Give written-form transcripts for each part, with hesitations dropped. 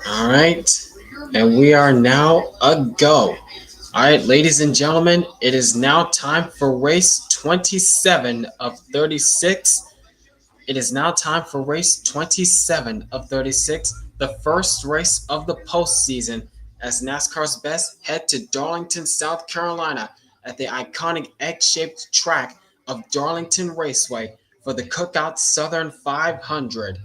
All right, and we are now a go. All right, ladies and gentlemen, it is now time for race 27 of 36. It is now time for race 27 of 36, the first race of the postseason, as NASCAR's best head to Darlington, South Carolina at the iconic egg-shaped track of Darlington Raceway for the Cookout Southern 500.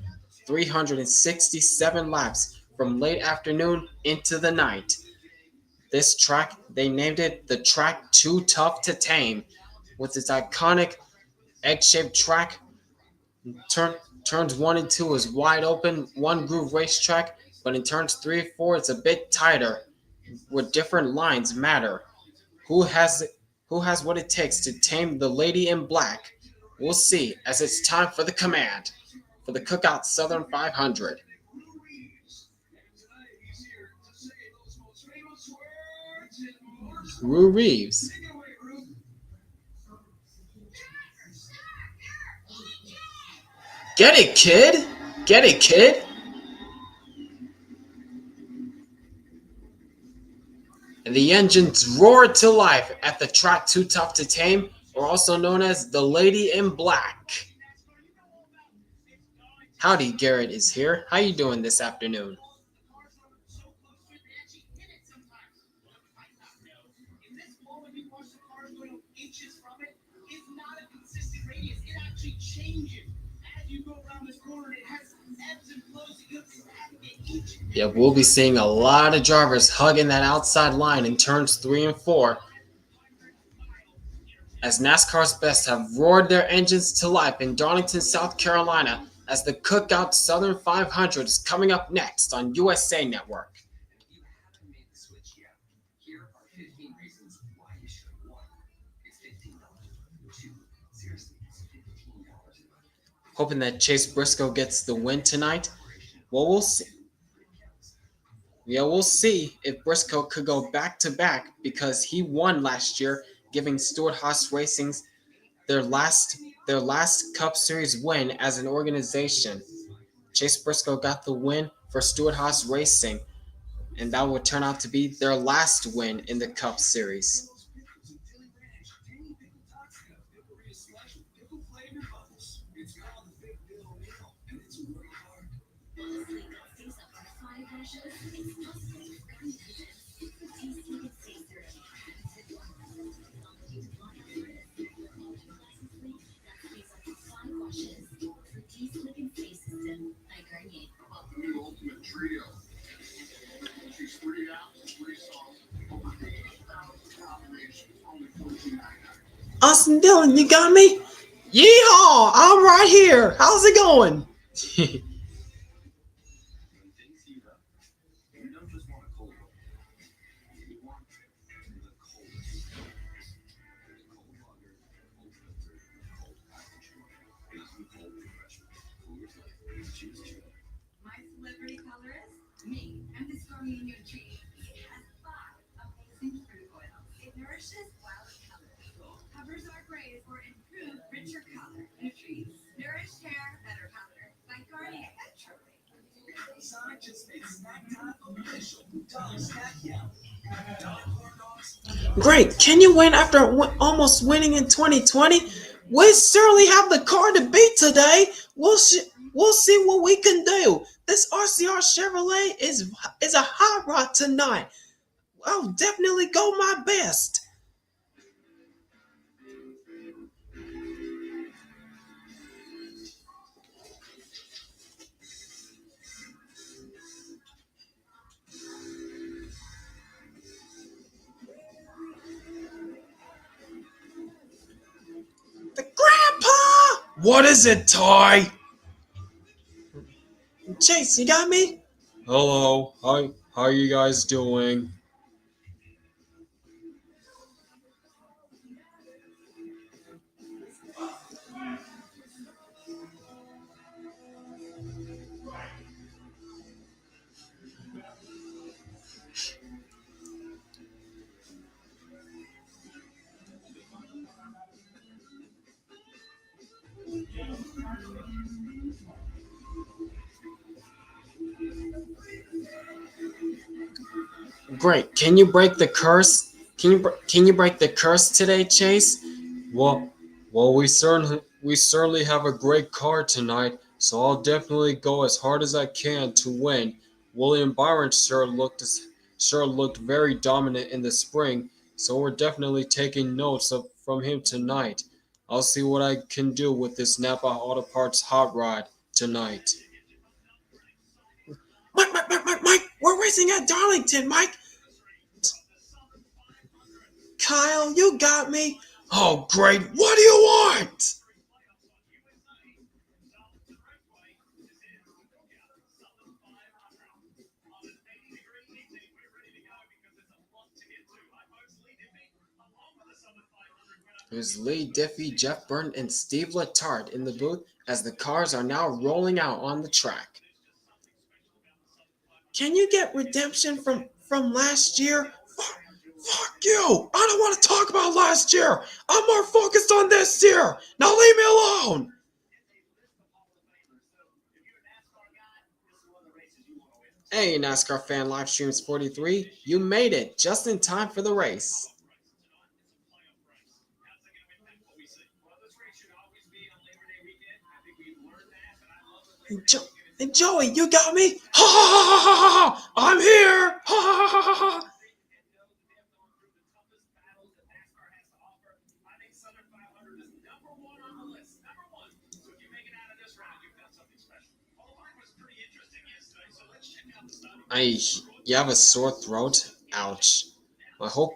367 laps from late afternoon into the night. This track, they named it the track Too Tough to Tame, with its iconic egg-shaped track. Turns 1 and 2 is wide open, one groove racetrack, but in turns 3 and 4 it's a bit tighter, where different lines matter. Who has what it takes to tame the lady in black? We'll see as it's time for the command for the Cookout Southern 500. Rue Reeves. Get it, kid! Get it, kid! And the engines roared to life at the track Too Tough to Tame, or also known as the Lady in Black. Howdy, Garrett is here. How you doing this afternoon? Yeah, we'll be seeing a lot of drivers hugging that outside line in turns 3 and 4, as NASCAR's best have roared their engines to life in Darlington, South Carolina, as the Cookout Southern 500 is coming up next on USA Network. Hoping that Chase Briscoe gets the win tonight. Well, we'll see. Yeah, we'll see if Briscoe could go back to back, because he won last year, giving Stewart-Haas Racing their last Cup Series win as an organization. Chase Briscoe got the win for Stewart-Haas Racing, and that would turn out to be their last win in the Cup Series. Austin Dillon, you got me? Yeehaw! I'm right here. How's it going? Great. Can you win after almost winning in 2020? We certainly have the car to beat today. We'll see what we can do. This RCR Chevrolet is a hot rod tonight. I'll definitely go my best. The grandpa! What is it, Ty? Chase, you got me? Hello. How are you guys doing? Great. Can you break the curse? Can you break the curse today, Chase? Well, we certainly have a great car tonight, so I'll definitely go as hard as I can to win. William Byron sure looked very dominant in the spring, so we're definitely taking notes from him tonight. I'll see what I can do with this Napa Auto Parts hot rod tonight. Mike, we're racing at Darlington, Mike. Kyle, you got me. Oh, great. What do you want? There's Lee Diffie, Jeff Burton, and Steve Letarte in the booth as the cars are now rolling out on the track. Can you get redemption from last year? Fuck you! I don't want to talk about last year! I'm more focused on this year! Now leave me alone! Hey, NASCAR fan live streams 43, you made it just in time for the race. Jo- Joey, you got me? Ha ha ha ha ha ha! I'm here! Ha ha ha ha ha! I You have a sore throat? Ouch. I hope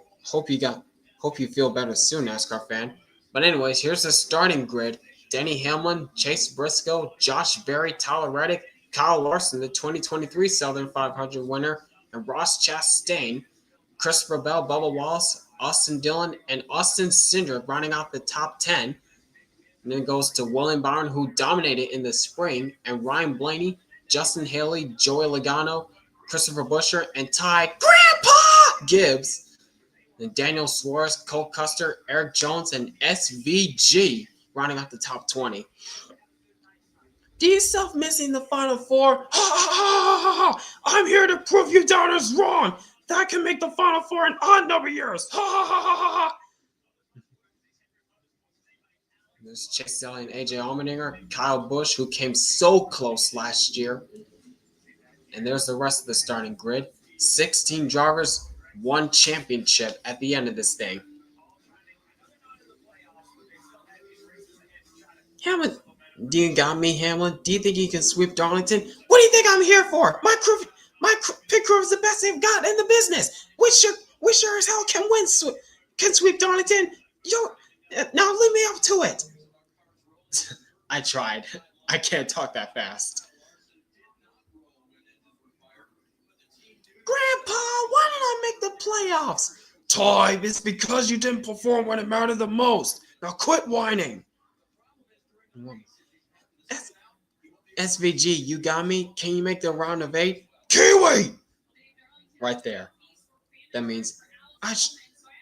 you feel better soon, NASCAR fan. But anyways, here's the starting grid. Denny Hamlin, Chase Briscoe, Josh Berry, Tyler Reddick, Kyle Larson, the 2023 Southern 500 winner, and Ross Chastain, Christopher Bell, Bubba Wallace, Austin Dillon, and Austin Cindric rounding out the top 10. And then it goes to William Byron, who dominated in the spring, and Ryan Blaney, Justin Haley, Joey Logano, Christopher Buescher, and Ty Grandpa Gibbs. And Daniel Suarez, Cole Custer, Eric Jones, and SVG rounding out the top 20. Do yourself missing the final four? Ha ha ha ha ha! I'm here to prove you doubters wrong. That can make the final four in odd number years. Ha ha ha ha ha ha! There's Chase Elliott and AJ Allmendinger, Kyle Busch, who came so close last year. And there's the rest of the starting grid. 16 drivers, one championship at the end of this thing. Hamlin, do you got me, Hamlin? Do you think you can sweep Darlington? What do you think I'm here for? My pit crew is the best they've got in the business. We sure as hell can sweep Darlington. Now leave me up to it. I tried. I can't talk that fast. Grandpa, why did I make the playoffs? Ty, it's because you didn't perform when it mattered the most. Now quit whining. SVG, you got me? Can you make the round of 8? Kiwi! Right there. That means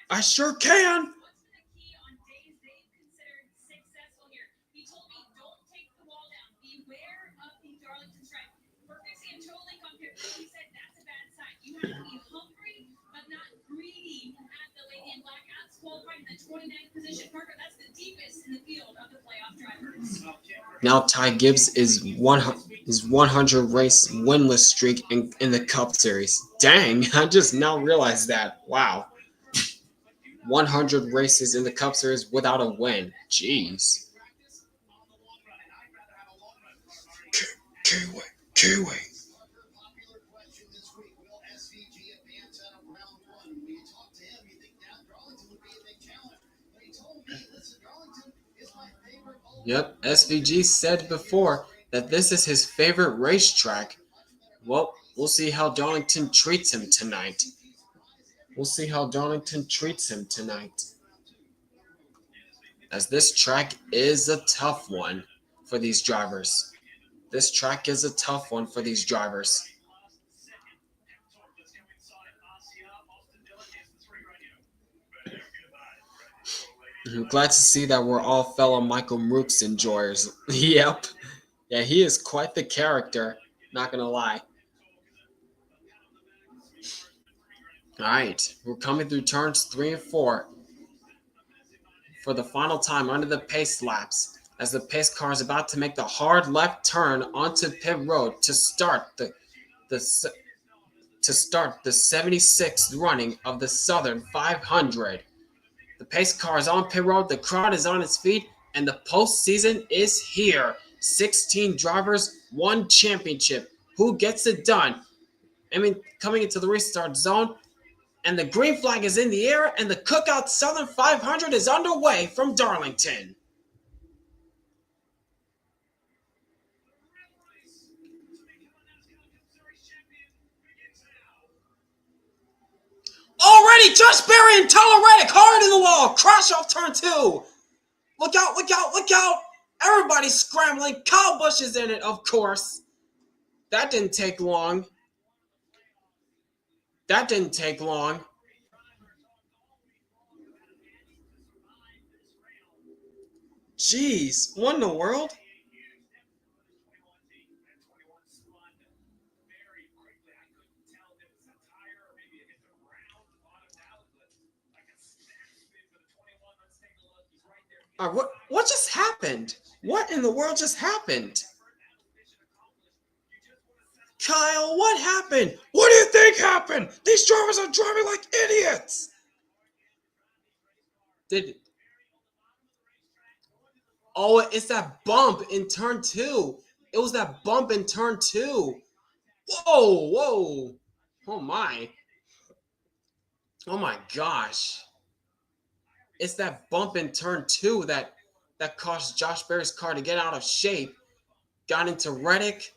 I sure can. Now Ty Gibbs is 100 race winless streak in the Cup Series. Dang, I just now realized that. Wow. 100 races in the Cup Series without a win. Jeez. Kiwi. Yep, SVG said before that this is his favorite racetrack. Well, we'll see how Darlington treats him tonight. As this track is a tough one for these drivers. I'm glad to see that we're all fellow Michael Mooks enjoyers. Yep. Yeah, he is quite the character, not gonna lie. All right, we're coming through turns 3 and 4 for the final time under the pace laps as the pace car is about to make the hard left turn onto pit road to start the 76th running of the Southern 500. The pace car is on pit road, the crowd is on its feet, and the postseason is here. 16 drivers, one championship. Who gets it done? Coming into the restart zone, and the green flag is in the air, and the Cookout Southern 500 is underway from Darlington. Already, Josh Berry and Tyler Reddick hard in the wall. Crash off turn 2. Look out, look out, look out. Everybody's scrambling. Kyle Busch is in it, of course. That didn't take long. Jeez, what in the world? What just happened? What in the world just happened? Kyle, what happened? What do you think happened? These drivers are driving like idiots. It's that bump in turn 2. It was that bump in turn 2. Whoa, whoa. Oh my. Oh my gosh. It's that bump in turn 2 that caused Josh Berry's car to get out of shape. Got into Reddick.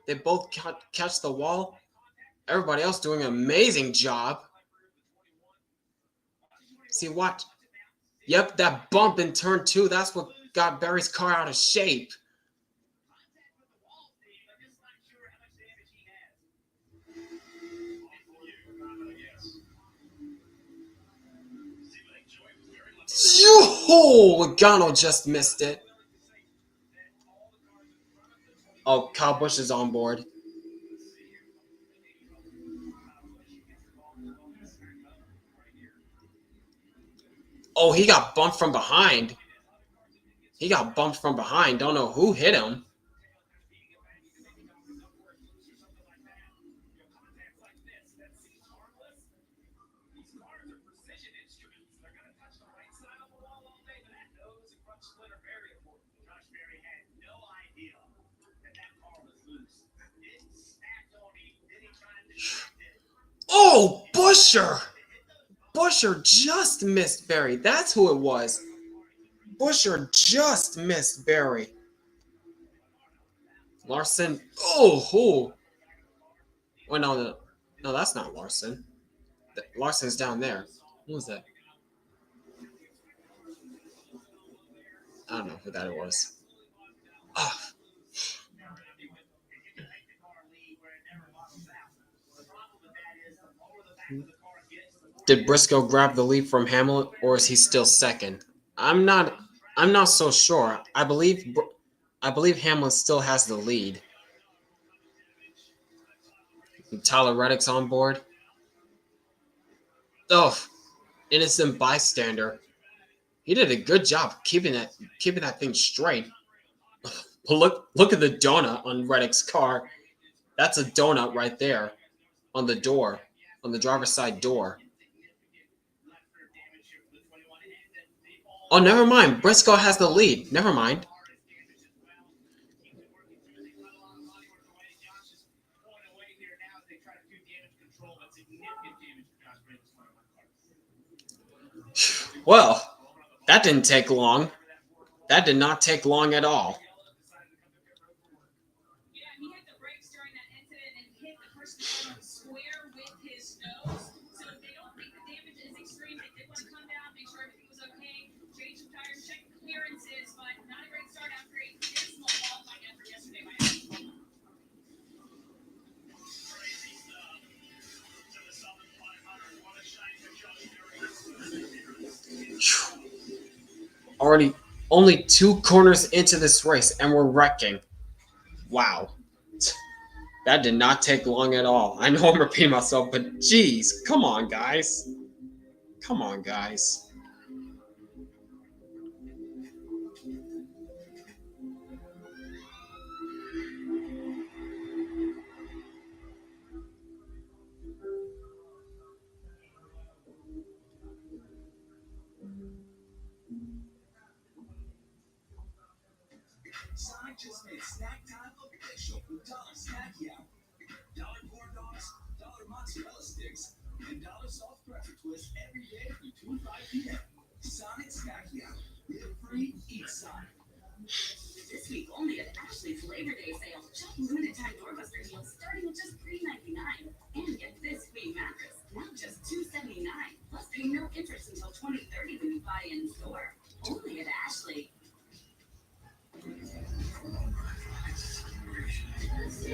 They both catch the wall. Everybody else doing an amazing job. See what? Yep, that bump in turn 2, that's what got Berry's car out of shape. Logano just missed it. Oh, Kyle Busch is on board. Oh, he got bumped from behind. Don't know who hit him. Oh, Buescher just missed Berry. That's who it was. Buescher just missed Berry. Larson. Oh. Oh, no, that's not Larson. Larson's down there. Who was that? I don't know who that was. Oh. Did Briscoe grab the lead from Hamlin, or is he still second? I'm not so sure. I believe Hamlin still has the lead. Tyler Reddick's on board. Oh, innocent bystander. He did a good job keeping that thing straight. Look at the donut on Reddick's car. That's a donut right there on the door, on the driver's side door. Oh, never mind. Briscoe has the lead. Never mind. Well, that didn't take long. That did not take long at all. Already only 2 corners into this race and we're wrecking. Wow. That did not take long at all. I know I'm repeating myself, but geez, come on, guys. Come on, guys.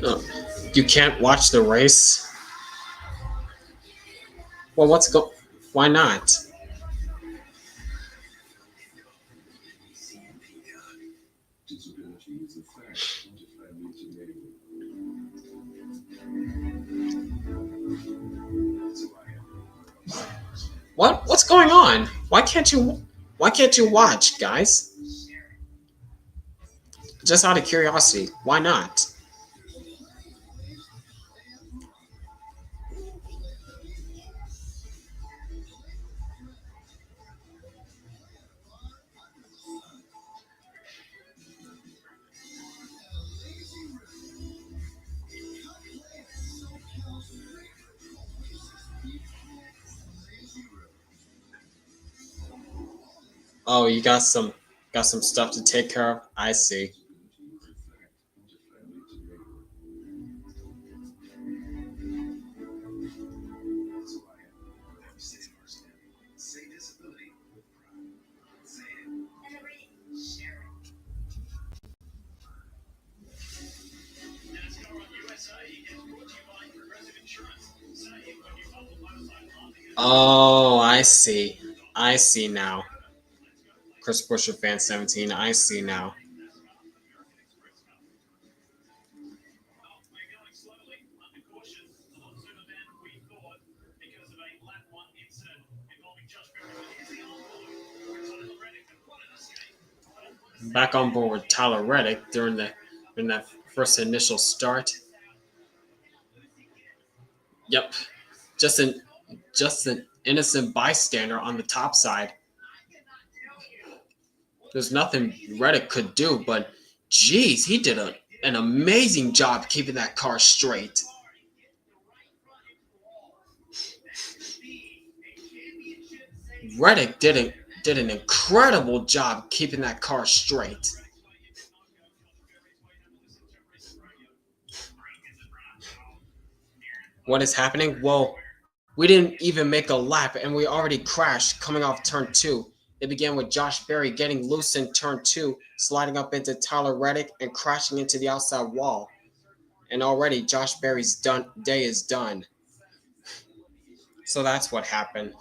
Oh, you can't watch the race? Well, why not? What's going on? Why can't you watch, guys? Just out of curiosity, why not? Oh, you got some stuff to take care of? I see. Oh, I see. I see now. Chris Buescher fan 17. I see now. Back on board with Tyler Reddick during that first initial start. Yep. Just an just an innocent bystander on the top side. There's nothing Reddick could do, but geez, he did an amazing job keeping that car straight. Reddick did an incredible job keeping that car straight. What is happening? Well, we didn't even make a lap and we already crashed coming off turn two. It began with Josh Berry getting loose in turn two, sliding up into Tyler Reddick and crashing into the outside wall. And already Josh Berry's day is done. So that's what happened.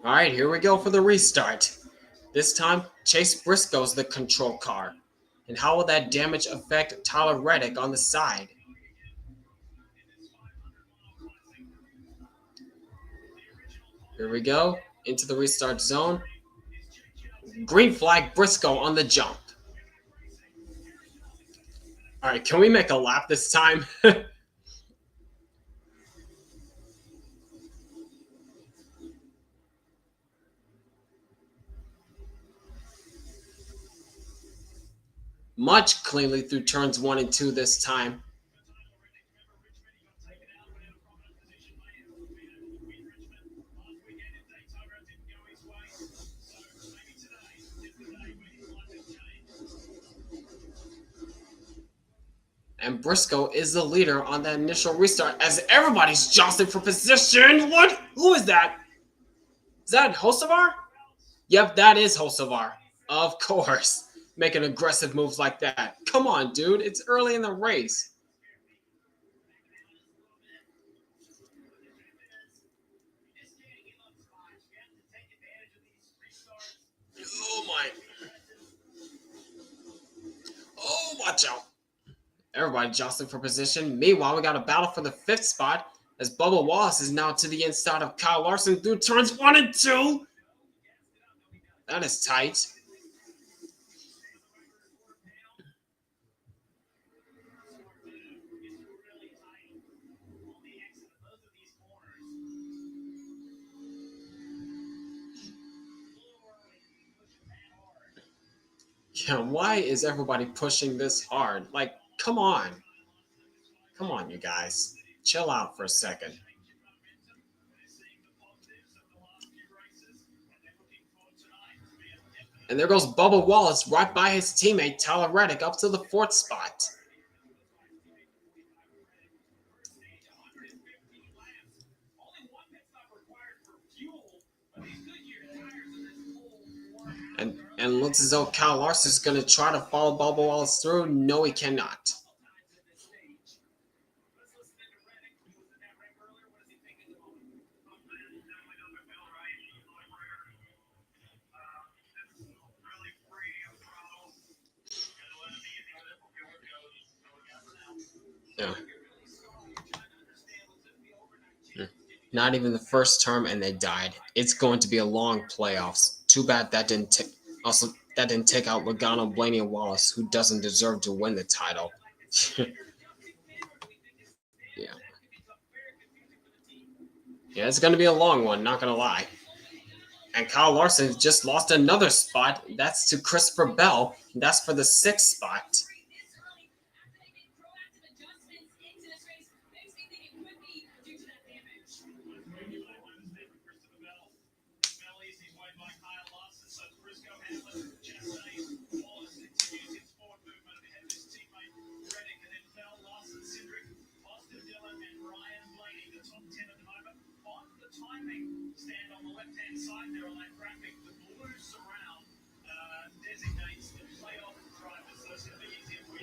All right, here we go for the restart. This time, Chase Briscoe's the control car. And how will that damage affect Tyler Reddick on the side? Here we go, into the restart zone. Green flag Briscoe on the jump. All right, can we make a lap this time? Much cleanly through turns one and two this time. And Briscoe is the leader on that initial restart as everybody's jostling for position. What? Who is that? Is that Hocevar? Yep, that is Hocevar. Of course. Making aggressive moves like that. Come on, dude. It's early in the race. Oh, my. Oh, watch out. Everybody jostling for position. Meanwhile, we got a battle for the 5th spot as Bubba Wallace is now to the inside of Kyle Larson through turns 1 and 2. That is tight. Yeah, why is everybody pushing this hard? Like, come on. Come on, you guys. Chill out for a second. And there goes Bubba Wallace right by his teammate Tyler Reddick up to the 4th spot. And looks as though Kyle Larson is going to try to follow Bubba Wallace through. No, he cannot. Yeah. Not even the first term, and they died. It's going to be a long playoffs. Too bad that didn't take out Logano, Blaney, and Wallace, who doesn't deserve to win the title. Yeah. Yeah, it's going to be a long one, not going to lie. And Kyle Larson just lost another spot. That's to Christopher Bell. That's for the 6th spot.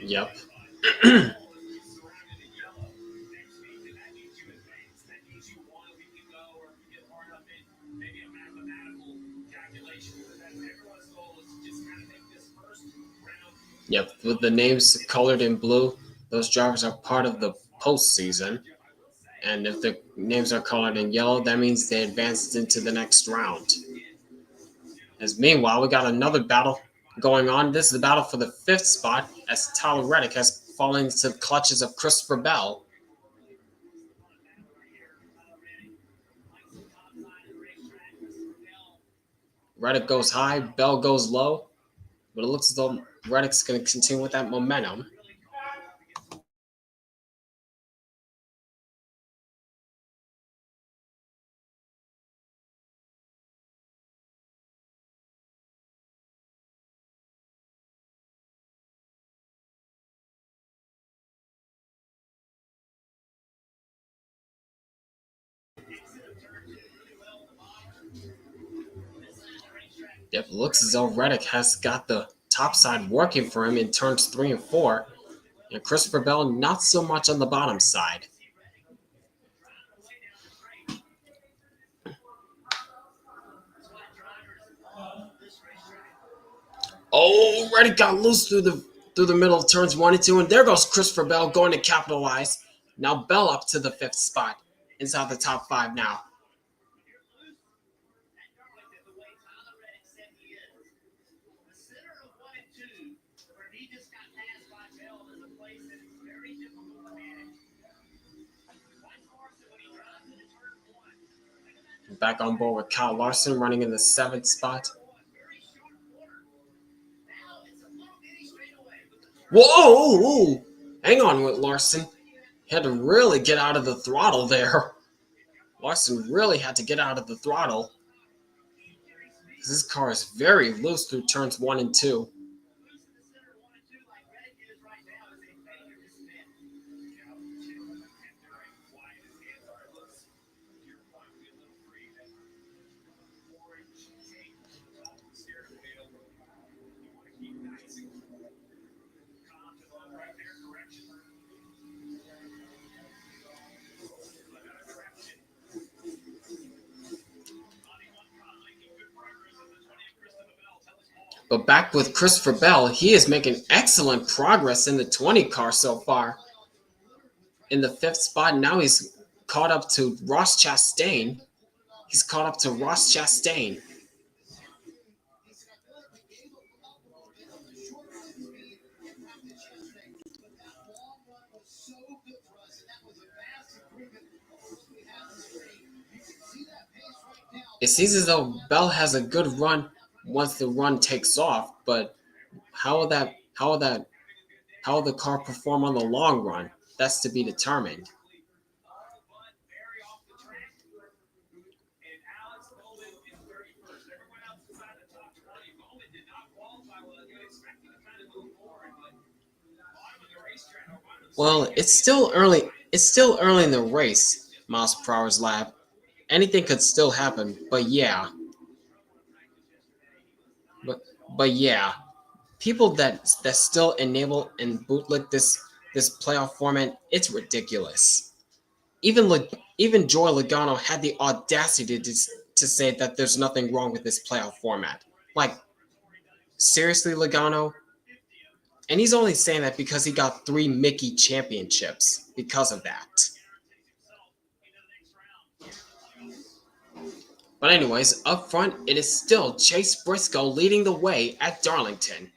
Yep. Yep, with the names colored in blue, those drivers are part of the postseason. And if the names are colored in yellow, that means they advanced into the next round. As meanwhile, we got another battle going on. This is the battle for the 5th spot as Tyler Reddick has fallen into the clutches of Christopher Bell. Reddick goes high, Bell goes low, but it looks as though Reddick's going to continue with that momentum. Yep, looks as though Reddick has got the top side working for him in turns 3 and 4, and Christopher Bell not so much on the bottom side. Oh, Reddick got loose through the middle of turns 1 and 2, and there goes Christopher Bell going to capitalize. Now Bell up to the 5th spot, inside the top 5 now. Back on board with Kyle Larson running in the 7th spot. Whoa! Hang on with Larson. He had to really get out of the throttle there. Larson really had to get out of the throttle. This car is very loose through turns 1 and 2. But back with Christopher Bell, he is making excellent progress in the 20 car so far. In the 5th spot, now he's caught up to Ross Chastain. He's caught up to Ross Chastain. It seems as though Bell has a good run once the run takes off, but how will the car perform on the long run? That's to be determined. Well, it's still early. It's still early in the race, miles per hour's lap. Anything could still happen, but yeah. But but yeah, people that still enable and bootleg this playoff format, it's ridiculous. Even Joy Logano had the audacity to say that there's nothing wrong with this playoff format. Like, seriously, Logano? And he's only saying that because he got 3 Mickey championships because of that. But anyways, up front, it is still Chase Briscoe leading the way at Darlington.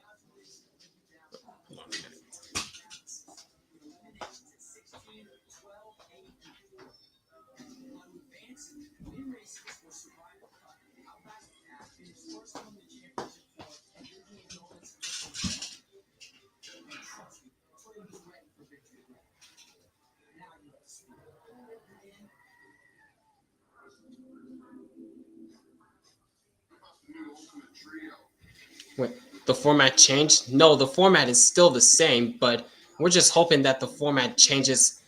Wait, the format changed? No, the format is still the same, but we're just hoping that the format changes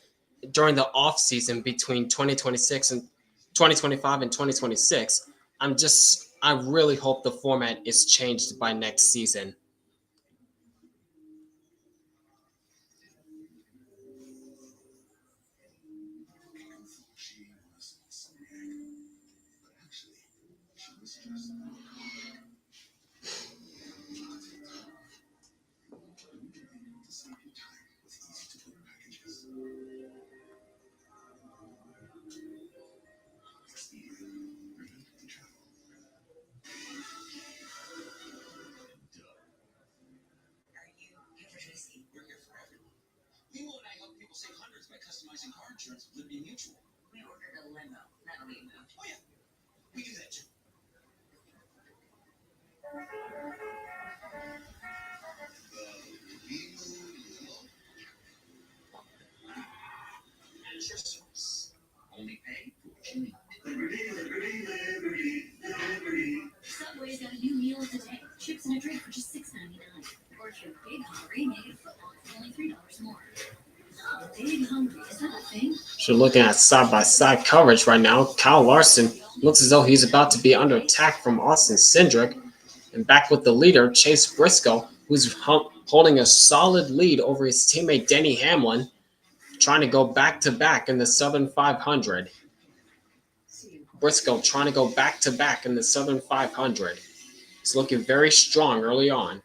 during the off season between 2026 and 2025 and 2026. I really hope the format is changed by next season. Subway's got a new meal of the day. Chips and a drink for just $6.99. Or if you're big hungry, make it foot long for only $3 more. Oh, big hungry, is that a thing? So looking at side-by-side coverage right now, Kyle Larson looks as though he's about to be under attack from Austin Cindric. And back with the leader, Chase Briscoe, who's holding a solid lead over his teammate Denny Hamlin, trying to go back-to-back in the Southern 500. Briscoe trying to go back-to-back in the Southern 500. It's looking very strong early on.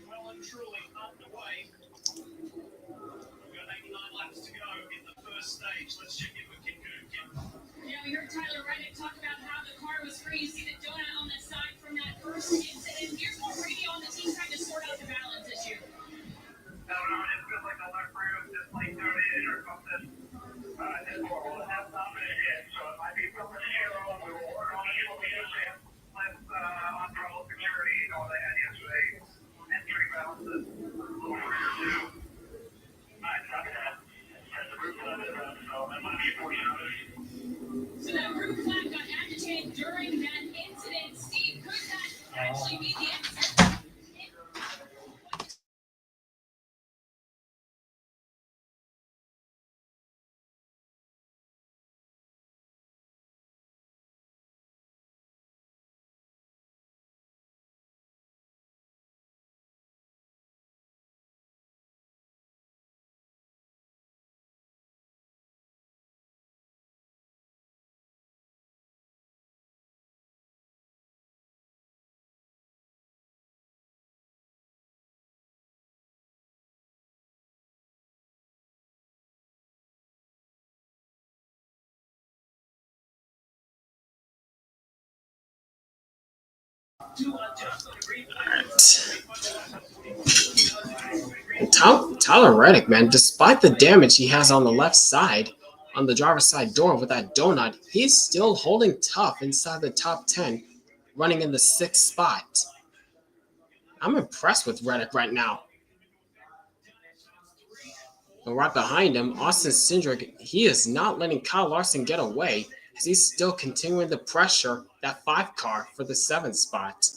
Well and truly underway. We've got 89 laps to go in the first stage. Let's check in with Kim Coon. Yeah, we heard Tyler Reddick talk about how the car was free. You see the donut on the side from that first incident. Here's more radio on the team trying to sort out the balance issue. No, it feels like the left rear was just like there. Tyler Reddick, man, despite the damage he has on the left side, on the driver's side door with that donut, he's still holding tough inside the top 10, running in the 6th spot. I'm impressed with Reddick right now. And right behind him, Austin Cindric, he is not letting Kyle Larson get away as he's still continuing to pressure that 5 car for the 7th spot.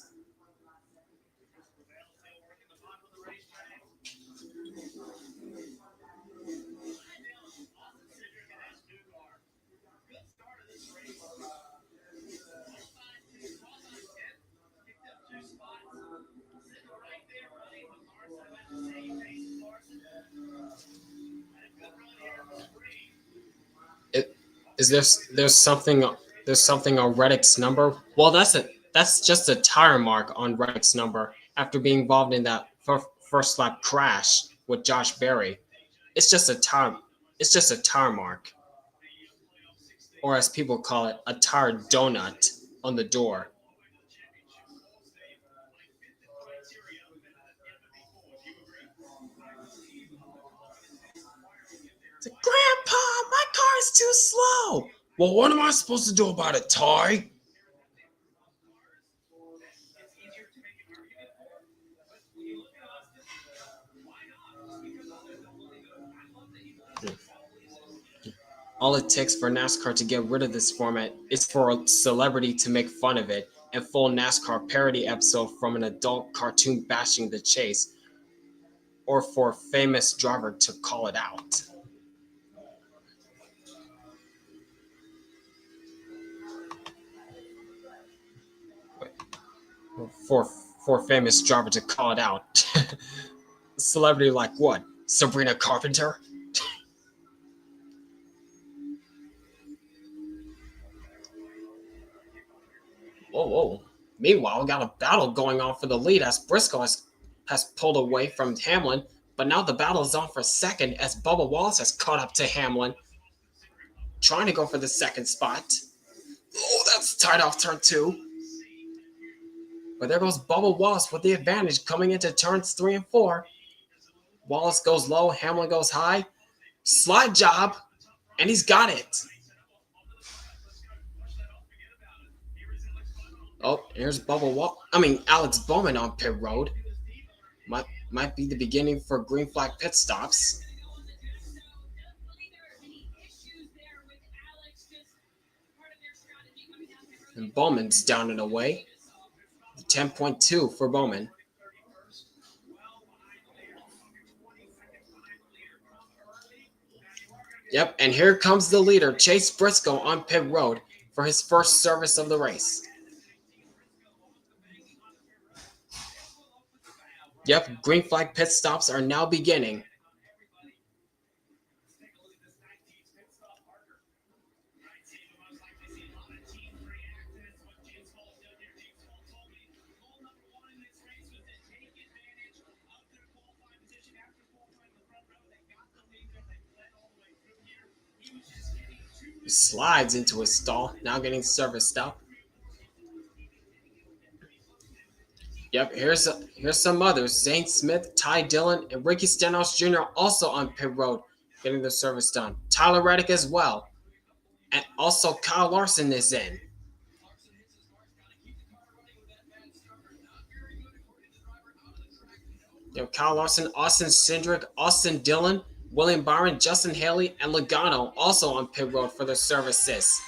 Is there's something on Reddick's number? Well, that's just a tire mark on Reddick's number after being involved in that first lap crash with Josh Berry. It's just a tire. It's just a tire mark, or as people call it, a tire donut on the door. It's like, Grandpa, my car is too slow. Well, what am I supposed to do about it, Ty? All it takes for NASCAR to get rid of this format is for a celebrity to make fun of it and full NASCAR parody episode from an adult cartoon bashing the chase, or for a famous driver to call it out. For for a famous driver to call it out. Celebrity like what? Sabrina Carpenter? Whoa. Meanwhile, we got a battle going on for the lead as Briscoe has pulled away from Hamlin, but now the battle is on for second as Bubba Wallace has caught up to Hamlin, trying to go for the second spot. Oh, that's tied off turn 2. But there goes Bubba Wallace with the advantage coming into turns 3 and 4. Wallace goes low, Hamlin goes high. Slide job, and he's got it. Oh, here's Alex Bowman on pit road. Might be the beginning for green flag pit stops. And Bowman's down and away. 10.2 for Bowman. Yep, and here comes the leader, Chase Briscoe, on pit road for his first service of the race. Yep, green flag pit stops are now beginning. He slides into a stall, now getting serviced up. Yep, here's some others. Zane Smith, Ty Dillon, and Ricky Stenhouse Jr. also on pit road, getting their service done. Tyler Reddick as well. And also Kyle Larson is in. Kyle Larson, Austin Cindric, Austin Dillon, William Byron, Justin Haley, and Logano also on pit road for their services.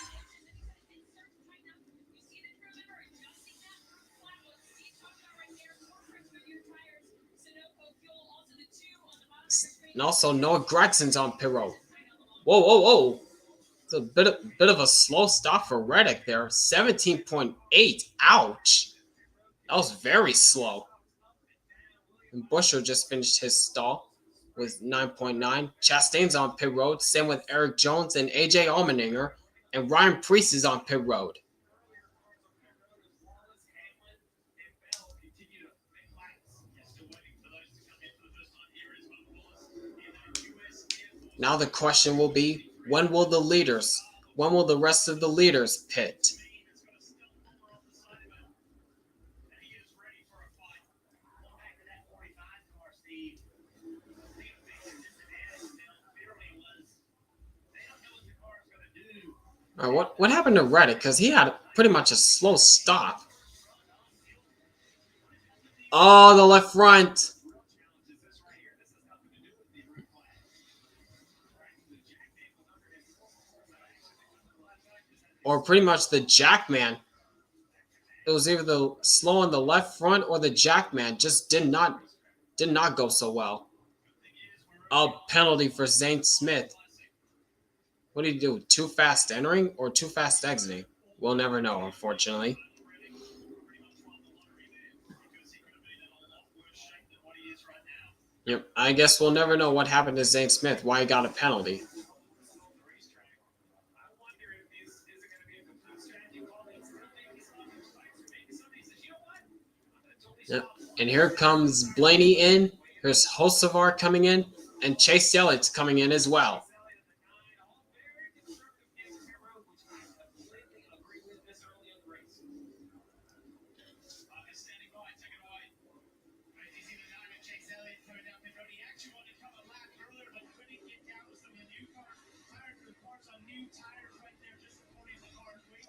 And also Noah Gregson's on pit road. Whoa, whoa, whoa. It's a bit of a slow stop for Reddick there. 17.8. Ouch. That was very slow. And Buescher just finished his stall with 9.9. Chastain's on pit road. Same with Eric Jones and AJ Allmendinger. And Ryan Preece is on pit road. Now the question will be, when will the rest of the leaders pit? All right, what happened to Reddick? Because he had pretty much a slow stop. Oh, the left front. Or pretty much the Jackman. It was either the slow on the left front or the Jackman just did not go so well. A penalty for Zane Smith. What did he do? Too fast entering or too fast exiting? We'll never know, unfortunately. Yep, I guess we'll never know what happened to Zane Smith, why he got a penalty. Yep. And here comes Blaney in. Here's Hocevar coming in. And Chase Elliott's coming in as well.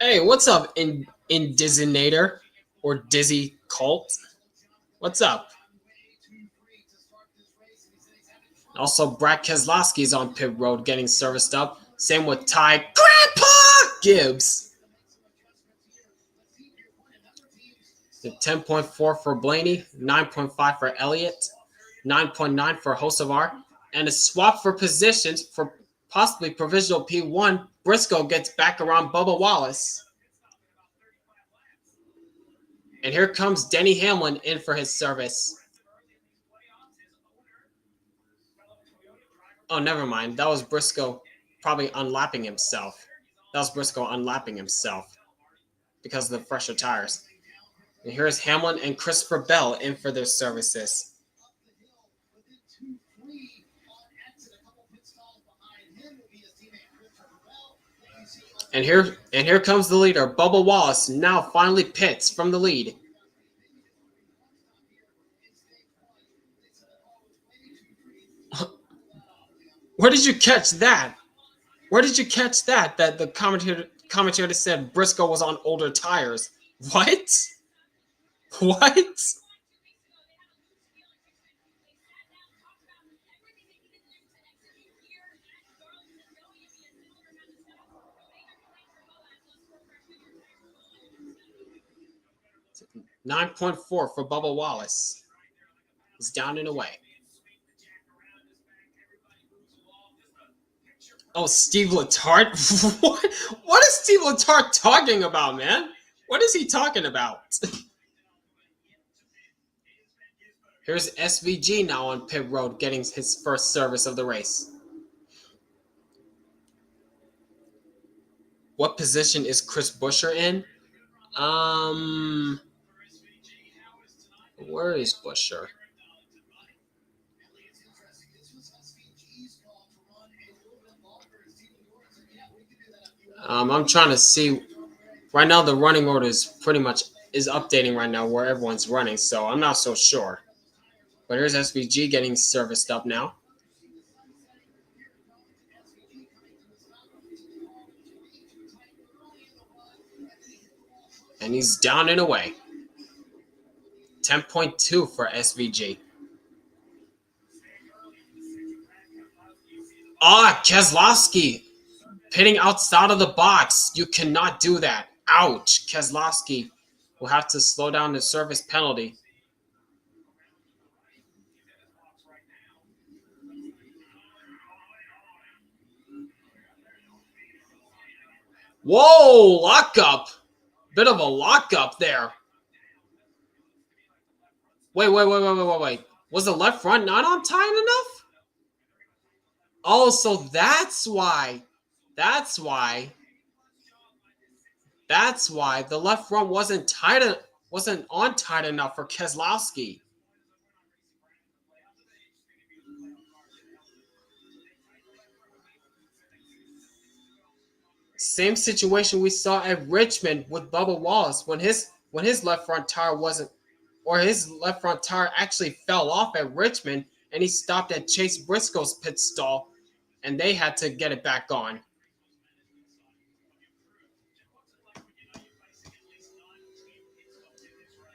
Hey, what's up, Indizinator or Dizzy Cult? What's up? Also, Brad Keselowski's on pit road getting serviced up. Same with Ty Grandpa Gibbs. The 10.4 for Blaney, 9.5 for Elliott, 9.9 for Hocevar, and a swap for positions for possibly provisional P1. Briscoe gets back around Bubba Wallace. And here comes Denny Hamlin in for his service. Oh, never mind. That was Briscoe probably unlapping himself. Because of the fresher tires. And here's Hamlin and Christopher Bell in for their services. And here comes the leader. Bubba Wallace now finally pits from the lead. Where did you catch that? That the commentator said Briscoe was on older tires. What? 9.4 for Bubba Wallace. He's down and away. Oh, Steve Letarte? What is Steve Letarte talking about, man? What is he talking about? Here's SVG now on pit road getting his first service of the race. What position is Chris Buescher in? Where is Buescher? I'm trying to see. Right now, the running order is updating right now where everyone's running, so I'm not so sure. But here's SVG getting serviced up now. And he's down and away. 10.2 for SVG. Keselowski pitting outside of the box. You cannot do that. Ouch. Keselowski will have to slow down the service penalty. Whoa, lockup. Bit of a lockup there. Wait. Was the left front not on tight enough? Oh, so that's why. That's why the left front wasn't on tight enough for Keselowski. Same situation we saw at Richmond with Bubba Wallace when his left front tire wasn't, or his left front tire actually fell off at Richmond, and he stopped at Chase Briscoe's pit stall, and they had to get it back on.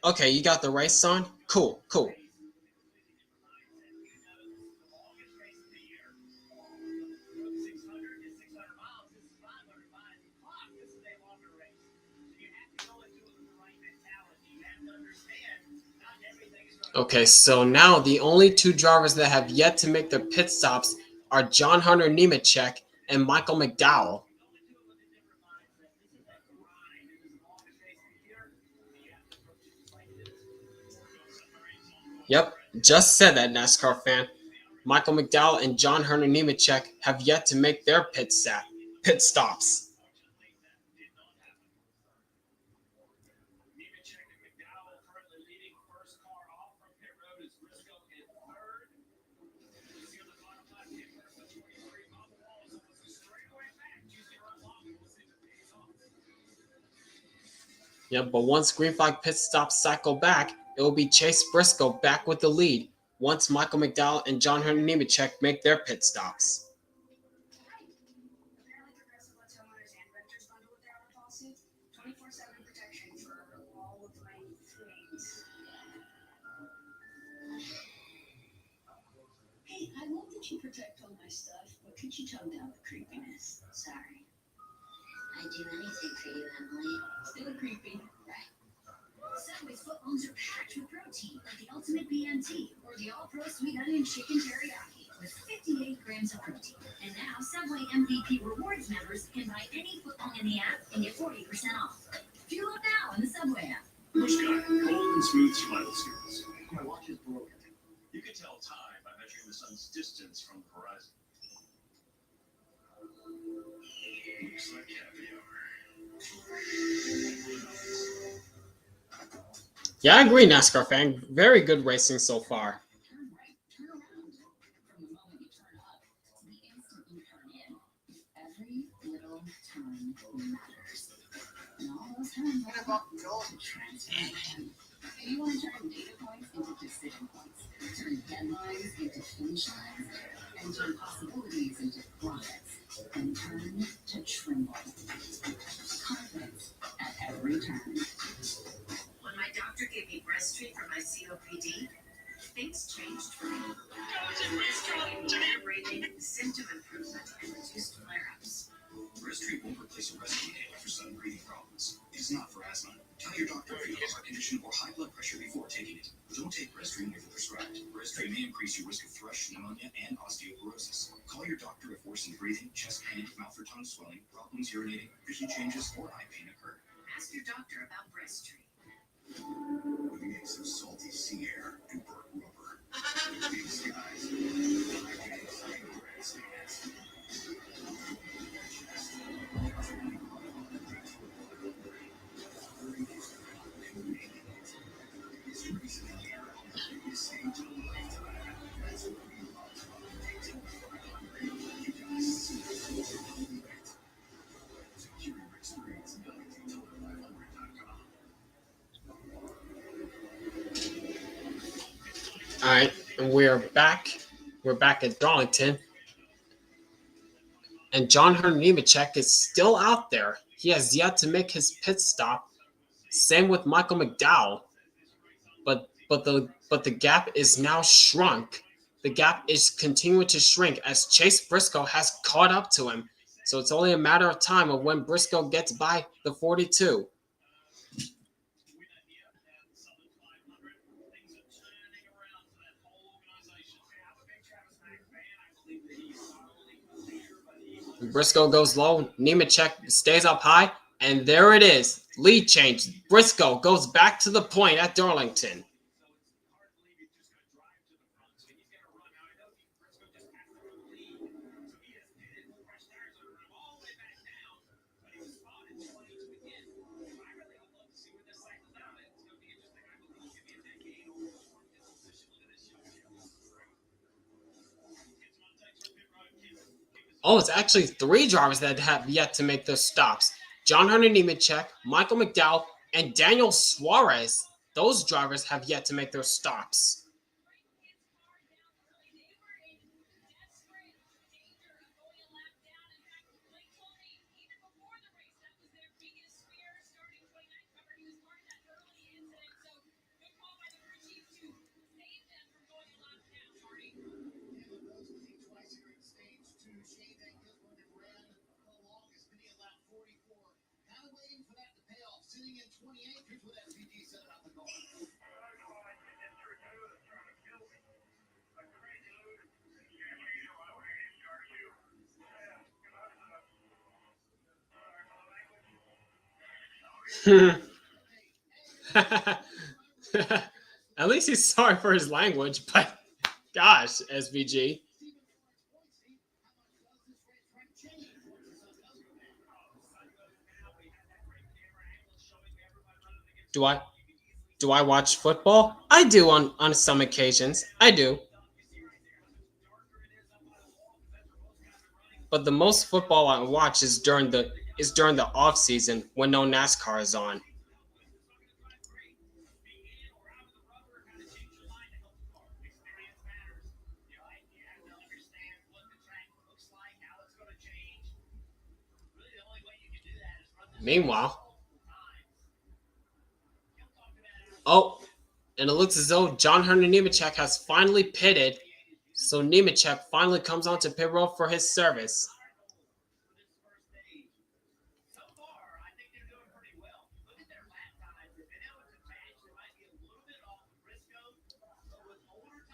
Okay, you got the race on? Cool. Okay, so now the only two drivers that have yet to make their pit stops are John Hunter Nemechek and Michael McDowell. Yep, just said that, NASCAR fan. Michael McDowell and John Hunter Nemechek have yet to make their pit stops. Yep, but once green flag pit stops cycle back, it will be Chase Briscoe back with the lead once Michael McDowell and John Hunter Nemechek make their pit stops. Hey, I love that you protect all my stuff, but could you tone down the creepiness? Sorry. I'd do anything for you, Emily. Still creepy. Right. Subway's footlongs are packed with protein, like the Ultimate BMT or the All-Pro Sweet Onion Chicken Teriyaki, with 58 grams of protein. And now, Subway MVP Rewards members can buy any footlong in the app and get 40% off. Fuel up now in the Subway app. Busch Guy, cold and smooth smile series. My watch is broken. You can tell time by measuring the sun's distance from the horizon. Looks like caviar. Yeah, I agree, NASCAR fan. Very good racing so far. Turn right, turn around. From the moment you turn up to the instant you turn in, every little time matters. And all those times to transformation. Do you want to turn data points into decision points? Turn deadlines into finish lines? And turn possibilities into profits? And turn to tremble. Confidence at every turn. When my doctor gave me Breasttreat for my COPD, things changed for me. Breasttreat gave me better breathing, symptom improvement, and reduced flare-ups. Breasttreat won't replace a rescue inhaler for sudden breathing problems. It is not for asthma. Tell your doctor if you have a heart condition or high blood pressure before taking it. Don't take Breasttreat if prescribed. Breasttreat may increase your risk of thrush, pneumonia, and osteoporosis. Call your doctor if worsened breathing, chest pain, mouth or tongue swelling, problems urinating, vision changes, or eye pain occur. Ask your doctor about Breasttreat. With a mix of salty sea air and burnt rubber. Big skies. All right, and we're back. We're back at Darlington, and John Hunter Nemechek is still out there. He has yet to make his pit stop. Same with Michael McDowell, but the gap is now shrunk. The gap is continuing to shrink as Chase Briscoe has caught up to him. So it's only a matter of time of when Briscoe gets by the 42. Briscoe goes low. Nemechek stays up high. And there it is. Lead change. Briscoe goes back to the point at Darlington. Oh, it's actually 3 drivers that have yet to make their stops. John Hunter Nemechek, Michael McDowell, and Daniel Suarez. Those drivers have yet to make their stops. At least he's sorry for his language, but gosh, SVG. Do I watch football? I do on some occasions. I do. But the most football I watch is during the off season when no NASCAR is on. Meanwhile, oh, and it looks as though John Hunter Nemechek has finally pitted, so Nemechek finally comes onto pit road for his service.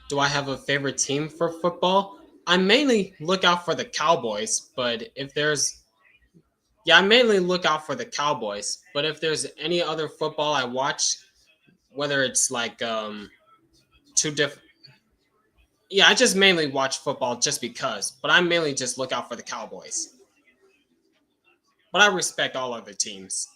Do I have a favorite team for football? I mainly look out for the Cowboys, but if there's I mainly look out for the Cowboys, but if there's any other football I watch, whether it's like two different I just mainly watch football just because, but I mainly just look out for the Cowboys. But I respect all other teams.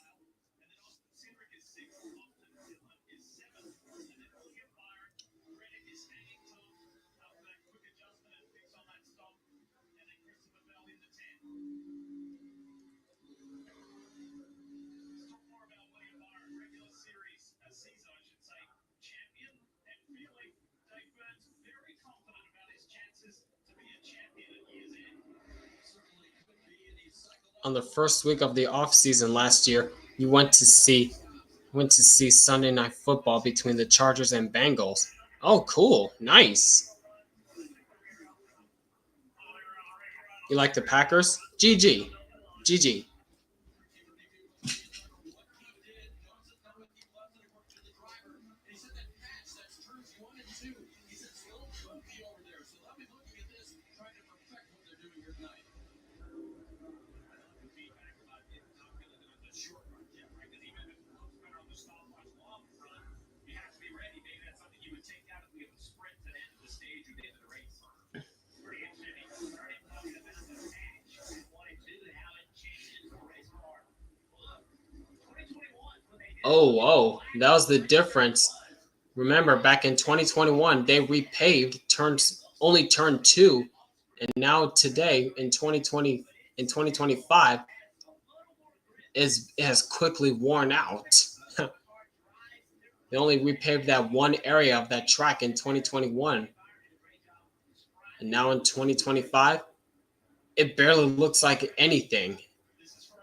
On the first week of the off season last year, you went to see Sunday Night Football between the Chargers and Bengals. Oh, cool, nice. You like the Packers? GG, GG. Oh, that was the difference. Remember, back in 2021, they repaved turn 2, and now today in 2025 it has quickly worn out. They only repaved that one area of that track in 2021, and now in 2025, it barely looks like anything.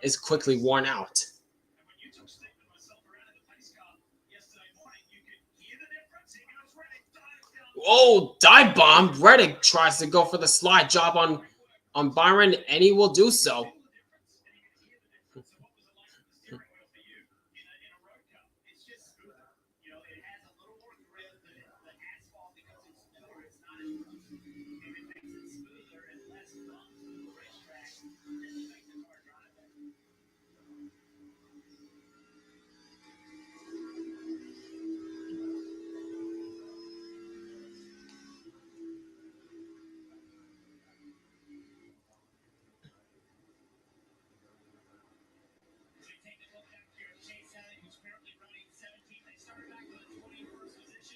It's quickly worn out. Oh, dive bomb! Reddick tries to go for the slide job on Byron, and he will do so.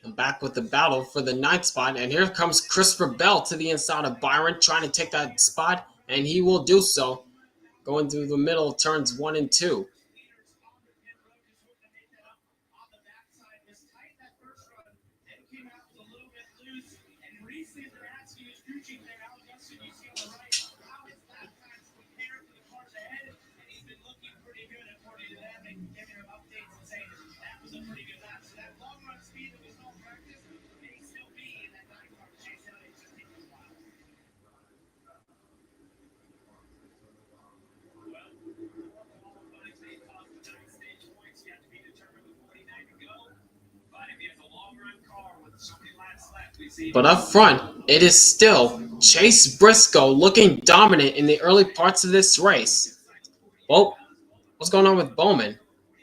And back with the battle for the 9th spot. And here comes Christopher Bell to the inside of Byron, trying to take that spot. And he will do so, going through the middle of turns 1 and 2. But up front, it is still Chase Briscoe looking dominant in the early parts of this race. Well, what's going on with Bowman?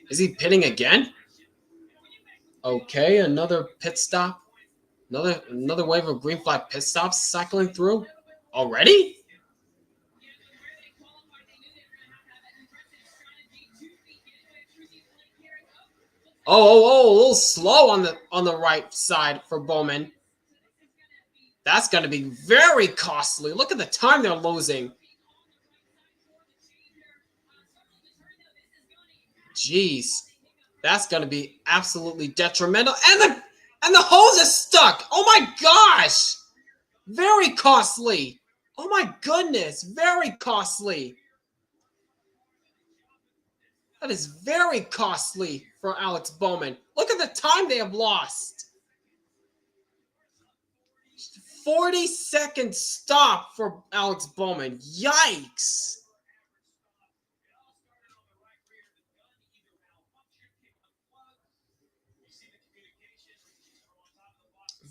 Is he pitting again? Okay, another pit stop. Another wave of green flag pit stops cycling through. Already? Oh, a little slow on the right side for Bowman. That's going to be very costly. Look at the time they're losing. Jeez. That's going to be absolutely detrimental. And the hose is stuck. Oh my gosh. Very costly. Oh my goodness. Very costly. That is very costly for Alex Bowman. Look at the time they have lost. 40-second stop for Alex Bowman. Yikes.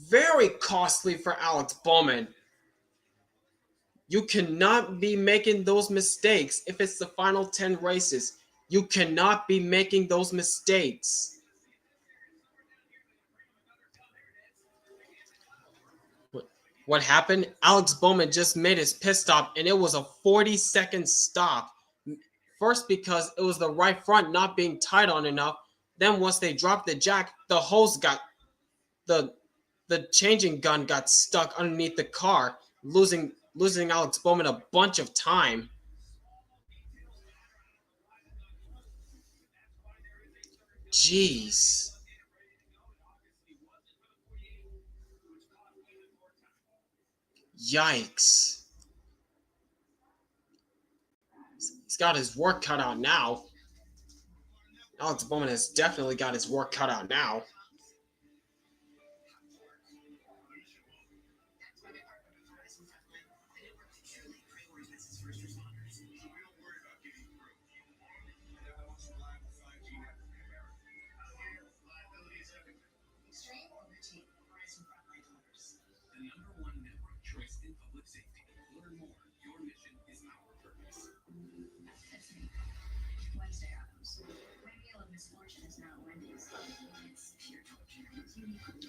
Very costly for Alex Bowman. You cannot be making those mistakes if it's the final 10 races. You cannot be making those mistakes. What happened? Alex Bowman just made his pit stop, and it was a 40-second stop. First, because it was the right front not being tight on enough. Then once they dropped the jack, the hose got the changing gun got stuck underneath the car, losing Alex Bowman a bunch of time. Jeez. Yikes. He's got his work cut out now. Alex Bowman has definitely got his work cut out now.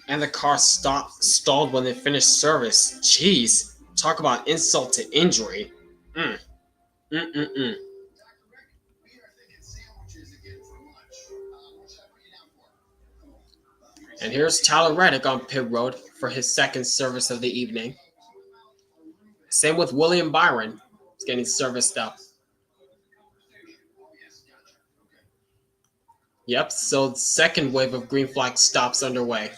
And the car stalled when they finished service. Jeez, talk about insult to injury. And here's Tyler Reddick on pit road for his second service of the evening. Same with William Byron. He's getting serviced up. Yep, so the second wave of green flag stops underway.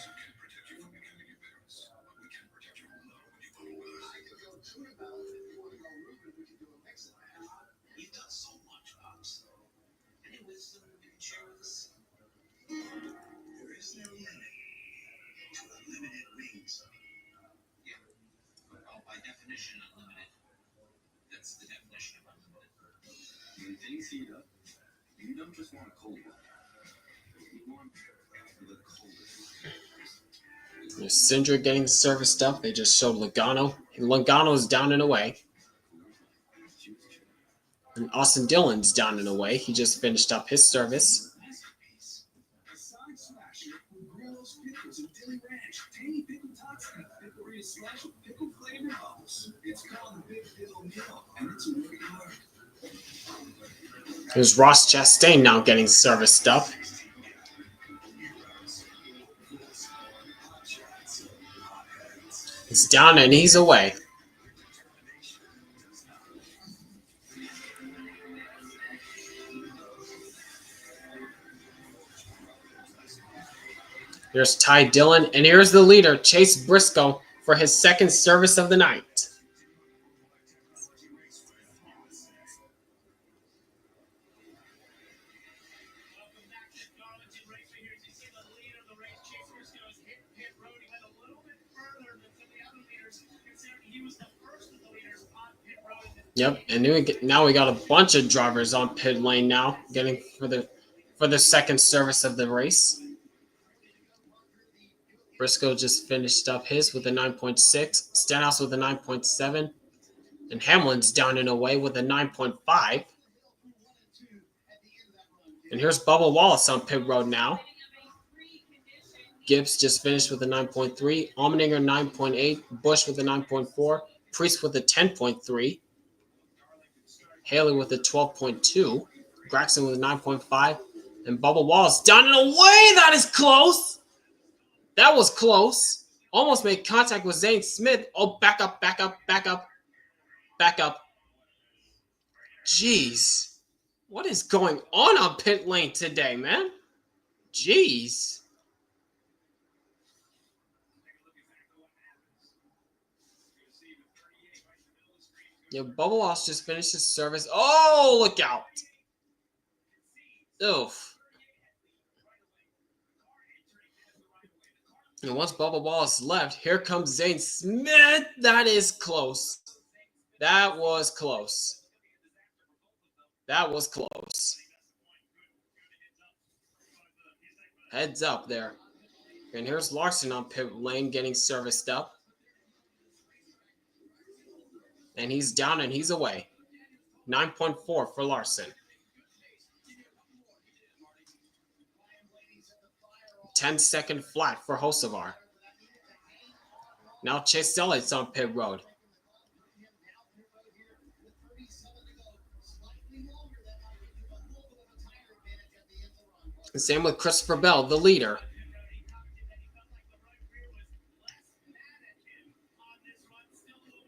You don't just want a cold one. You want the coldest. There's Cindric getting serviced up. They just showed Logano. Logano's down and away. And Austin Dillon's down and away. He just finished up his service. There's Ross Chastain now getting serviced up. He's down and he's away. Here's Ty Dillon, and here's the leader, Chase Briscoe, for his second service of the night. Welcome back to Darlington Raceway. Here you see the leader of the race, Chase Briscoe, is hit pit road. He went a little bit further than some of the other leaders, considering he was the first of the leaders on pit road. Yep, and now we got a bunch of drivers on pit lane now, getting for the second service of the race. Briscoe just finished up his with a 9.6, Stewart-Haas with a 9.7, and Hamlin's down and away with a 9.5. And here's Bubba Wallace on pit road now. Gibbs just finished with a 9.3, Allmendinger 9.8, Busch with a 9.4, Priest with a 10.3, Haley with a 12.2, Graxton with a 9.5, and Bubba Wallace down and away. That is close. That was close. Almost made contact with Zane Smith. Oh, back up. Jeez. What is going on pit lane today, man? Jeez. Yeah, Bubba Wallace just finished his service. Oh, look out. Oof. And once Bubba Wallace left, here comes Zane Smith. That is close. That was close. Heads up there. And here's Larson on pit lane getting serviced up. And he's down and he's away. 9.4 for Larson. 10-second flat for Hocevar. Now Chase Elliott's on pit road. And same with Christopher Bell, the leader.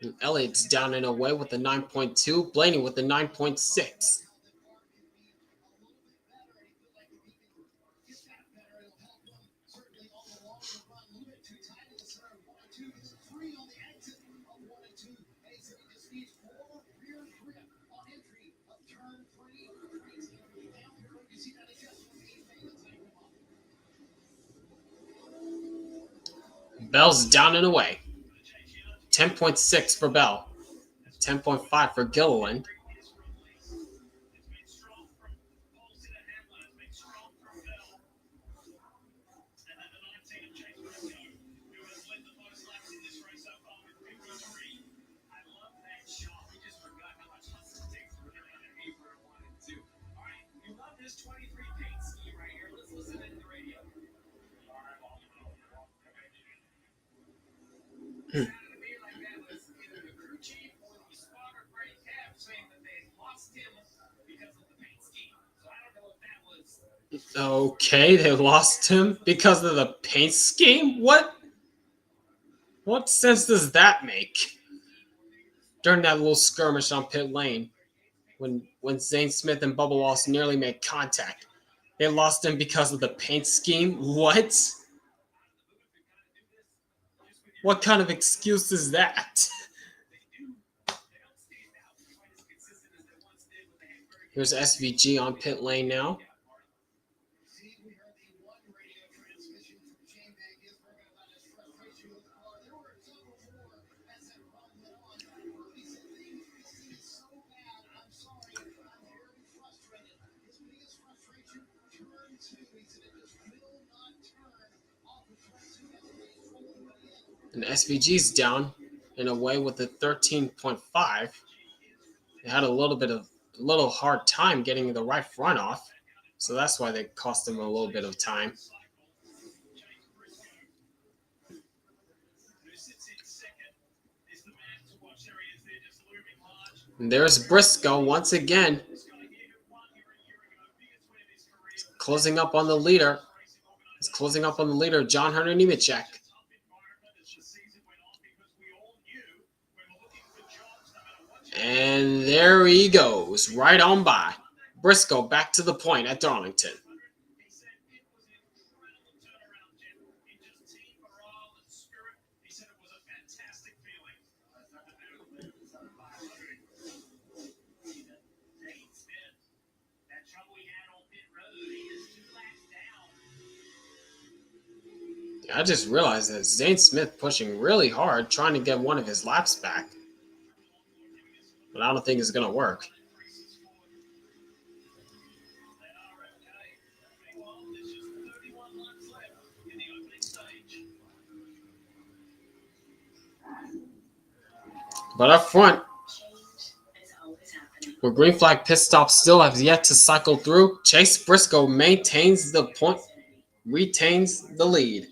And Elliott's down and away with a 9.2. Blaney with a 9.6. Bell's down and away. 10.6 for Bell. 10.5 for Gilliland. Okay, they lost him because of the paint scheme? What sense does that make? During that little skirmish on pit lane, when Zane Smith and Bubba Wallace nearly made contact, they lost him because of the paint scheme? What? What kind of excuse is that? Here's SVG on pit lane now. And SVG's down and away with a 13.5. They had a little hard time getting the right front off, so that's why they cost them a little bit of time. And there's Briscoe once again, closing up on the leader. He's closing up on the leader, John Hunter Nemechek. And there he goes, right on by. Briscoe back to the point at Darlington. I just realized that Zane Smith pushing really hard trying to get one of his laps back. But I don't think it's going to work. But up front, where green flag pit stops still have yet to cycle through, Chase Briscoe maintains the point, retains the lead.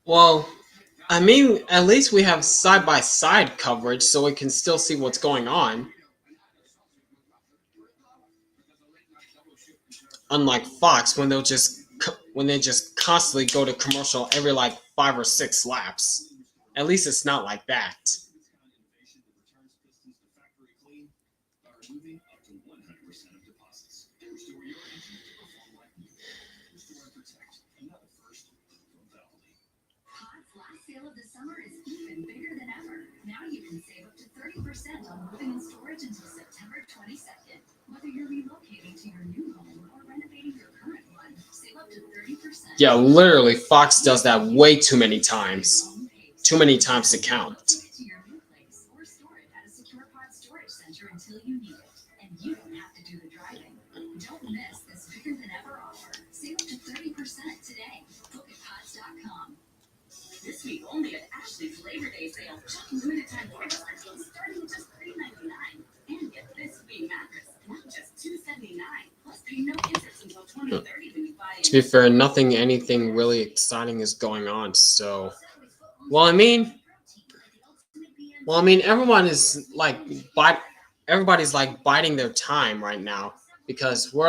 Well, I mean, at least we have side-by-side coverage so we can still see what's going on. Unlike Fox, when they just constantly go to commercial every like 5 or 6 laps. At least it's not like that. Sale of the summer is even bigger than ever. Now you can save up to 30% on moving and storage until September 22nd. Whether you're relocating to your new home or renovating your current one, save up to 30%. Yeah, literally, Fox does that way too many times. Too many times to count. To your new place or store it at a secure pod storage center until you need it. And you don't have to do the driving. Don't miss this bigger than ever offer. Save up to 30% today. Look at pods.com. This week only at Ashley's Labor Day sale. Shop limited time orders starting at just $3.99. And get this Queen mattress, not just $2.79. Plus pay no interest until 2030 when you buy it. To be fair, anything really exciting is going on. So, well, I mean, everybody's like biding their time right now because we're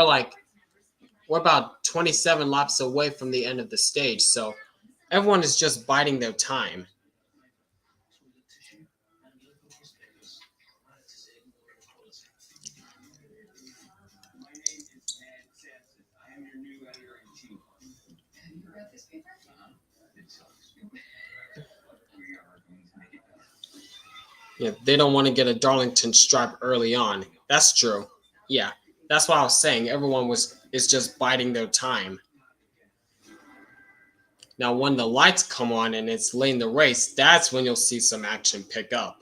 about 27 laps away from the end of the stage. So everyone is just biding their time. Yeah, they don't want to get a Darlington stripe early on. That's true. Yeah, that's what I was saying. Everyone is just biding their time. Now, when the lights come on and it's late in the race, that's when you'll see some action pick up.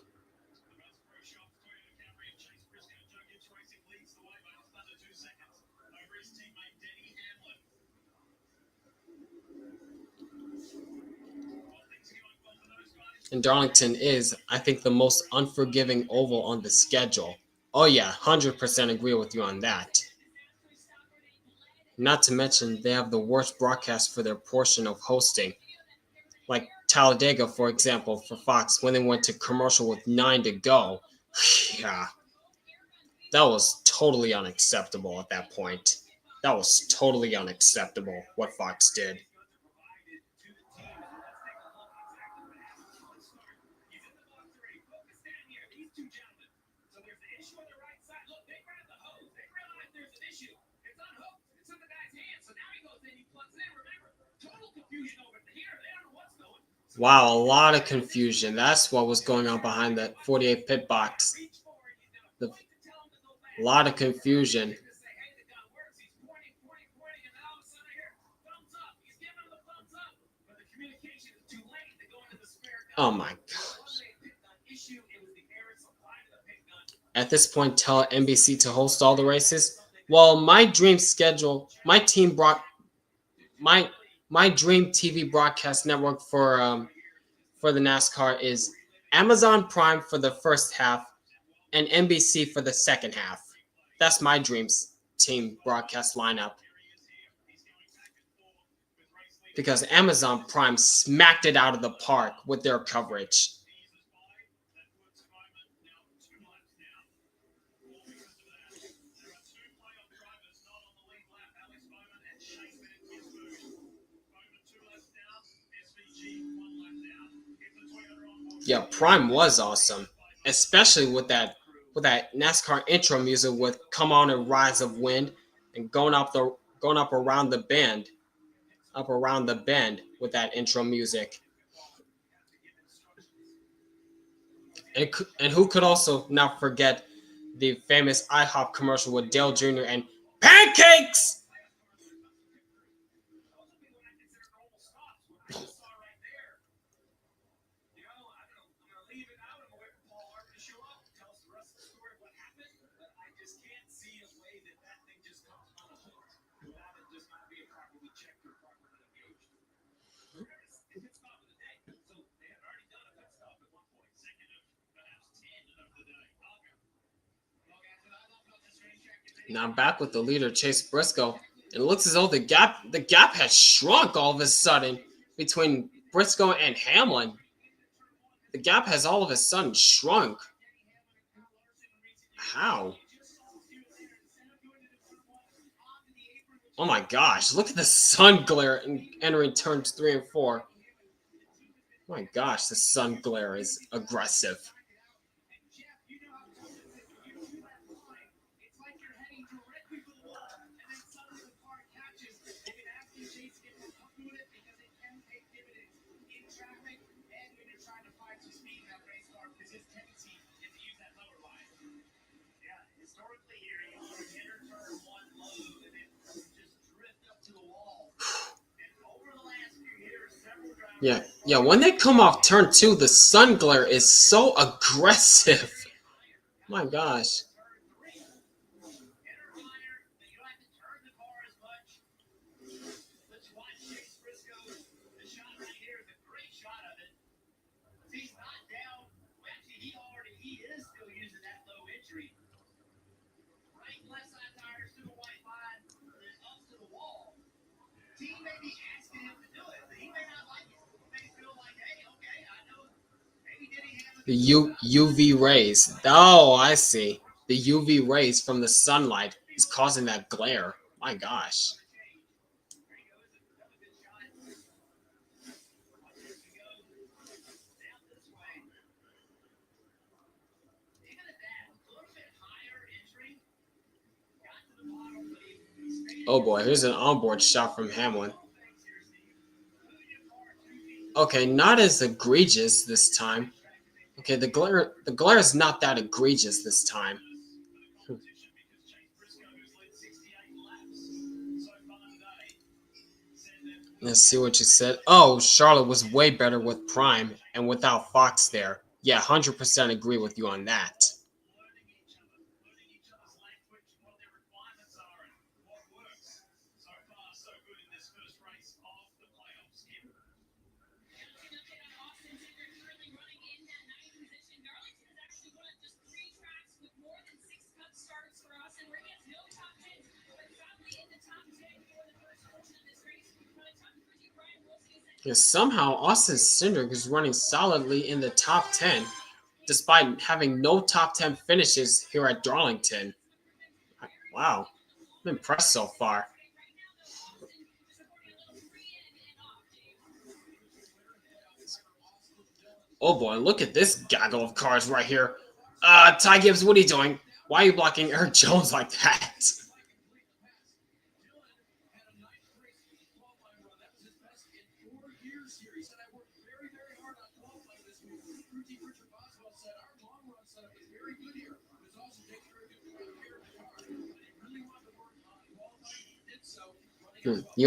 And Darlington is, I think, the most unforgiving oval on the schedule. Oh yeah, 100% agree with you on that. Not to mention, they have the worst broadcast for their portion of hosting. Like Talladega, for example, for Fox, when they went to commercial with 9 to go. Yeah, that was totally unacceptable at that point. That was totally unacceptable, what Fox did. Wow, a lot of confusion. That's what was going on behind the 48 pit box. A lot of confusion. Oh my gosh. At this point, tell NBC to host all the races. Well, my dream schedule, my dream TV broadcast network for the NASCAR is Amazon Prime for the first half and NBC for the second half. That's my dreams team broadcast lineup. Because Amazon Prime smacked it out of the park with their coverage. Yeah, Prime was awesome, especially with that NASCAR intro music with "Come On and Rise of Wind" and going up around the bend, up around the bend with that intro music. And who could also not forget the famous IHOP commercial with Dale Jr. and pancakes? Now back with the leader Chase Briscoe. It looks as though the gap has shrunk all of a sudden between Briscoe and Hamlin. The gap has all of a sudden shrunk. How? Oh my gosh, look at the sun glare entering turns 3 and 4. Oh my gosh, the sun glare is aggressive. Yeah, when they come off turn 2, the sun glare is so aggressive. My gosh. The UV rays. Oh, I see. The UV rays from the sunlight is causing that glare. My gosh. Oh boy, here's an onboard shot from Hamlin. Okay, not as egregious this time. Okay, the glare is not that egregious this time. Let's see what you said. Oh, Charlotte was way better with Prime and without Fox there. Yeah, 100% agree with you on that. Yeah, somehow Austin Cindric is running solidly in the top 10 despite having no top 10 finishes here at Darlington. Wow, I'm impressed so far. Oh boy, look at this gaggle of cars right here. Ty Gibbs, what are you doing? Why are you blocking Eric Jones like that? The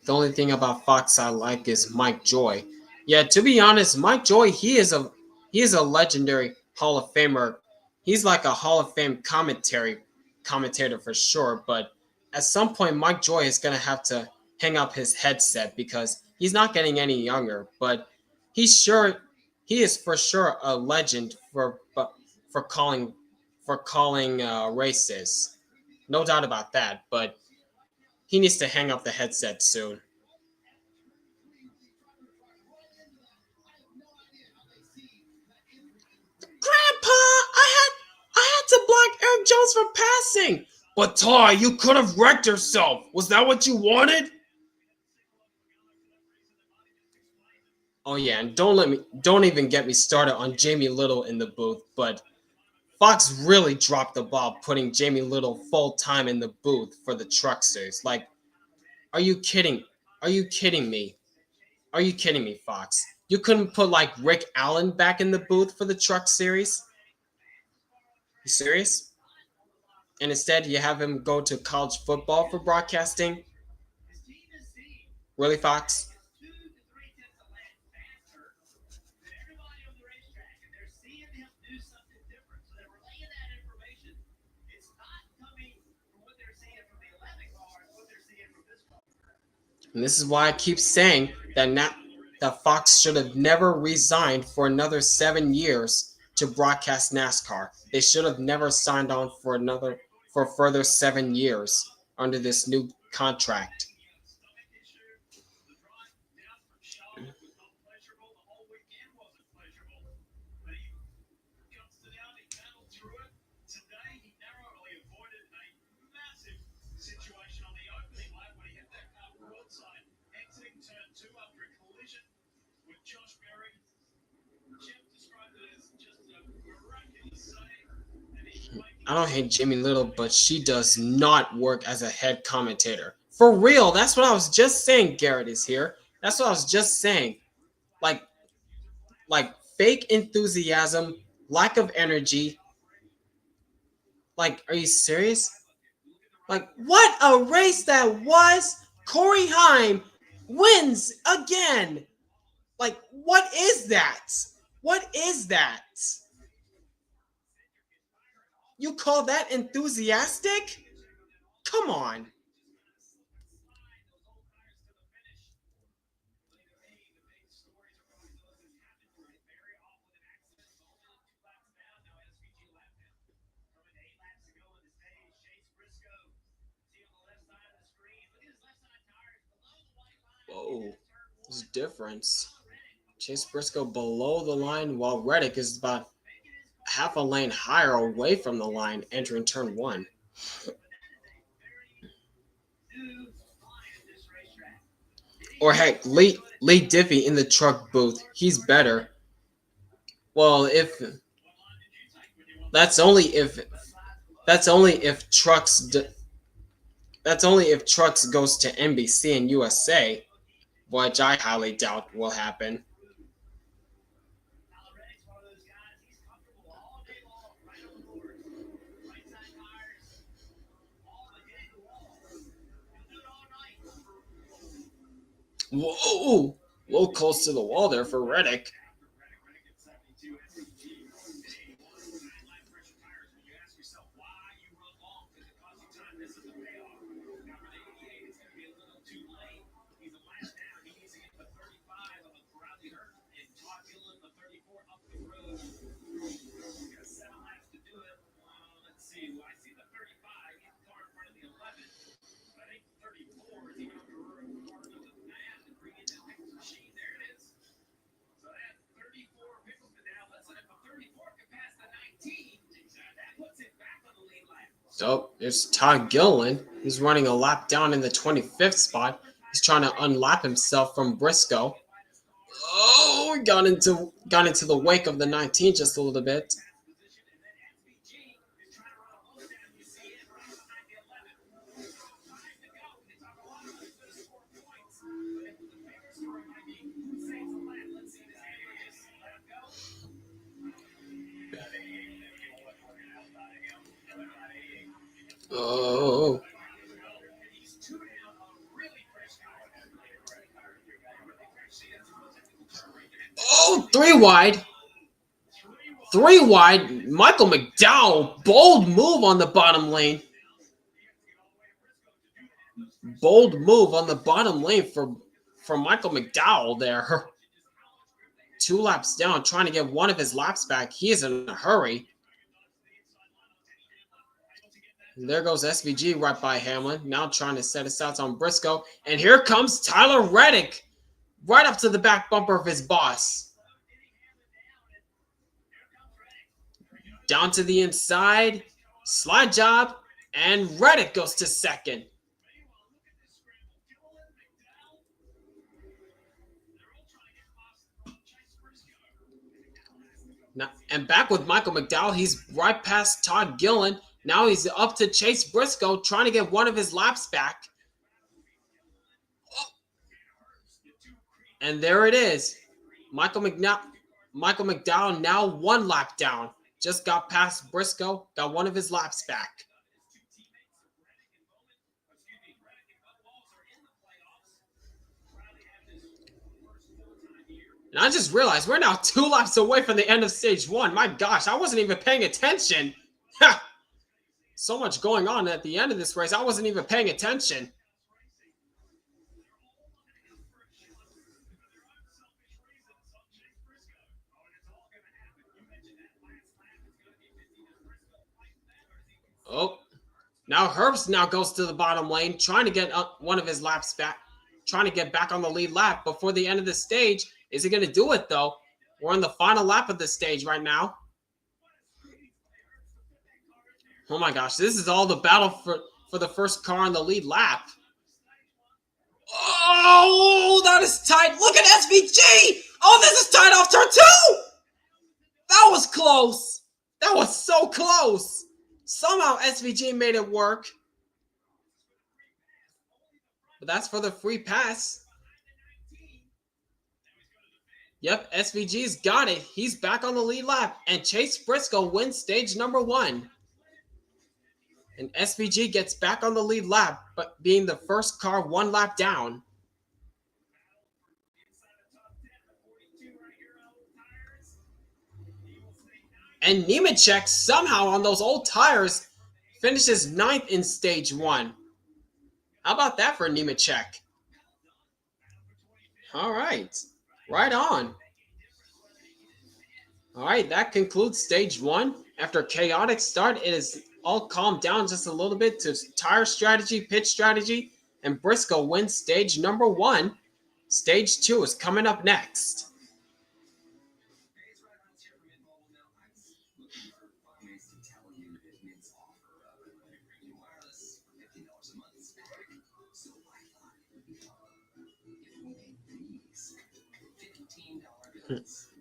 only thing about Fox I like is Mike Joy. Yeah, to be honest, Mike Joy he is a legendary Hall of Famer. He's like a Hall of Fame commentator for sure. But at some point, Mike Joy is gonna have to hang up his headset because he's not getting any younger. But he's sure he is for sure a legend for calling races. No doubt about that. But he needs to hang up the headset soon. Grandpa, I had to block Eric Jones from passing. But Ty, you could have wrecked yourself. Was that what you wanted? Oh yeah, and don't even get me started on Jamie Little in the booth, but Fox really dropped the ball putting Jamie Little full time in the booth for the Trucksters. Like, are you kidding? Are you kidding me? Are you kidding me, Fox? You couldn't put like Rick Allen back in the booth for the Truck Series? You serious? And instead you have him go to college football for broadcasting? Really, Fox? And this is why I keep saying that Fox should have never resigned for another 7 years to broadcast NASCAR. They should have never signed on for further 7 years under this new contract. I don't hate Jamie Little, but she does not work as a head commentator. For real, that's what I was just saying. Garrett is here. That's what I was just saying. Like, like fake enthusiasm, lack of energy. Like, are you serious? Like, what a race that was! Corey Heim wins again. Like, what is that? What is that? You call that enthusiastic? Come on. Whoa, there's a difference. Chase Briscoe below the line while Reddick is about half a lane higher away from the line entering turn one. Or heck, Lee Diffie in the truck booth. He's better. Well, if that's only if that's only if trucks that's only if trucks goes to NBC and USA, which I highly doubt will happen. Whoa, a little close to the wall there for Reddick. Oh, there's Todd Gilliland. He's running a lap down in the 25th spot. He's trying to unlap himself from Briscoe. Oh, got into the wake of the 19 just a little bit. Oh. Oh, three wide. Three wide. Michael McDowell. Bold move on the bottom lane. Bold move on the bottom lane for Michael McDowell there. 2 laps down, trying to get one of his laps back. He is in a hurry. And there goes SVG right by Hamlin. Now trying to set his sights on Briscoe. And here comes Tyler Reddick. Right up to the back bumper of his boss. Down to the inside. Slide job. And Reddick goes to second. Now, and back with Michael McDowell, he's right past Todd Gillen. Now he's up to Chase Briscoe, trying to get one of his laps back. And there it is. Michael McDowell now one lap down. Just got past Briscoe, got one of his laps back. And I just realized we're now 2 laps away from the end of stage 1. My gosh, I wasn't even paying attention. So much going on at the end of this race. I wasn't even paying attention. Oh, now Herbst now goes to the bottom lane, trying to get one of his laps back, trying to get back on the lead lap before the end of the stage. Is he going to do it, though? We're in the final lap of the stage right now. Oh my gosh, this is all the battle for the first car on the lead lap. Oh, that is tight. Look at SVG. Oh, this is tight off turn 2. That was close. That was so close. Somehow SVG made it work. But that's for the free pass. Yep, SVG's got it. He's back on the lead lap. And Chase Briscoe wins stage number 1. And SVG gets back on the lead lap, but being the first car 1 lap down. And Nemechek somehow on those old tires finishes 9th in stage 1. How about that for Nemechek? All right. Right on. All right, that concludes stage 1. After a chaotic start, it is all calmed down just a little bit to tire strategy, pit strategy, and Briscoe wins stage number 1. Stage 2 is coming up next.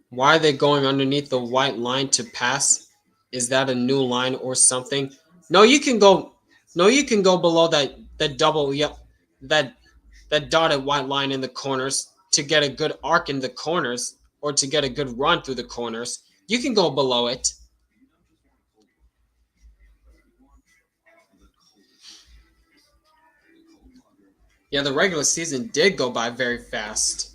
Why are they going underneath the white line to pass? Is that a new line or something? No, you can go. No, you can go below that double. Yep, that dotted white line in the corners to get a good arc in the corners or to get a good run through the corners. You can go below it. Yeah, the regular season did go by very fast.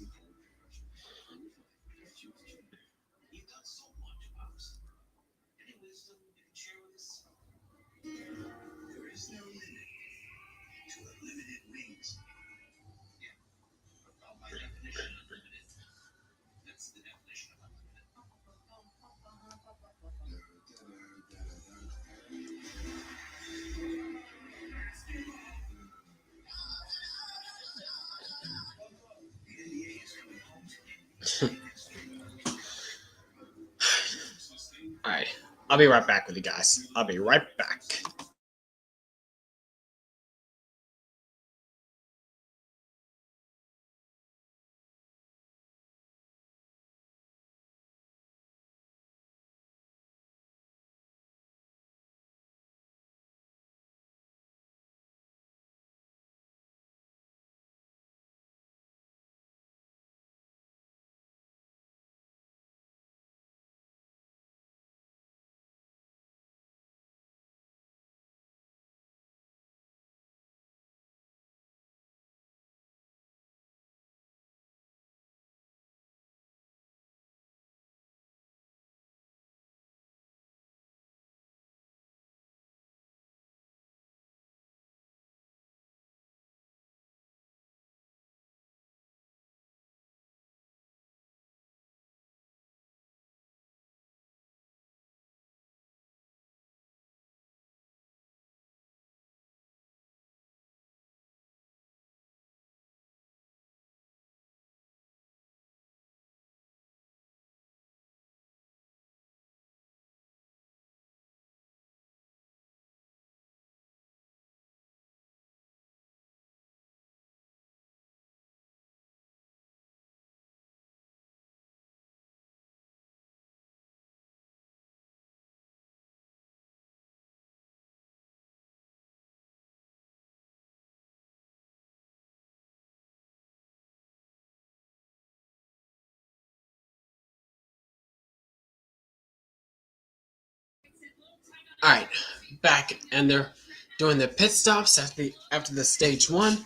All right, I'll be right back with you guys. I'll be right back. All right, back, and they're doing the pit stops after the stage one,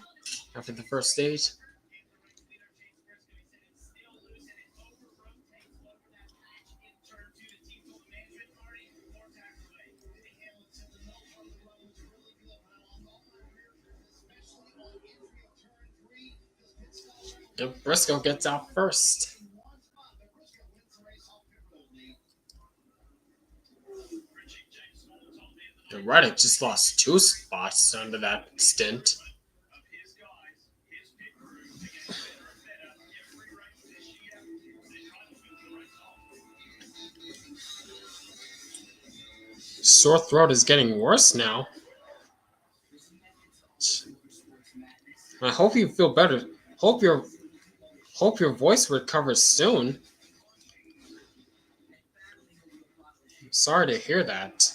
after the first stage. And Briscoe gets out first. And Reddick just lost 2 spots under that stint. Sore throat is getting worse now. I hope you feel better. Hope your voice recovers soon. Sorry to hear that.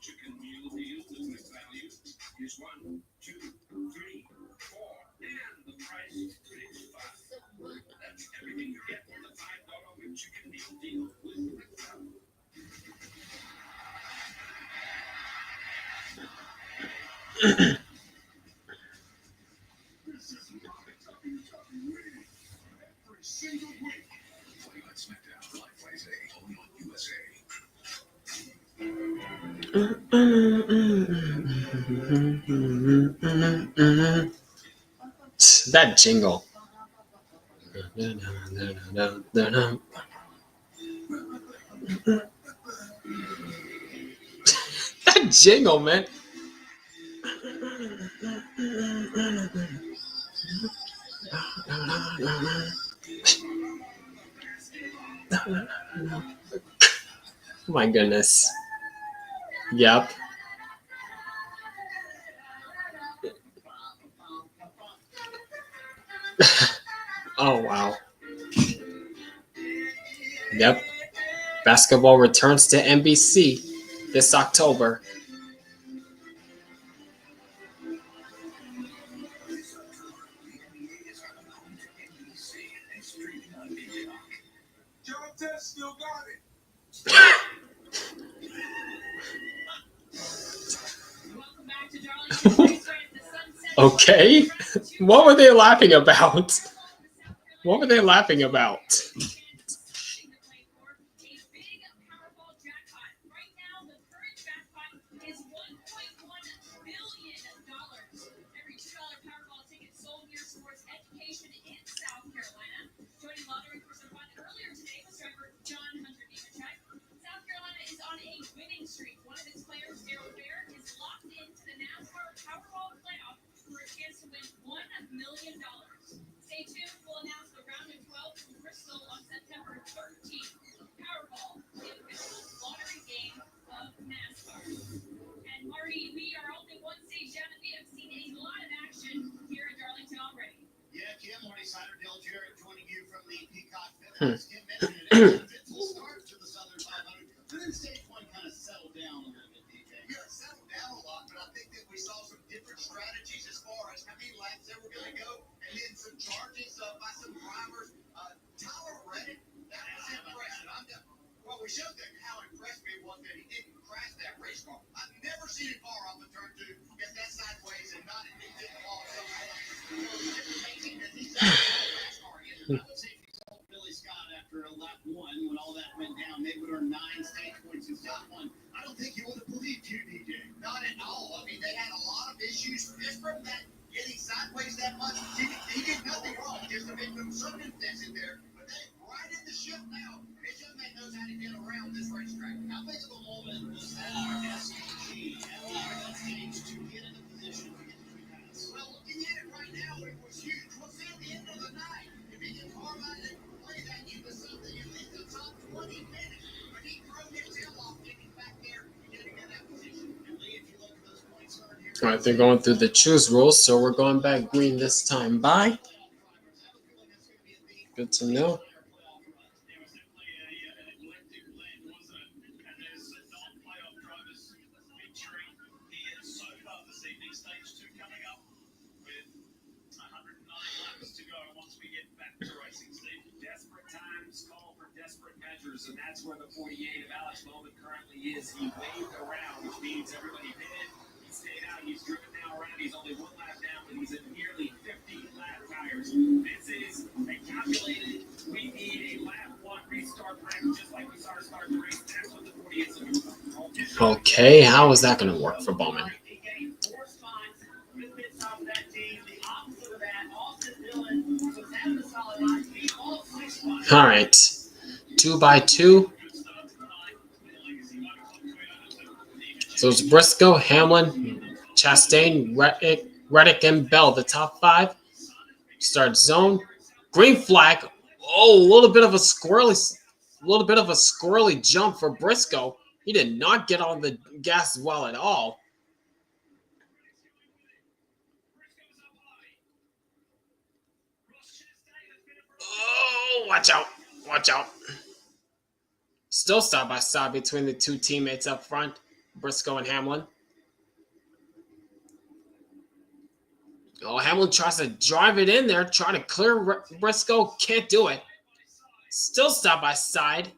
Chicken meal deal, business value is 1, 2, 3, 4, and the price is 5. That's everything you get for the $5 chicken meal deal with value. This is my WWE every single week. Playing on SmackDown, Live Wednesday, only on USA. That jingle. That jingle, man. Oh my goodness. Yep. Oh wow. Yep. Basketball returns to NBC this October. Still got it. Welcome back to Darlington Raceway at the Sunset. Okay. What were they laughing about? What were they laughing about? A big Powerball jackpot. Right now, the current jackpot is $1.1 billion. Every $2 Powerball ticket sold here supports education in South Carolina. Joining lottery correspondent earlier today was driver John Hunter Nemechek. South Carolina is on a winning streak. One of its players, Daryl Bear, is locked into the NASCAR Powerball playoff for a chance to win $1 million. Stay tuned. We'll announce the round of 12 from Bristol on September 13th. Powerball, the official lottery game of NASCAR. And Marty, we are only one stage down, and we have seen a lot of action here in Darlington already. Yeah, Kim, Marty Sider, Dale Jarrett joining you from the Peacock Fitness. Kim mentioned it. It's a full start to the Southern 500. But then stage one kind of settled down a little bit, DJ. Yeah, it settled down a lot, but I think that we saw some different strategies as far as how many laps they were going to go, and then some charges by some drivers. Tyler Reddick, that was impressive. What we showed them how impressed me was that he didn't crash that race car. I've never seen it far off the turn 2, get that sideways, and not hit the ball. I would say if you told Billy Scott after lap 1, when all that went down, they would earn 9 stage points in stop 1. I don't think he would have believed you, DJ. Not at all. I mean, they had a lot of issues just from that getting sideways that much. He did nothing wrong, just a victim circumstance in there. But they right in the ship now. This young man knows how to get around this racetrack. How big of a moment was that SCG allowing stage to get into position to get to pass? Well, looking at it right now, it was huge. We'll see at the end of the night. If he can carve out and play that into something, at least the top 20 minutes. But he drove Alright, they're going through the choose rules, so we're going back green this time. Bye. Good to know. Desperate times call for desperate measures, and that's where the 48 of Alex Bowman currently is. He waved around, which means everybody pitted. He stayed out. He's driven now around. He's only one lap down, but he's in nearly 50 lap tires. This is a calculated, we need a lap one restart practice, just like we saw to start the race. That's what the 48 is looking for. Okay, how is that going to work for Bowman? All right, 2x2. So it's Briscoe, Hamlin, Chastain, Reddick, and Bell, the top 5. Start zone. Green flag. Oh, a little bit of a squirrely jump for Briscoe. He did not get on the gas well at all. Oh, watch out. Watch out. Still side by side between the two teammates up front, Briscoe and Hamlin. Oh, Hamlin tries to drive it in there, trying to clear Briscoe. Can't do it. Still side by side.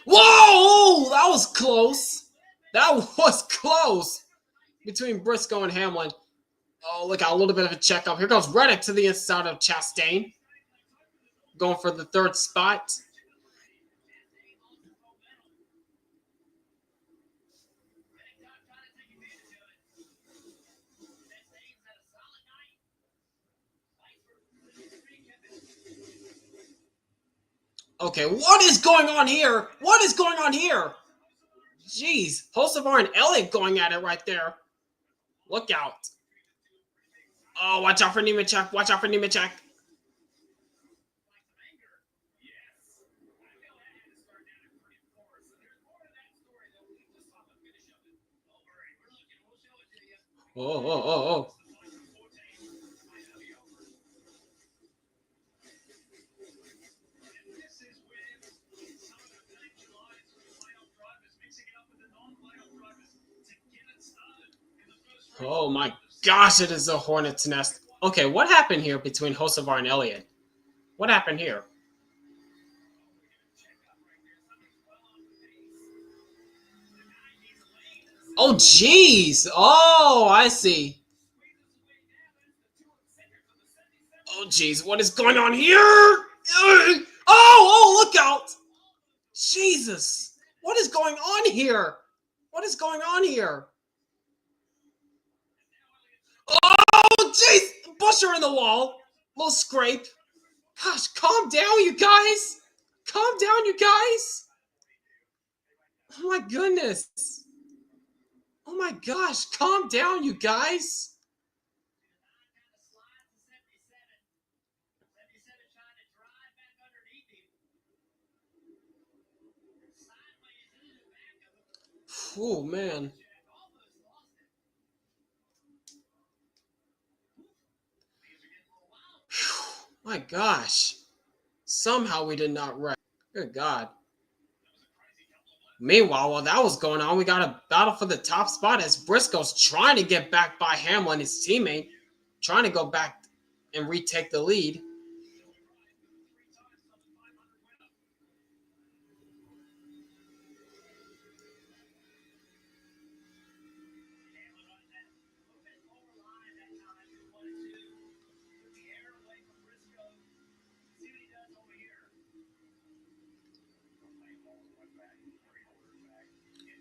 Whoa! That was close. That was close between Briscoe and Hamlin. Oh, look, a little bit of a checkup. Here goes Reddick to the inside of Chastain. Going for the 3rd spot. Okay, what is going on here? What is going on here? Jeez, Hocevar and Elliott going at it right there. Look out. Oh, watch out for Nemechek. Watch out for Nemechek. Oh. Oh my gosh, it is a hornet's nest. Okay, what happened here between Hocevar and Elliott? What happened here? Oh, jeez. Oh, I see. Oh, jeez. What is going on here? Oh, look out. Jesus. What is going on here? What is going on here? Oh, jeez. Busher in the wall. Little scrape. Gosh, calm down, you guys. Calm down, you guys. Oh, my goodness. Oh, my gosh. Calm down, you guys. Oh, man. My gosh. Somehow we did not wreck. Good God. Meanwhile, while that was going on, we got a battle for the top spot as Briscoe's trying to get back by Hamlin, his teammate, trying to go back and retake the lead.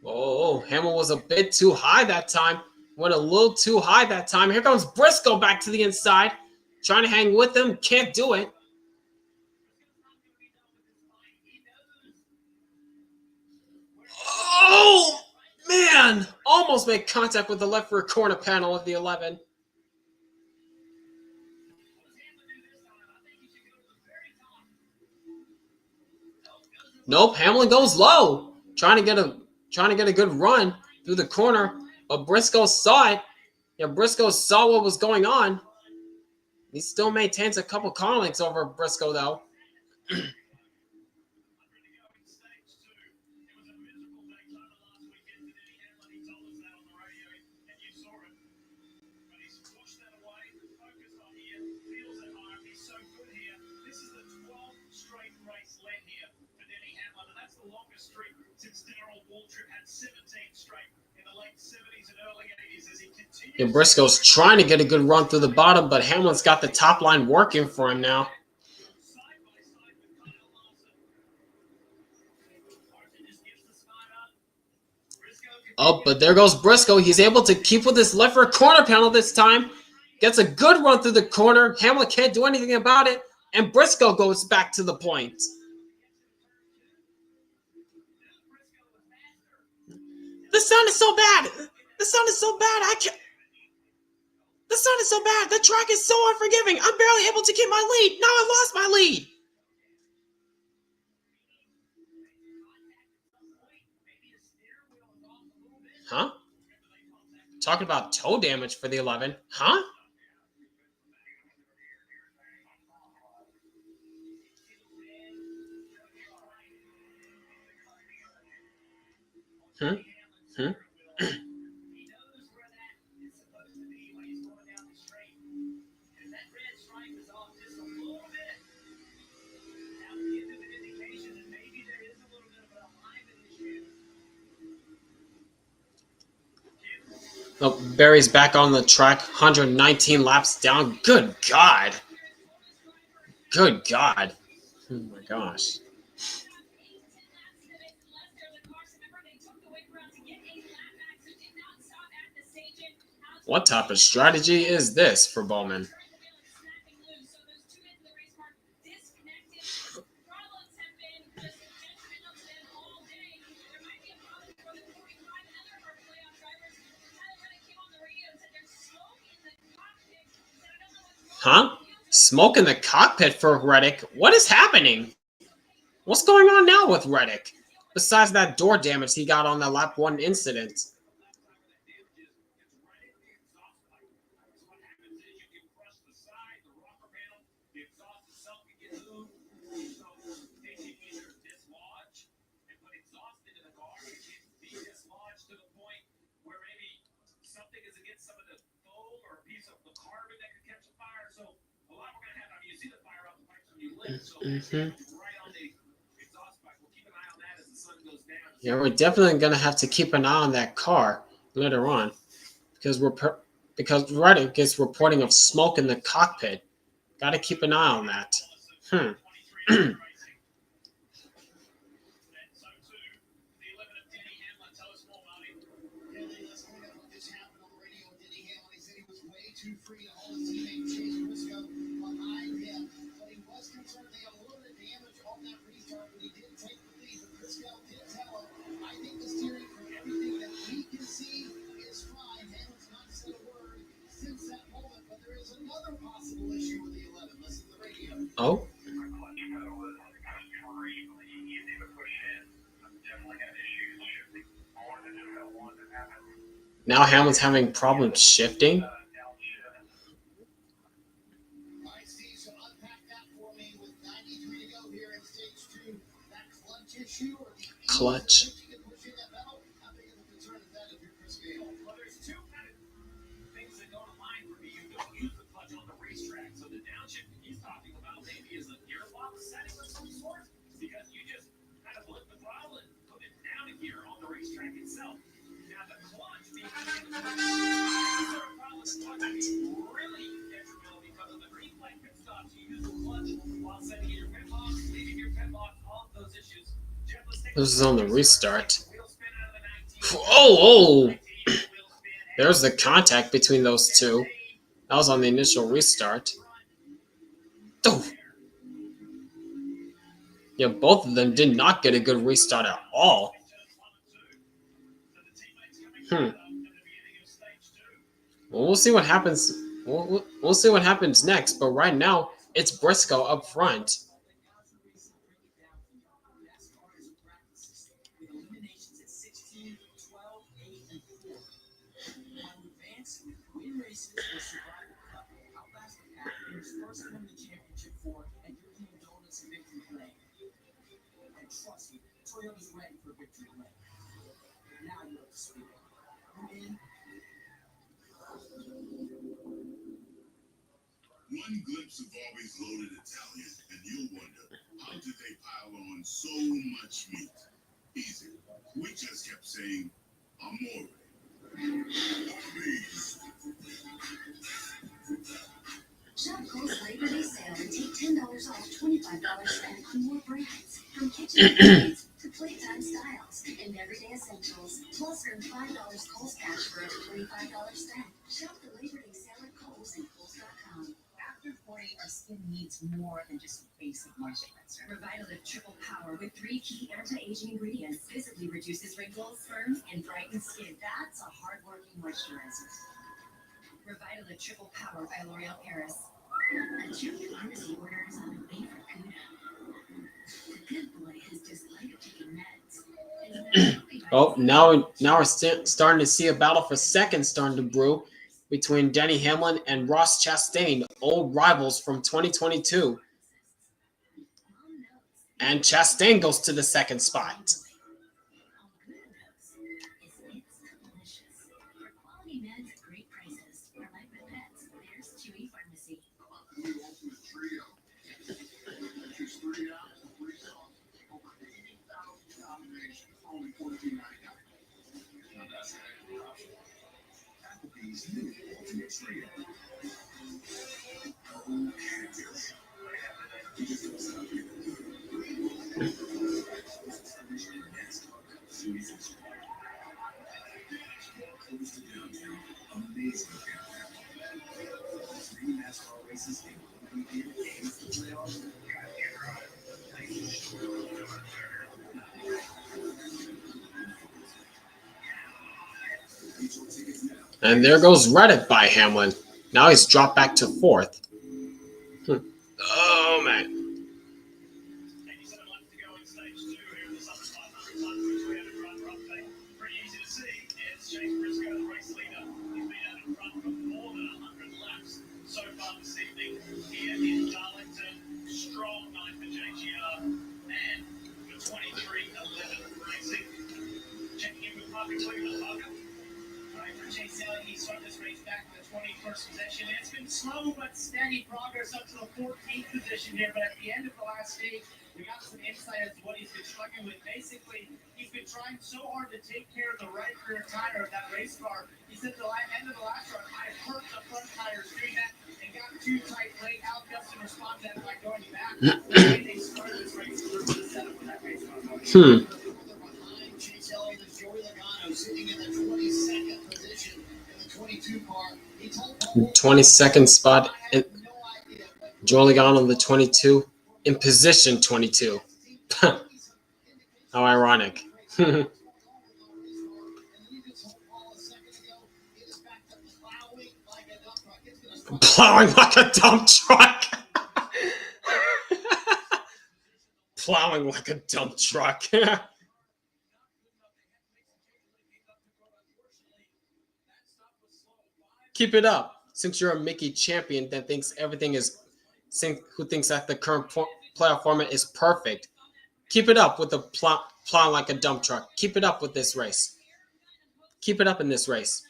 Oh, Hamlin was a bit too high that time. Went a little too high that time. Here comes Briscoe back to the inside. Trying to hang with him. Can't do it. Oh, man. Almost made contact with the left rear corner panel of the 11. Nope, Hamlin goes low, trying to get a good run through the corner, but Briscoe saw it. Yeah, Briscoe saw what was going on. He still maintains a couple car lengths over Briscoe though. And Briscoe's trying to get a good run through the bottom, but Hamlin's got the top line working for him now. Oh, but there goes Briscoe. He's able to keep with his left rear corner panel this time. Gets a good run through the corner. Hamlin can't do anything about it. And Briscoe goes back to the point. The sound is so bad. The sound is so bad. I can't. The sound is so bad. The track is so unforgiving. I'm barely able to keep my lead. Now I lost my lead. Huh? Talking about toe damage for the 11. Huh? Oh, Barry's back on the track. 119 laps down. Good God. Good God. Oh my gosh. What type of strategy is this for Bowman? Huh? Smoke in the cockpit for Reddick? What is happening? What's going on now with Reddick? Besides that door damage he got on the lap 1 incident. Yeah, we're definitely gonna have to keep an eye on that car later on, because Reddick is reporting of smoke in the cockpit. Got to keep an eye on that. Too free to hold his teammate Chase Briscoe behind him, but he was concerned they had a little bit of damage on that restart, but he did take the lead. But Briscoe did tell him, I think the steering from everything that we can see is fine. Hamlin's not said a word since that moment, but there is another possible issue with the 11. Listen to the radio. Oh. Now Hamlin's having problems shifting. Clutch. This is on the restart. Oh! There's the contact between those two. That was on the initial restart. Oh! Yeah, both of them did not get a good restart at all. Well, we'll see what happens. We'll see what happens next. But right now, it's Briscoe up front. One glimpse of always loaded Italian, and you'll wonder, how did they pile on so much meat? Easy. We just kept saying, amore. Please. Shop Kohl's Labor Day sale and take $10 off $25 spent on more brands. From kitchen aids to playtime styles and everyday essentials. Plus earn $5 Kohl's cash for every $25 spent. Shop the Labor Day sale at Kohl's and Kohl's.com. After 40, our skin needs more than just a basic moisturizer. Revitalift Triple Power with 3 key anti-aging ingredients visibly reduces wrinkles, firms, and brightens skin. That's a hard-working moisturizer. Revitalift Triple Power by L'Oreal Paris. A June pharmacy order is on the way for Cuda. The good boy has decided taking meds. Oh, now we're starting to see a battle for second starting to brew between Denny Hamlin and Ross Chastain, old rivals from 2022. And Chastain goes to the second spot. And there goes Reddit by Hamlin. Now he's dropped back to fourth. Oh, man. 87 laps to go in stage 2 here in the Southern 500 ton for 300 driver update. Pretty easy to see. It's Chase Briscoe, the race leader. He's been out in front for more than 100 laps so far this evening here in Darlington. Strong night for JGR and for 23-11 Racing. Checking in with Parker Cleveland. Parker. For Chase Elliott, he started this race back in the 21st position. It's been slow but steady progress up to the 14th position here. But at the end of the last stage, we got some insight as to what he's been struggling with. Basically, he's been trying so hard to take care of the right rear tire of that race car. He said at the end of the last run, I hurt the front tires doing that and got too tight late. Al Justin responded to that by going back. They started this race through the setup with that race car. Behind Chase Elliott is Joey Logano sitting in the 22nd position in the 22 car. He told 22nd spot. Joey Logano on the 22 in position 22. How ironic. Plowing like a dump truck. Plowing like a dump truck. Keep it up. Since you're a Mickey champion that thinks everything is, who thinks that the current playoff format is perfect, keep it up with the plowing like a dump truck. Keep it up with this race. Keep it up in this race.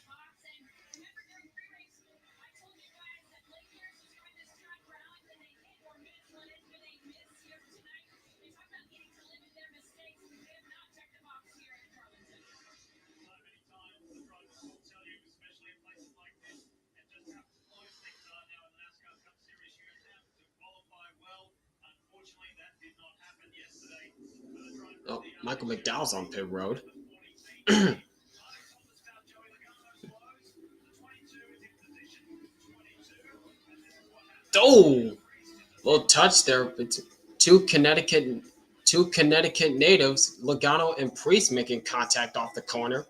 Oh, Michael McDowell's on pit road. Oh, little touch there. But two Connecticut natives, Logano and Priest, making contact off the corner.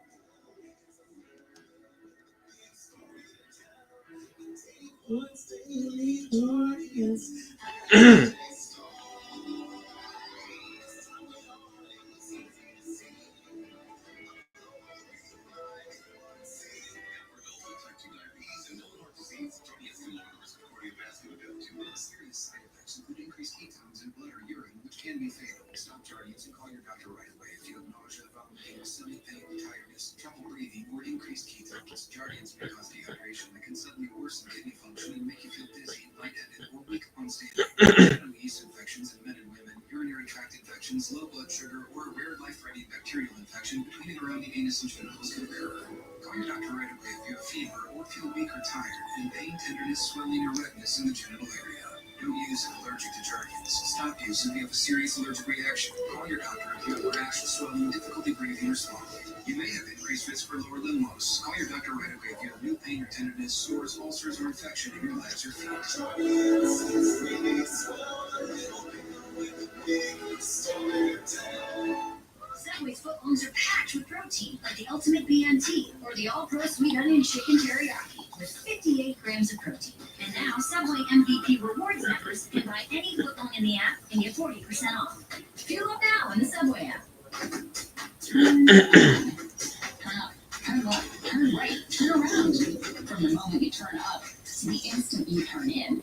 Can be fatal. Stop Jardiance and call your doctor right away if you have nausea, vomiting, stomach pain, tiredness, trouble breathing, or increased ketones. Jardiance may cause dehydration that can suddenly worsen kidney function and make you feel dizzy, lightheaded, Yeast infections in men and women, urinary tract infections, low blood sugar, or a rare life-threatening bacterial infection between and around the anus and genitals can occur. Call your doctor right away if you have fever or feel weak or tired, and pain, tenderness, swelling, or redness in the genital area. Don't use if allergic to jerkins. Stop use if you have a serious allergic reaction. Call your doctor if you have rash, swelling, difficulty breathing, or swallowing. You may have increased risk for lower limb loss. Call your doctor right away if you have new pain or tenderness, sores, ulcers, or infection in your legs or feet. Subway's footlongs are packed with protein, like the Ultimate BNT or the All-Pro Sweet Onion Chicken Teriyaki, with 58 grams of protein. And now, Subway MVP Rewards members can buy any footlong in the app and get 40% off. Fuel up now in the Subway app. Turn up, turn left, turn right, turn around. From the moment you turn up to the instant you turn in,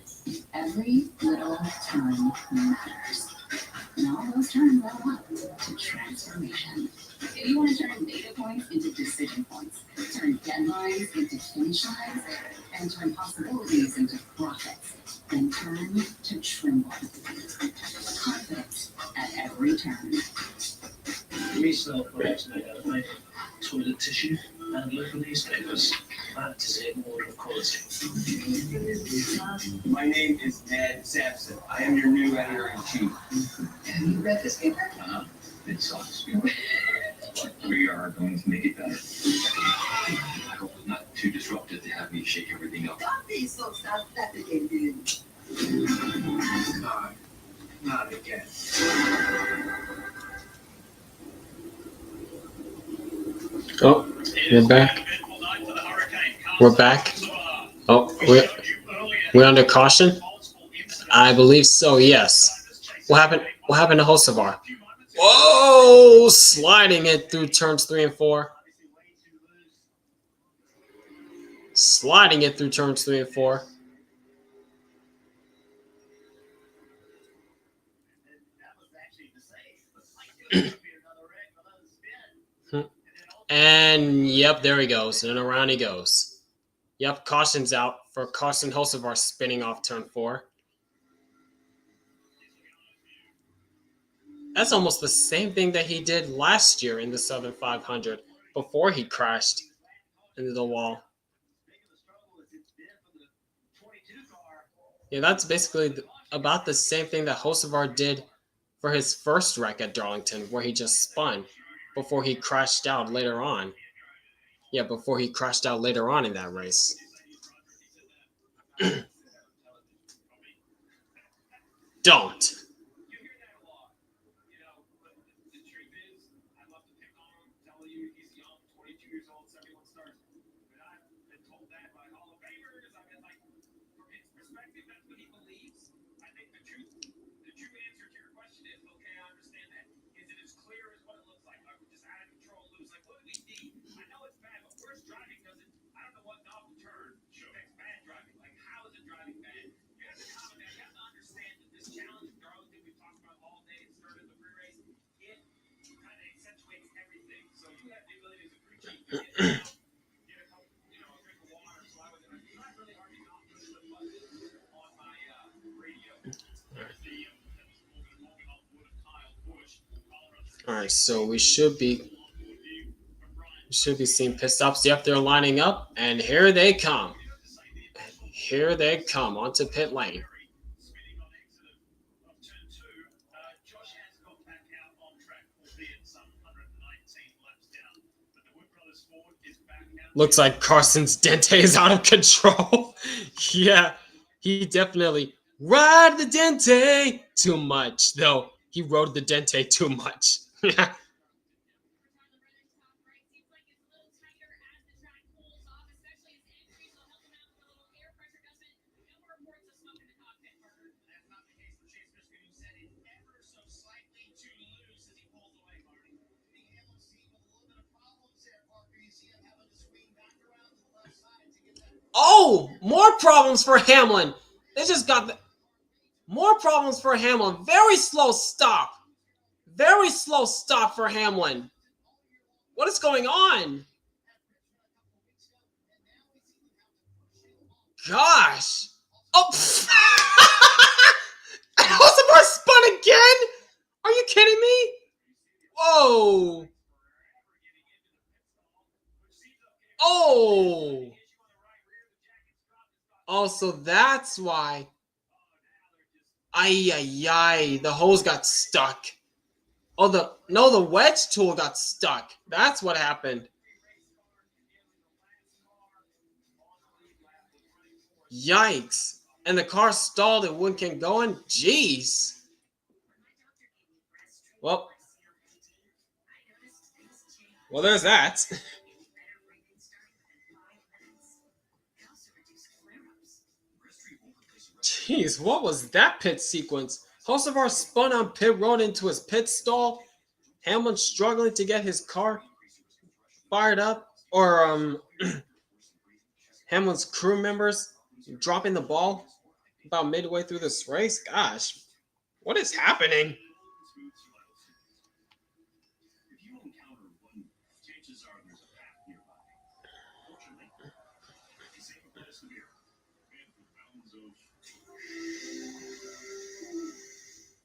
every little turn matters. And all those turns add up to transformation. If you want to turn data points into decision points, turn deadlines into finish lines, and turn possibilities into profits, then turn to Trimble. Confidence at every turn. Resale products made out of paper, toilet tissue, and local newspapers. That is in order of quality. My name is Ned Sampson. I am your new editor-in-chief. Have you read this paper? It sucks. We are going to make it better. I hope it's not too disruptive to have me shake everything up. Don't these folks not that they can do? Not again. Oh, we're back. We're back. Oh, we're under caution? I believe so, yes. What happened? What happened to Hocevar? Whoa! Sliding it through turns 3 and 4. Sliding it through turns 3 and 4. And yep, there he goes. And around he goes. Yep, caution's out for Carson Hocevar spinning off turn 4. That's almost the same thing that he did last year in the Southern 500 before he crashed into the wall. Yeah, that's basically about the same thing that Hocevar did for his first wreck at Darlington, where he just spun before he crashed out later on. Yeah, before he crashed out later on in that race. Don't. All right, so we should be seeing pit stops. Yep, they're lining up, and here they come. Here they come onto pit lane. Looks like Carson's Dente is out of control. Yeah, he definitely ride the Dente too much, though. He rode the Dente too much. Oh, more problems for Hamlin. They just got more problems for Hamlin. Very slow stop. Very slow stop for Hamlin. What is going on? Gosh. Oh. Oh! Oh! Oh, so that's why. Ay, ay, ay. The hose got stuck. Oh, the wedge tool got stuck. That's what happened. Yikes. And the car stalled and wouldn't get going? Jeez. Well, there's that. Jeez, what was that pit sequence? Hocevar spun on pit road into his pit stall. Hamlin struggling to get his car fired up. Or Hamlin's crew members dropping the ball about midway through this race. Gosh, what is happening?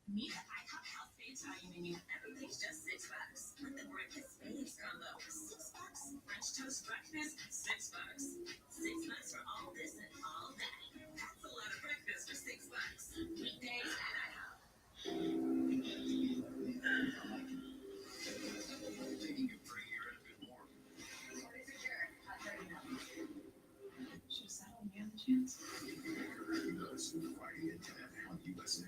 Mia, I have house fades value menu. Everything's just $6 with the breakfast Spanish combo. $6. French toast breakfast, $6. $6 for all this and all that. That's a lot of breakfast for $6. Weekdays at IHOP. Taking you for a year and a bit more. Sorry for sure. I've heard enough. Should have settled me on the chance. Those Friday at 10 on USA.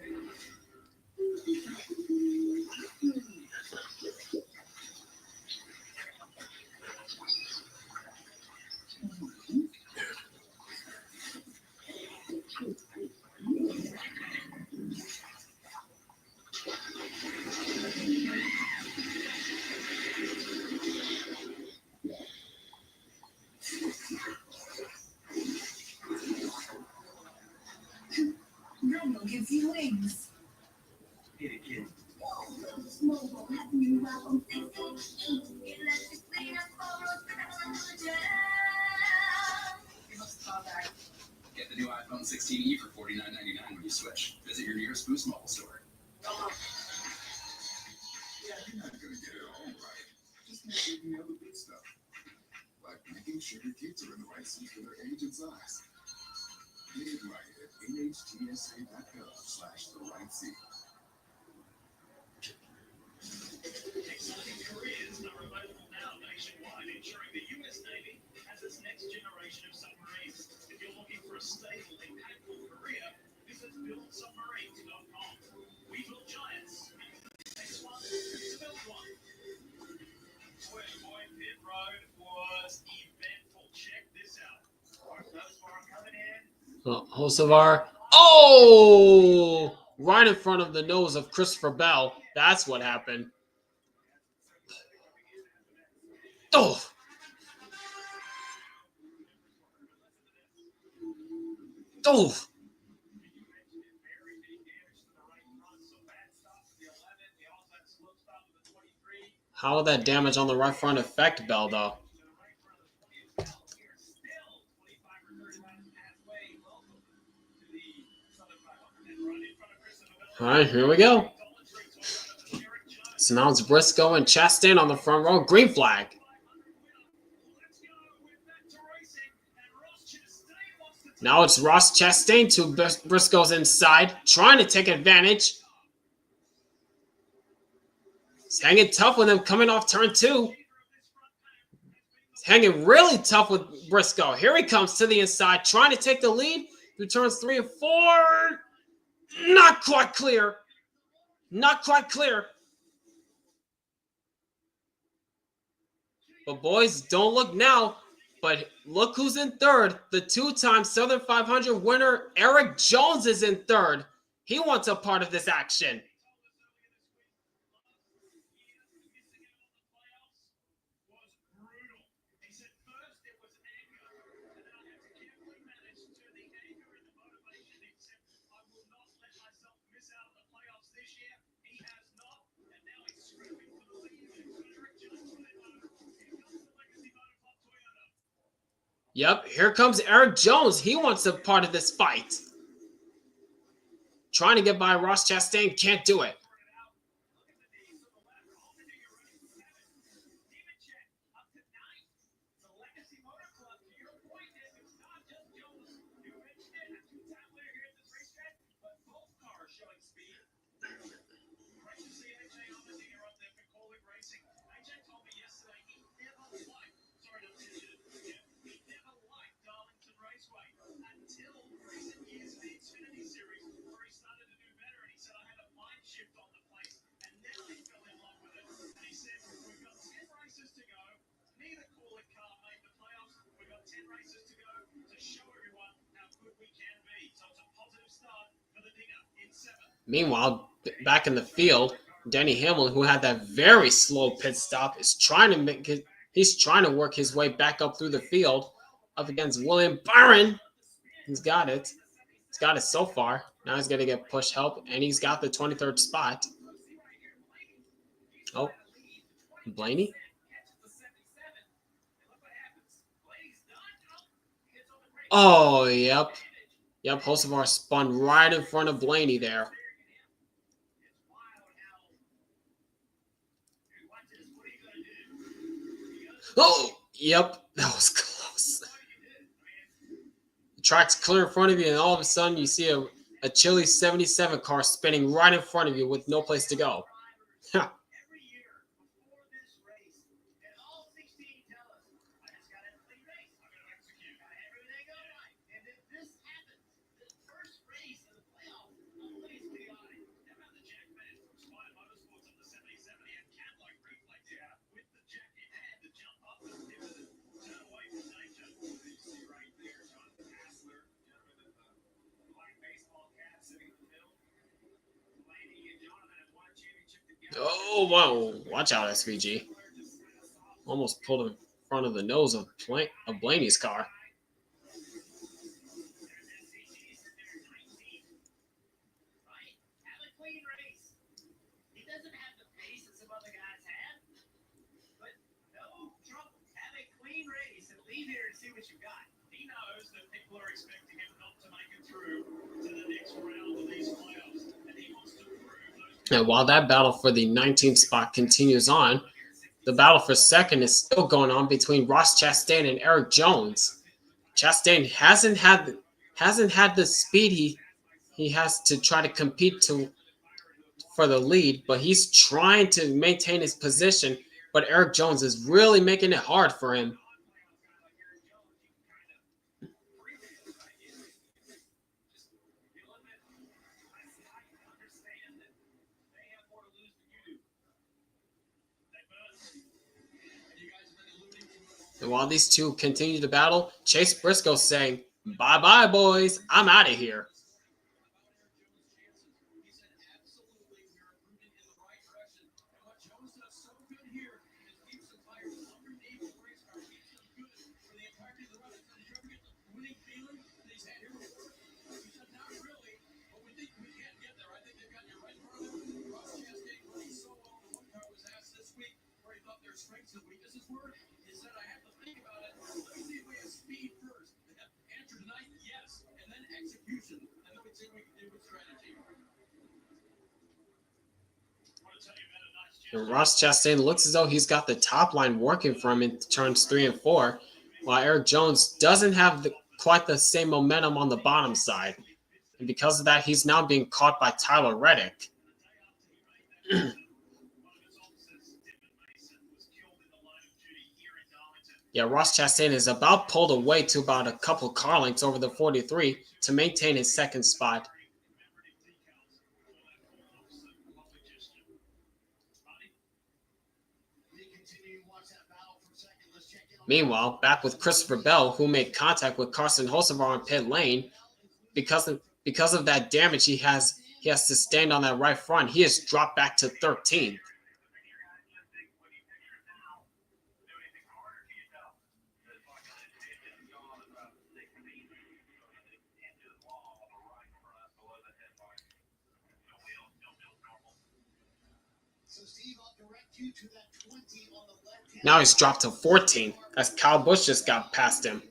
Rumble gives you wings. Hit it, kid. Mobile has new iPhone 16. Electrically You must call back. Get the new iPhone 16e for $49.99 when you switch. Visit your nearest Boost Mobile store. Yeah, you're not gonna get it all right. Just keep doing the other big stuff, like making sure your kids are in the right seat for their age and size. Get it right at nhtsa.gov/the-right seat. Exciting careers are available now nationwide, ensuring the U.S. Navy has its next generation of submarines. If you're looking for a stable, impactful career, visit buildsubmarines.com. We build giants. Next one is build one. Boy, pit road was eventful. Check this out. Those far coming in. Hocevar. Oh! Right in front of the nose of Christopher Bell. That's what happened. Oh! Oh! How will that damage on the right front affect Bell, though? All right, here we go. So now it's Briscoe and Chastain on the front row. Green flag. Now it's Ross Chastain to Briscoe's inside, trying to take advantage. He's hanging tough with him coming off turn 2. He's hanging really tough with Briscoe. Here he comes to the inside, trying to take the lead through turns 3 and 4. Not quite clear. Not quite clear. But boys, don't look now. But look who's in third. The 2-time Southern 500 winner, Eric Jones, is in third. He wants a part of this action. Yep, here comes Eric Jones. He wants a part of this fight. Trying to get by Ross Chastain, can't do it. Motor Club, to your point, it's not just Jones. You mentioned it, a two-time winner here at this racetrack, but both cars showing speed. Great to see AJ Allmendinger up there for Colin Racing. AJ told me yesterday he never liked, sorry to mention it again, he never liked Darlington Raceway until recent years in the Xfinity Series where he started to do better, and he said, I had a mind shift on the place, and then I fell in love with it. And he said, we've got 10 races to go. Neither Cooley car made the playoffs. We've got 10 races to go to show everyone how good we can be. So it's a positive start for the Dinger in 7th. Meanwhile, back in the field, Denny Hamlin, who had that very slow pit stop, is trying to he's trying to work his way back up through the field, up against William Byron. He's got it. He's got it so far. Now he's going to get push help, and he's got the 23rd spot. Oh, Blaney? Oh, yep. Yep, Hocevar spun right in front of Blaney there. Oh, yep, that was close. The track's clear in front of you, and all of a sudden you see a Chili 77 car spinning right in front of you with no place to go. Every year before this race, and all 16 tell us, I just got to have a clean race. I'm going to execute. Got to have everything go right. And if this happens, the first race of the playoffs, always chaotic. How about the Jack Benz from Spire Motorsports on the 77? He had cat-like reflex with the jack in hand to jump up and pivot and turn away from Deja. You see right there, Jonathan Hassler, gentleman in the black baseball cap sitting in the middle. Blaney and Jonathan have won a championship together. Oh, wow. Watch out, SVG. Almost pulled in front of the nose of Blaney's car. Have a clean race. He doesn't have the pace that some other guys have, but no trouble. Have a clean race and leave here and see what you've got. He knows that people are expecting him not to make it through to the next round of these playoffs, and he wants to prove those. And while that battle for the 19th spot continues on, the battle for second is still going on between Ross Chastain and Eric Jones. Chastain hasn't had the speed he has to try to compete for the lead, but he's trying to maintain his position. But Eric Jones is really making it hard for him. And while these two continue to battle, Chase Briscoe saying, bye-bye, boys. I'm out of here. Strengths and weaknesses were, he said, I have to think about it. Let me see if we have speed first. Answer tonight, yes. And then execution. And then we see what we can do with strategy. And Ross Chastain looks as though he's got the top line working for him in turns 3 and 4, while Eric Jones doesn't have quite the same momentum on the bottom side. And because of that, he's now being caught by Tyler Reddick. Yeah, Ross Chastain is about pulled away to about a couple car lengths over the 43 to maintain his second spot. Meanwhile, back with Christopher Bell, who made contact with Carson Hocevar in pit lane. Because of that damage he has sustained on that right front, he has dropped back to 13th. Now he's dropped to 14 as Kyle Busch just got past him.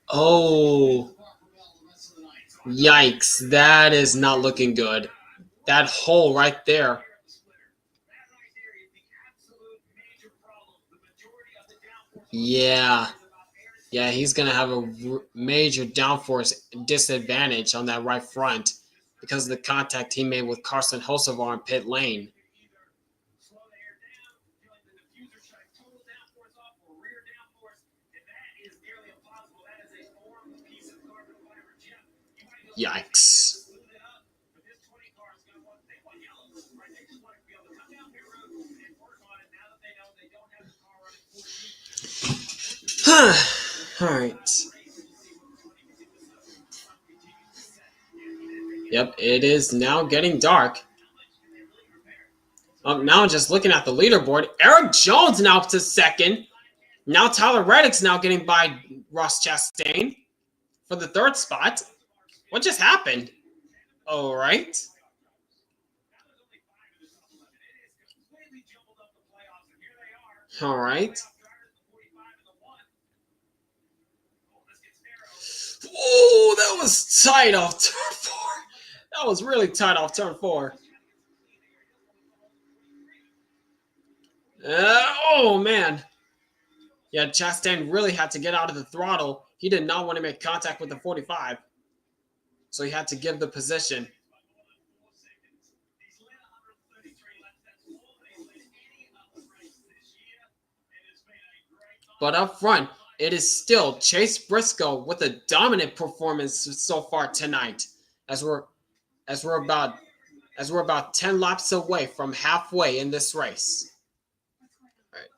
Oh, Yikes, that is not looking good. That hole right there. Yeah. Yeah, he's going to have a major downforce disadvantage on that right front because of the contact he made with Carson Hocevar in pit lane. Yikes. All right. Yep, it is now getting dark. Now just looking at the leaderboard, Eric Jones now up to second. Now Tyler Reddick's now getting by Ross Chastain for the third spot. What just happened? All right. All right. Oh, that was tight off turn 4. That was really tight off turn 4. Oh, man. Yeah, Chastain really had to get out of the throttle. He did not want to make contact with the 45. So he had to give the position. But up front, it is still Chase Briscoe with a dominant performance so far tonight. As we're about 10 laps away from halfway in this race. All right.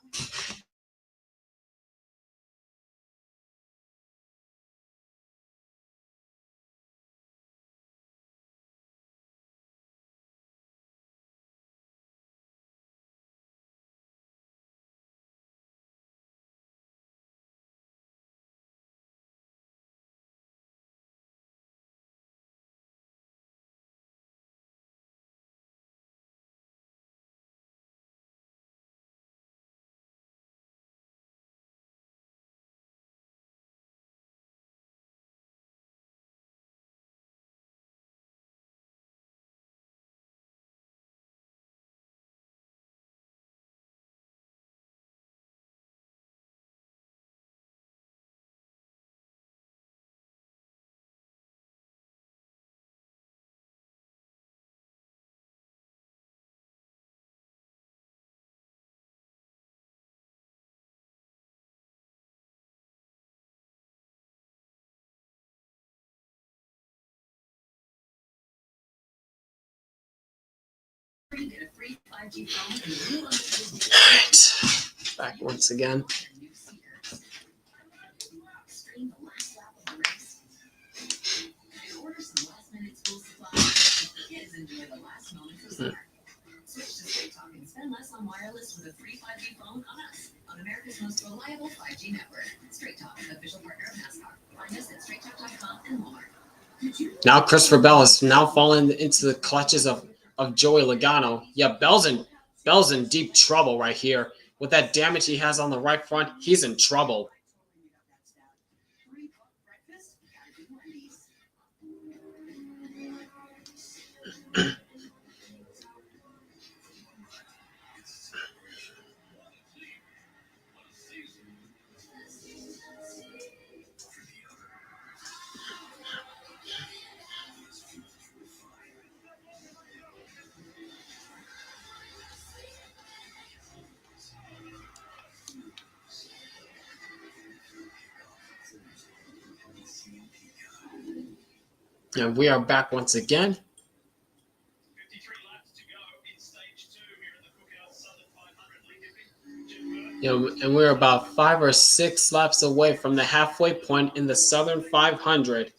Back once again. Switch to Straight Talk and spend less on wireless with a free 5G phone on us on America's most reliable 5G network. Straight Talk, the official partner of NASCAR. Find us at straighttalk.com and more. Now Christopher Bell is now falling into the clutches of Joey Logano. Yeah, Bell's in deep trouble right here. With that damage he has on the right front, he's in trouble. And we are back once again. 53 laps to go in stage 2 here in the Cookout Southern 500 And we're about 5 or 6 laps away from the halfway point in the Southern 500.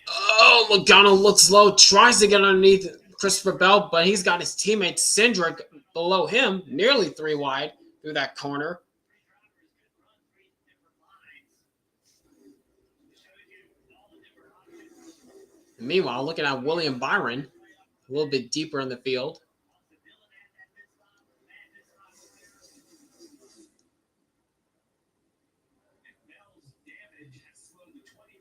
Oh, Logano looks low, tries to get underneath Christopher Bell, but he's got his teammate Cindric below him, nearly 3 wide through that corner. Meanwhile, looking at William Byron, a little bit deeper in the field.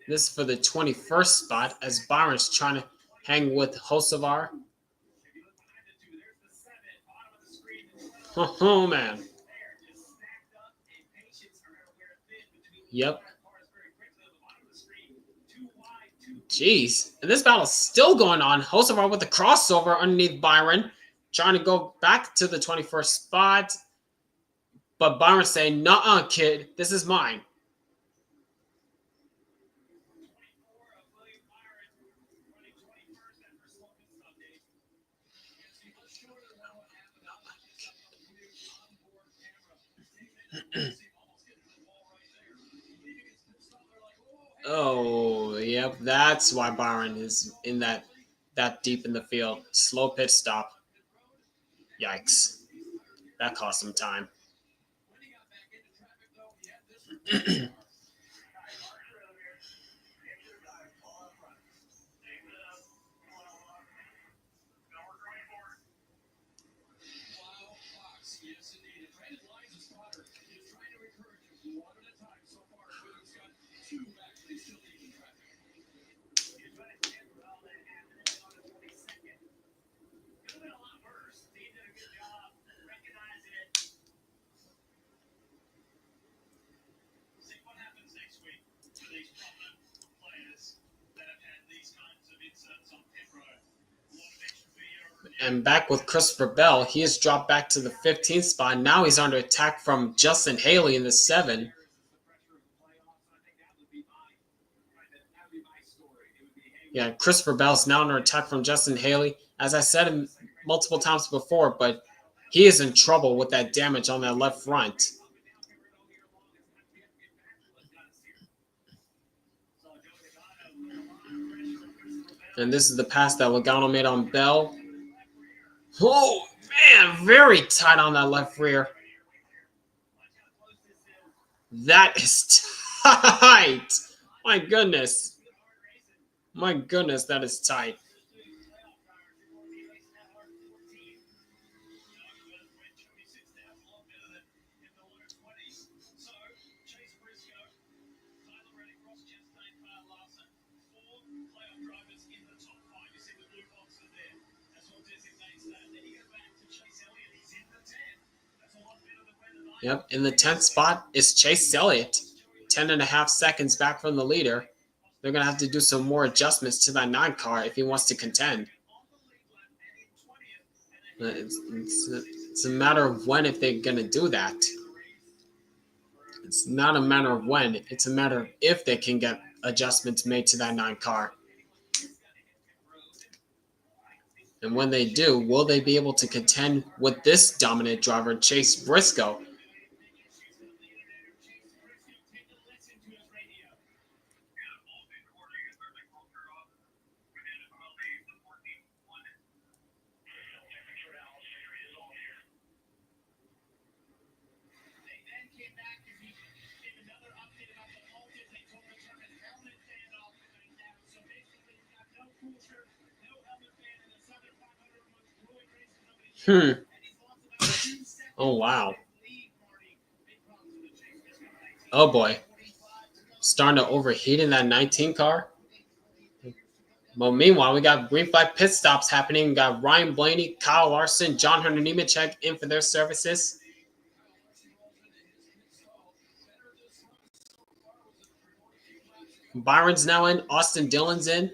This is for the 21st spot as Byron's trying to hang with Hocevar. Oh, man. Yep. Jeez. And this battle's still going on. Hocevar with the crossover underneath Byron, trying to go back to the 21st spot. But Byron's saying, "Nuh-uh, kid. This is mine." Oh, yep. That's why Byron is in that deep in the field. Slow pit stop. Yikes. That cost some time. And back with Christopher Bell, he has dropped back to the 15th spot. Now he's under attack from Justin Haley in the 7. Yeah, Christopher Bell's now under attack from Justin Haley. As I said multiple times before, but he is in trouble with that damage on that left front. And this is the pass that Logano made on Bell. Oh, man, very tight on that left rear. That is tight. My goodness. My goodness, that is tight. Yep, in the 10th spot is Chase Elliott. 10.5 seconds back from the leader. They're going to have to do some more adjustments to that 9 car if he wants to contend. It's a matter of when if they're going to do that. It's not a matter of when. It's a matter of if they can get adjustments made to that 9 car. And when they do, will they be able to contend with this dominant driver, Chase Briscoe? Oh, wow. Oh, boy. Starting to overheat in that 19 car. Well, meanwhile, we got green flag pit stops happening. We got Ryan Blaney, Kyle Larson, John Hunter Nemechek in for their services. Byron's now in. Austin Dillon's in.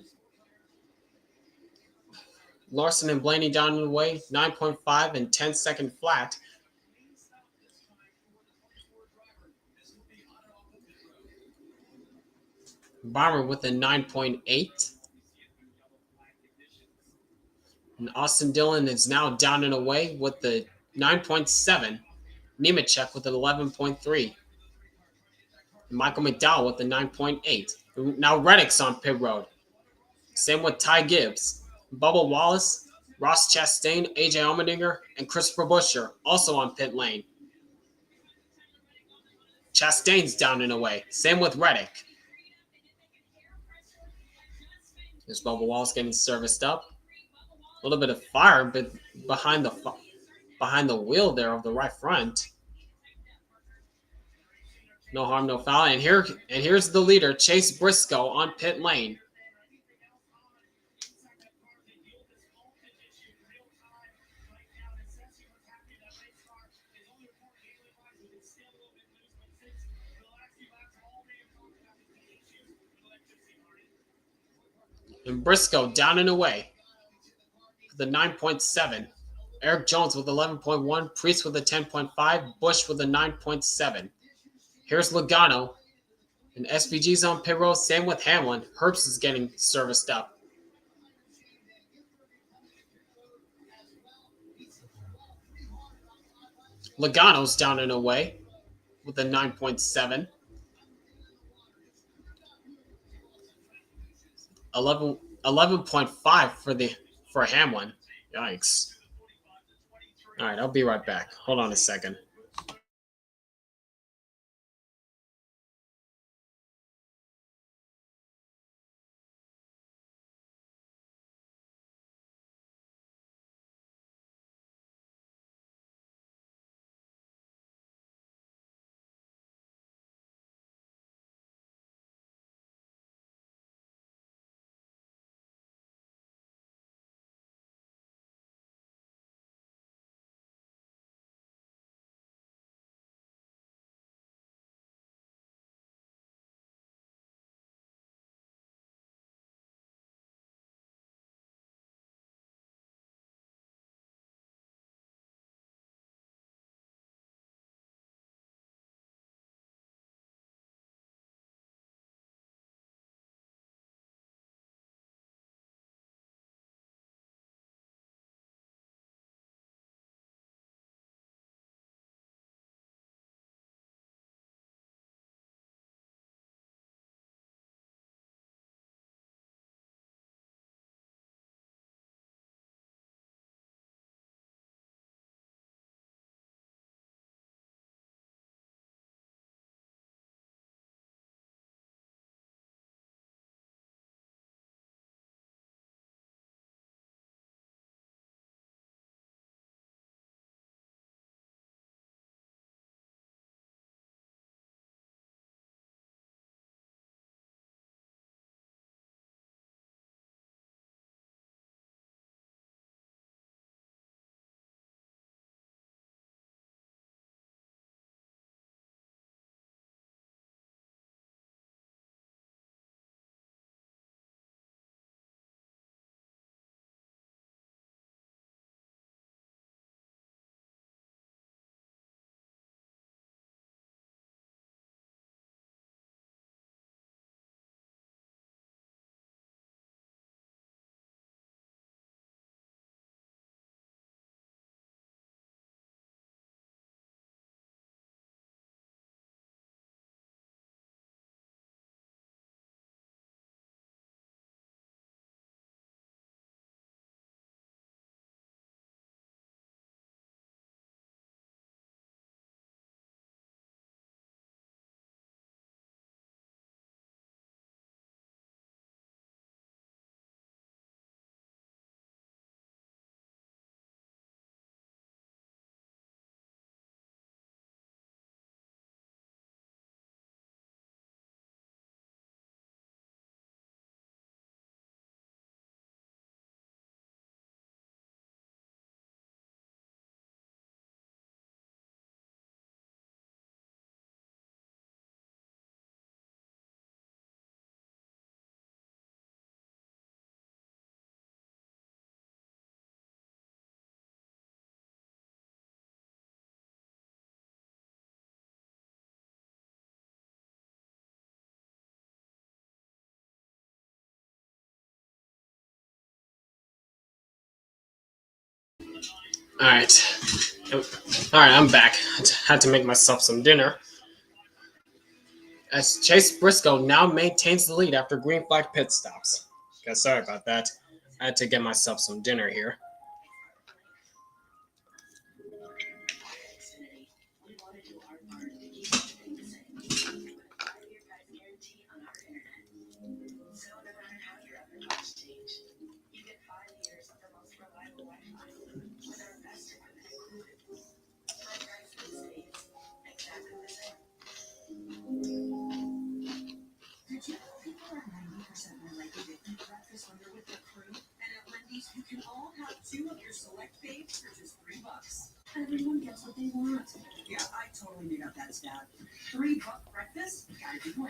Larson and Blaney down in the way. 9.5 and 10-second flat. Byron with a 9.8. And Austin Dillon is now down and away with the 9.7. Nemechek with an 11.3. Michael McDowell with the 9.8. Now Reddick's on pit road. Same with Ty Gibbs. Bubba Wallace, Ross Chastain, AJ Allmendinger, and Christopher Buescher also on pit lane. Chastain's down and away. Same with Reddick. There's Bubba Wallace getting serviced up. A little bit of fire, but behind the wheel there of the right front. No harm, no foul. And here's the leader, Chase Briscoe, on pit lane. And Briscoe down and away with a 9.7. Eric Jones with 11.1. Priest with a 10.5. Busch with a 9.7. Here's Logano. And SVG's on pit road. Same with Hamlin. Herbst is getting serviced up. Logano's down and away with a 9.7. 11.5 for Hamlin. Yikes. All right, I'll be right back. Hold on a second. All right. All right, I'm back. I had to make myself some dinner. As Chase Briscoe now maintains the lead after green flag pit stops. Okay, sorry about that. I had to get myself some dinner here.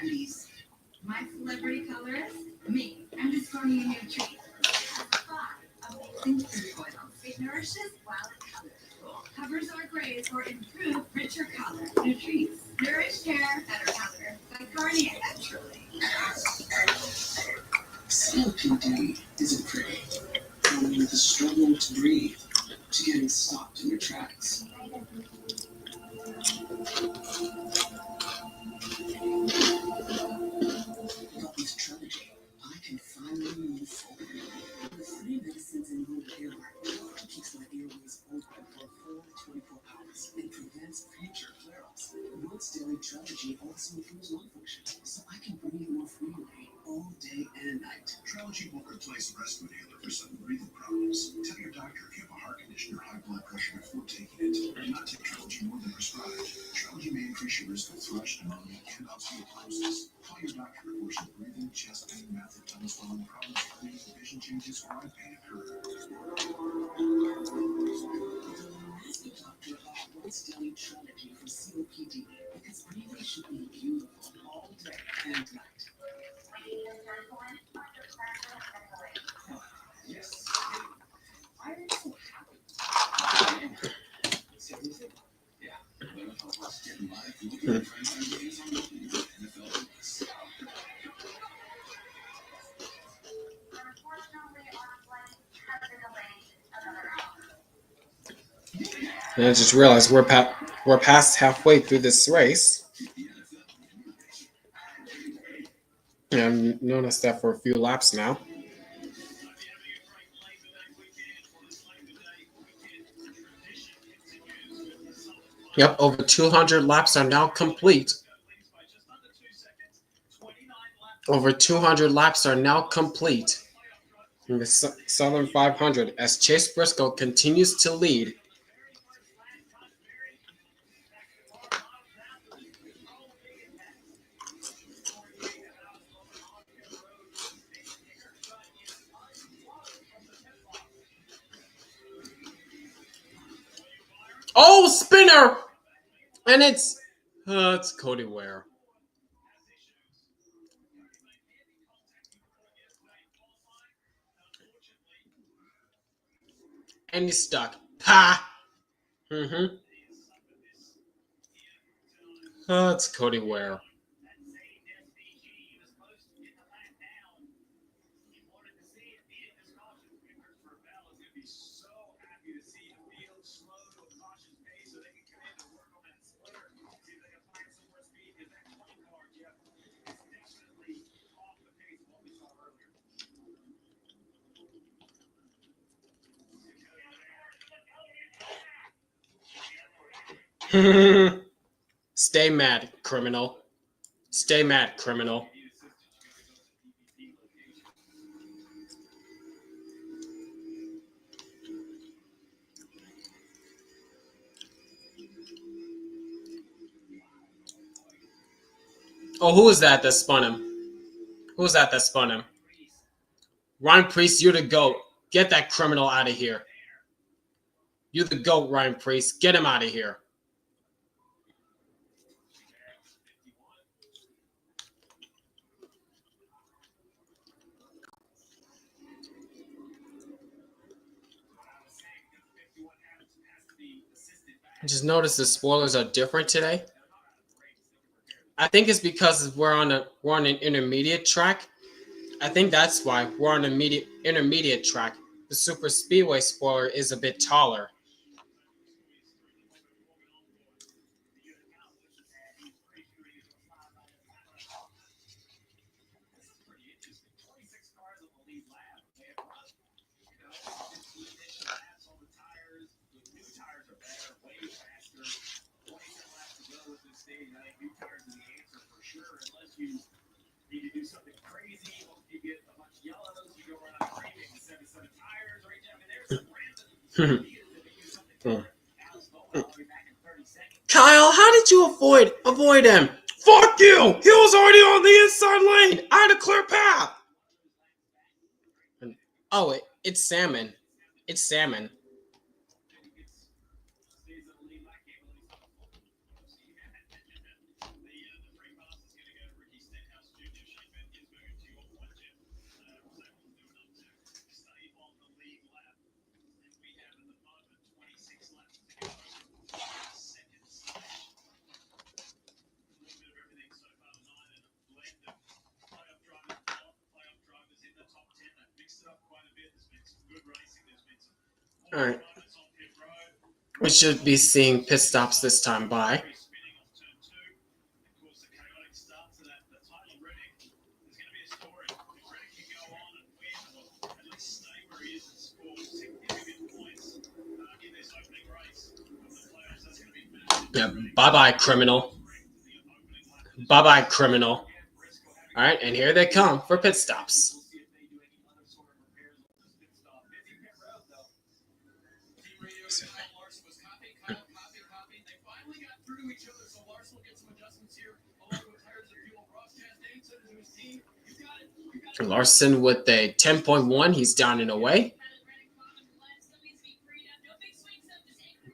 goodies. My celebrity colorist? Me. I'm discarding a new treat. 5 amazing food oils. It nourishes while it colors. Covers our grays for improved, richer color. New treats. Nourished hair, better color. By Garnier. Naturally. COPD isn't pretty. From the struggle to breathe to getting stopped in your tracks. But with Trilogy, I can finally move forward. With 3 medicines in one pill, it keeps my airways open for a full 24 hours and prevents future flare-ups. Once daily Trilogy also improves lung function, so I can breathe more freely all day and night. Trilogy won't replace a rescue inhaler for sudden breathing problems. Tell your doctor if you have a heart condition or high blood pressure before taking it. Do not take Trilogy more than prescribed. Trilogy may increase your risk of thrush, pneumonia, and osteoporosis. Call your doctor before some breathing, chest pain, mouth and tongue swelling problems, hernias, vision changes, or eye pain occur. Ask your doctor about once daily Trilogy for COPD, because breathing should be beautiful all day and night. Yes. I am so happy. It's everything. Yeah. Getting live, looking at franchise games on the NFL Plus. And I just realized we're past halfway through this race. And I've noticed that for a few laps now. Yep, over 200 laps are now complete. Over 200 laps are now complete in the Southern 500 as Chase Briscoe continues to lead. Oh, spinner! And it's Cody Ware. And he's stuck. Ha! It's Cody Ware. Stay mad, criminal. Stay mad, criminal. Oh, who was that spun him? Who was that spun him? Ryan Priest, you're the GOAT. Get that criminal out of here. You're the GOAT, Ryan Priest. Get him out of here. Just notice the spoilers are different today. I think it's because we're on an intermediate track. I think that's why we're on an intermediate track. The super speedway spoiler is a bit taller. Kyle, how did you avoid him? Fuck you! He was already on the inside lane. I had a clear path. Oh, it's Salmon. It's Salmon. All right. We should be seeing pit stops this time by. Yeah, bye bye, criminal. Bye bye, criminal. All right, and here they come for pit stops. Larson with a 10.1. He's down and away.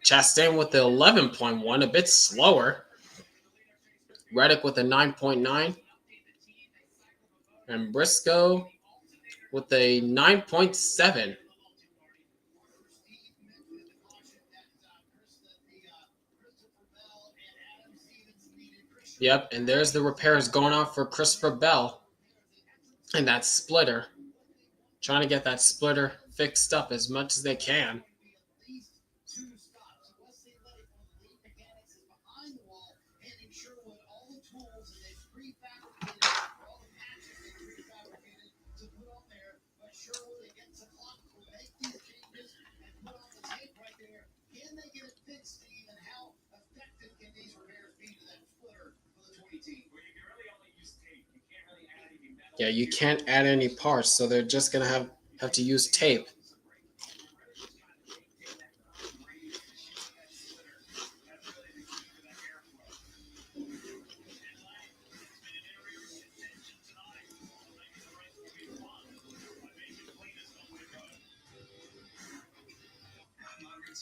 Chastain with the 11.1, a bit slower. Reddick with a 9.9. And Briscoe with a 9.7. Yep, and there's the repairs going on for Christopher Bell. And that splitter. Trying to get that splitter fixed up as much as they can. Yeah, you can't add any parts, so they're just gonna have to use tape.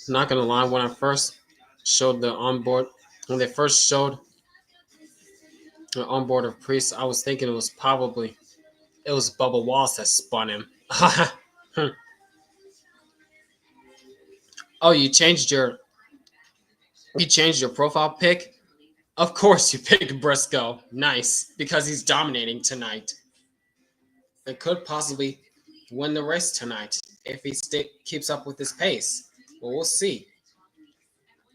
Not gonna lie, when I first showed the onboard, when they first showed the onboard of Priest, I was thinking it was Bubba Wallace that spun him. Oh, you changed your profile pic? Of course you picked Briscoe. Nice, because he's dominating tonight. And could possibly win the race tonight if he keeps up with his pace. Well, we'll see.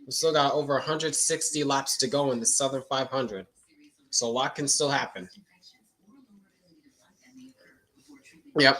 We still got over 160 laps to go in the Southern 500, so a lot can still happen. Yep.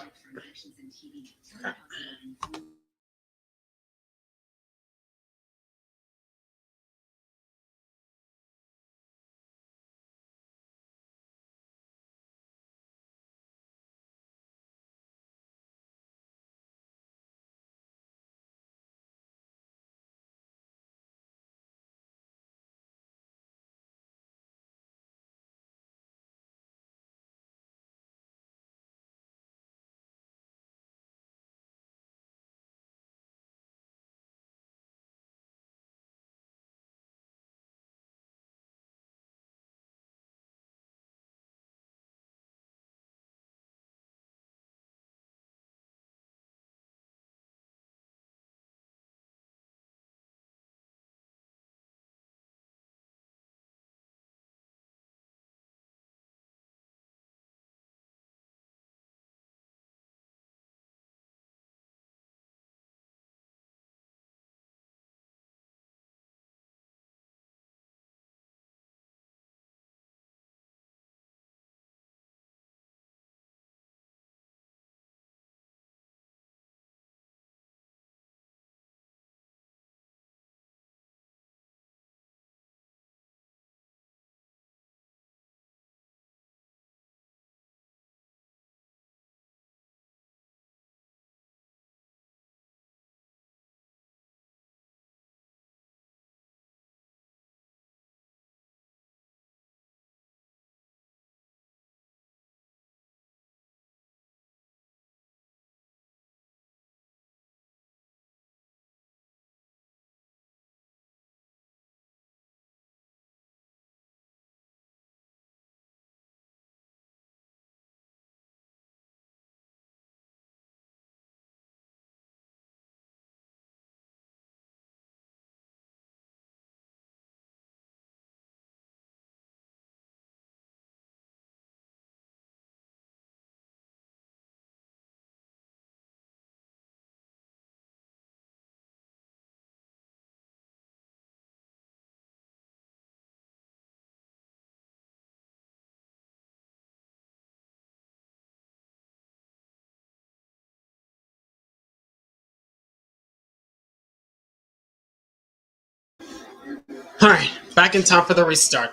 Alright, back in time for the restart.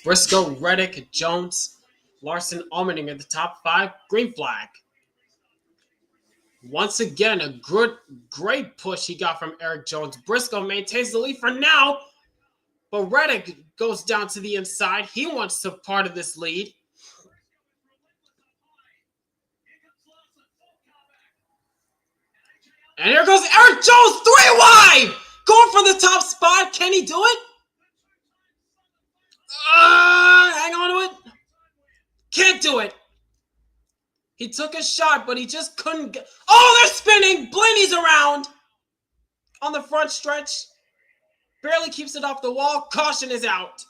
Briscoe, Reddick, Jones, Larson, Allmendinger at the top 5. Green flag. Once again, a great push he got from Eric Jones. Briscoe maintains the lead for now, but Reddick goes down to the inside. He wants to part of this lead. And here goes Eric Jones, 3 wide! Going for the top spot. Can he do it? Hang on to it. Can't do it. He took a shot, but he just couldn't get... Oh, they're spinning! Blaney's around on the front stretch. Barely keeps it off the wall. Caution is out.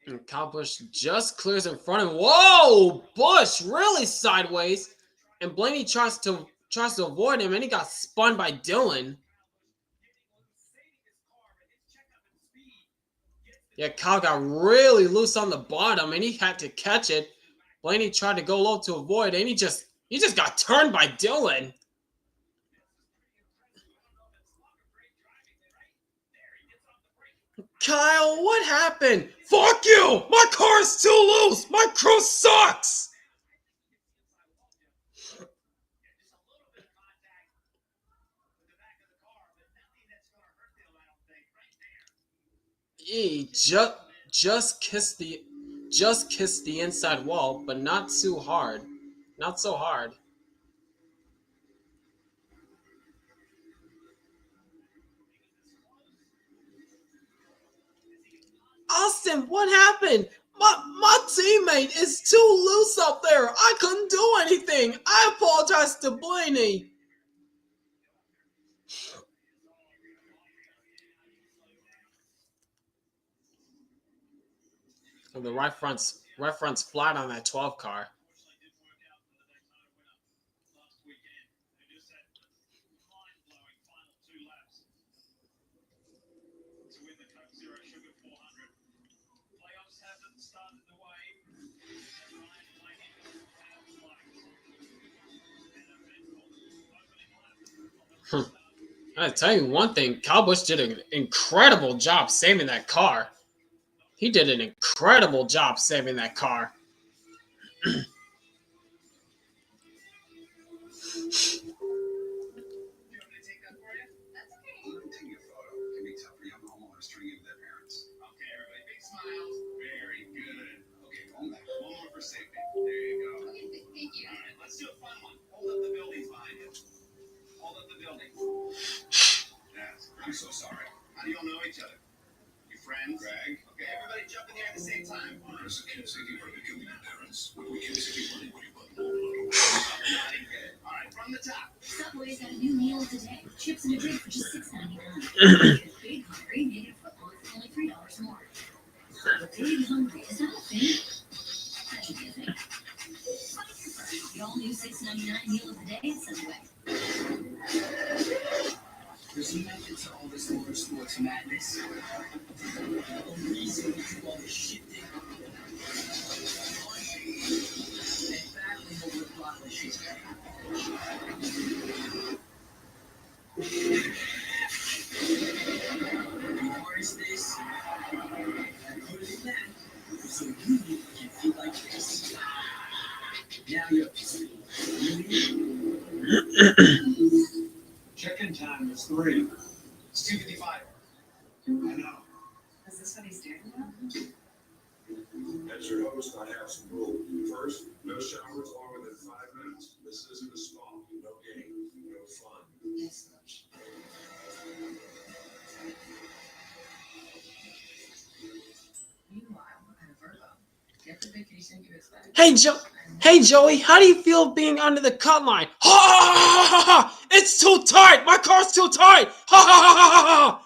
And Kyle Busch just clears in front of him. Whoa! Busch really sideways. And Blaney tries to avoid him, and he got spun by Dylan. Yeah, Kyle got really loose on the bottom, and he had to catch it. Blaney tried to go low to avoid it, and he just got turned by Dylan. Kyle, what happened? Fuck you! My car's too loose! My crew sucks! He just kissed the inside wall, but not too hard. Not so hard. Austin, what happened? My teammate is too loose up there. I couldn't do anything. I apologize to Blaney. And the right front's flat on that 12 car. I tell you one thing, Kyle Busch did an incredible job saving that car. He did an incredible job saving that car. I'm so sorry. How do you all know each other? You friends? Greg? Okay, everybody jump in here at the same time. There's a kid saying you're killing your parents. What do we kids say? What do you want? All right, from the top. Subway's got a new meal today. Chips and a drink for just $6.99. Big Hungry, made it football for only $3 more. Big Hungry, is that a thing? That should be a thing. The all-new $6.99 meal of the day at Subway. There's a method to all this motorsports madness. A reason we do all this shit thing. And battling over the plot like shit's we harness this and put it in that so you can feel like this. Now you're up to speed. Check-in time is 3. It's 2:55. I know. Is this what he's doing now? As your host, I have some rules. First, no showers longer than 5 minutes. This isn't a spa. No games, no fun. Yes, Coach. Meanwhile, at a Virgo, get the vacation you expect. Hey Joey, how do you feel being under the cut line? Ha ha ha ha ha! It's too tight! My car's too tight! Ha ha ha ha ha ha!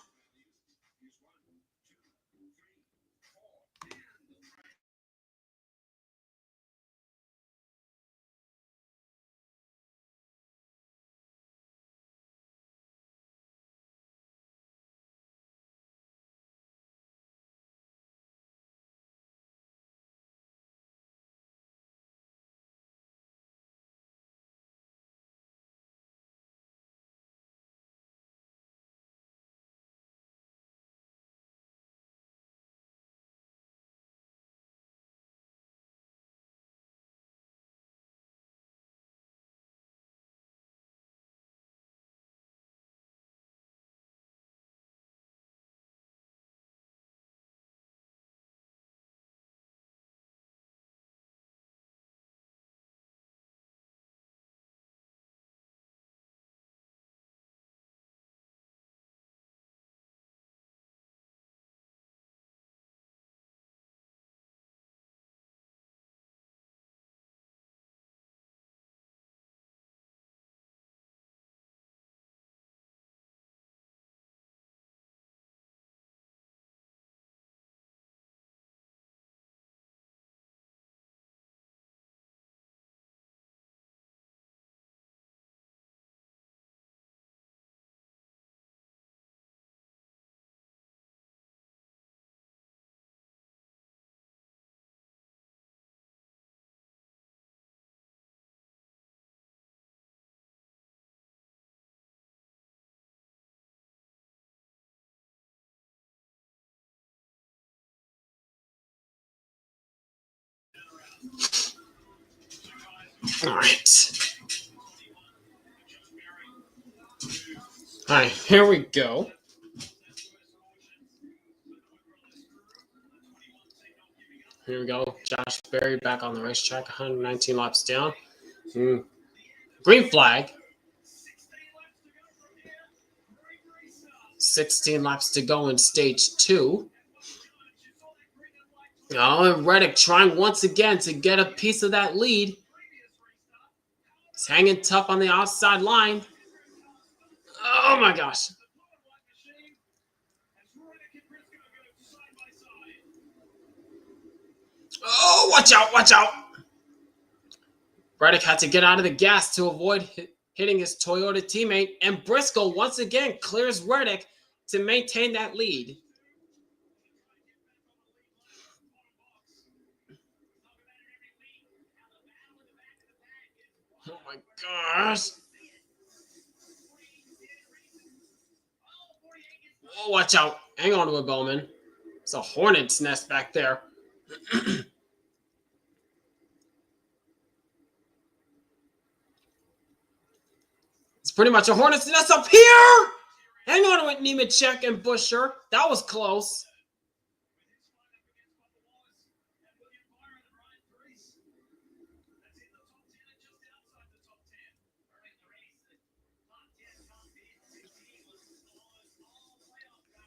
Alright, here we go. Here we go. Josh Berry back on the racetrack, 119 laps down. Green flag. 16 laps to go in stage 2. Oh, and Reddick trying once again to get a piece of that lead. He's hanging tough on the outside line. Oh my gosh. Oh, watch out, watch out. Reddick had to get out of the gas to avoid hitting his Toyota teammate, and Briscoe once again clears Reddick to maintain that lead. Oh my gosh. Oh, watch out. Hang on to it, Bowman. It's a hornet's nest back there. It's pretty much a hornet's nest up here. Hang on to it, Nemechek and Buescher. That was close.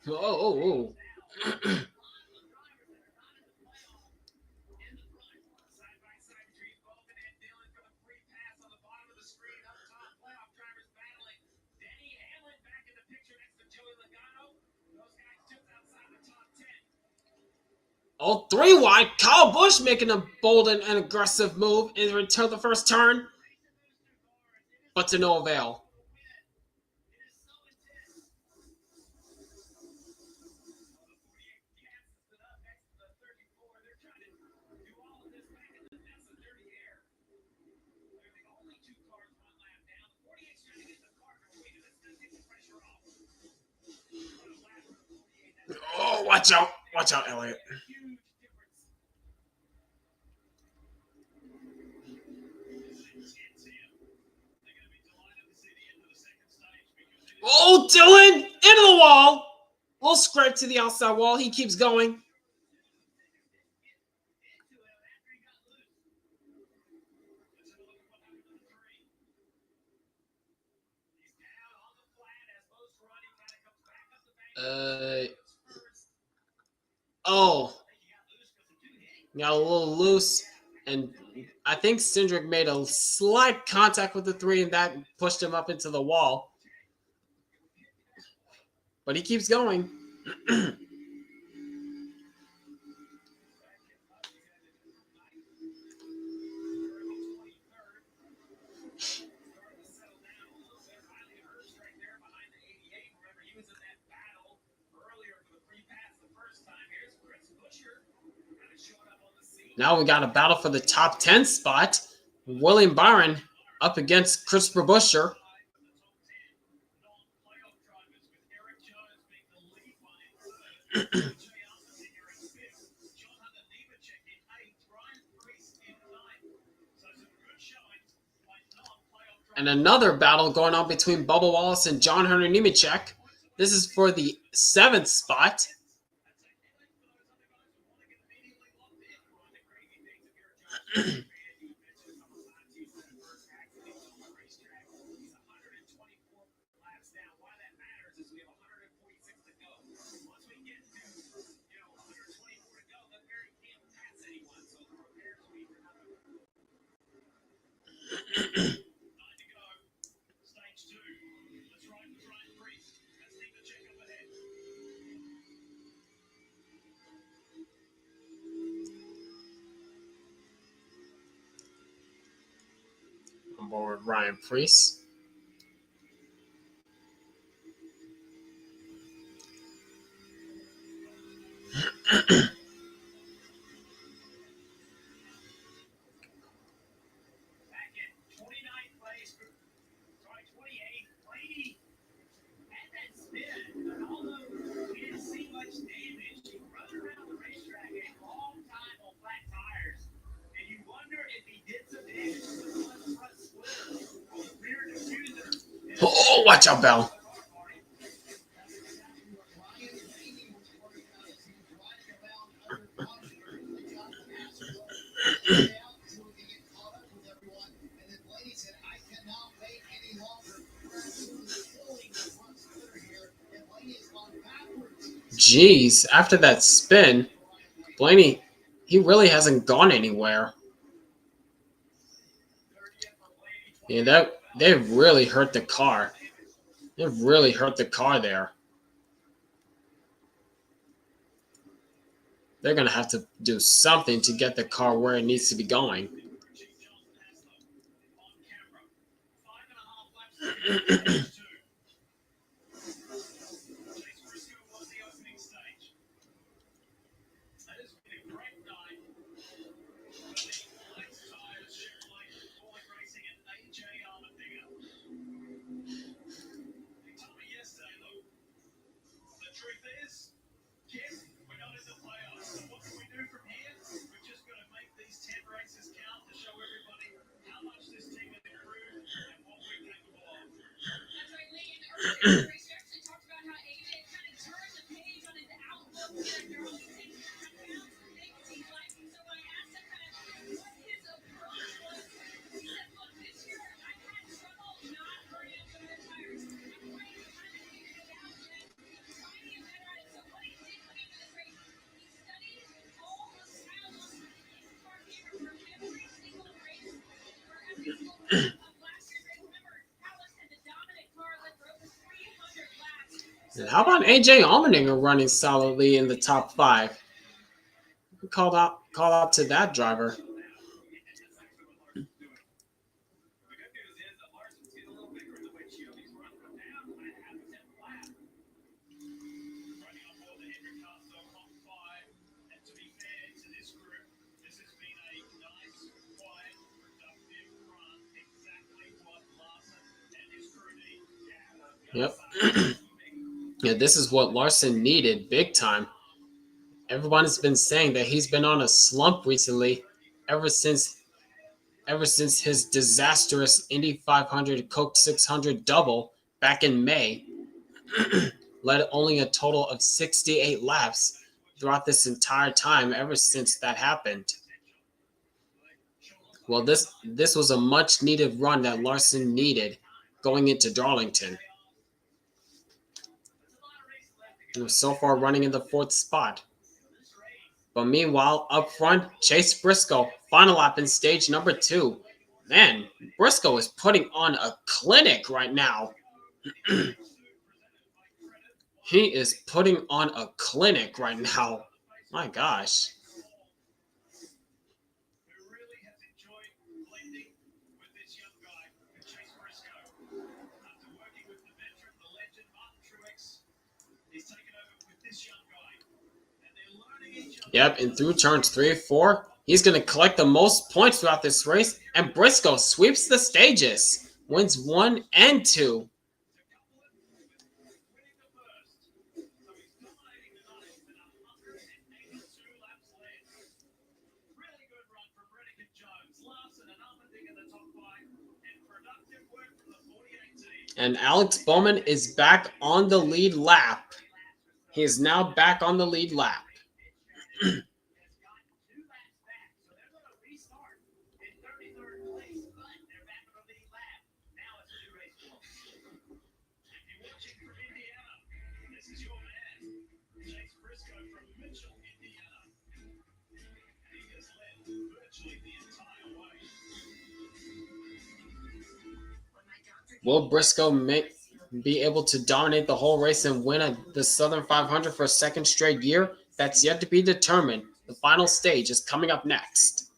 Oh. Oh, 3 wide. Kyle Busch making a bold and aggressive move in return the first turn, but to no avail. Oh, watch out, Elliott. Oh, Dylan into the wall. A little scrape to the outside wall. He keeps going. Oh. Got a little loose. And I think Cindric made a slight contact with the 3, and that pushed him up into the wall. But he keeps going. Now we got a battle for the top 10 spot. William Byron up against Christopher Buescher. And another battle going on between Bubba Wallace and John Hunter Nemechek. This is for the 7th spot. On board with Ryan Preece. Oh, watch out, Bell. Jeez, after that spin, Blaney, he really hasn't gone anywhere. Yeah, they've really hurt the car. They've really hurt the car there. They're going to have to do something to get the car where it needs to be going. And how about AJ Allmendinger running solidly in the top 5? Called out to that driver. Yep. Yeah, this is what Larson needed big time. Everyone has been saying that he's been on a slump recently, ever since his disastrous Indy 500 Coke 600 double back in May. Led only a total of 68 laps throughout this entire time ever since that happened. Well, this was a much needed run that Larson needed going into Darlington. And so far running in the 4th spot. But meanwhile, up front, Chase Briscoe, final lap in stage number 2. Man, Briscoe is putting on a clinic right now. He is putting on a clinic right now. My gosh. Who really has enjoyed blending with this young guy, Chase Briscoe. After working with the veteran, the legend, Martin Truex, he's taken over with this young guy. And they're learning each other. Yep, and through turns 3 and 4, he's going to collect the most points throughout this race, and Briscoe sweeps the stages, wins 1 and 2. And Alex Bowman is back on the lead lap. He is now back on the lead lap. Will Briscoe be able to dominate the whole race and win the Southern 500 for a second straight year? That's yet to be determined. The final stage is coming up next.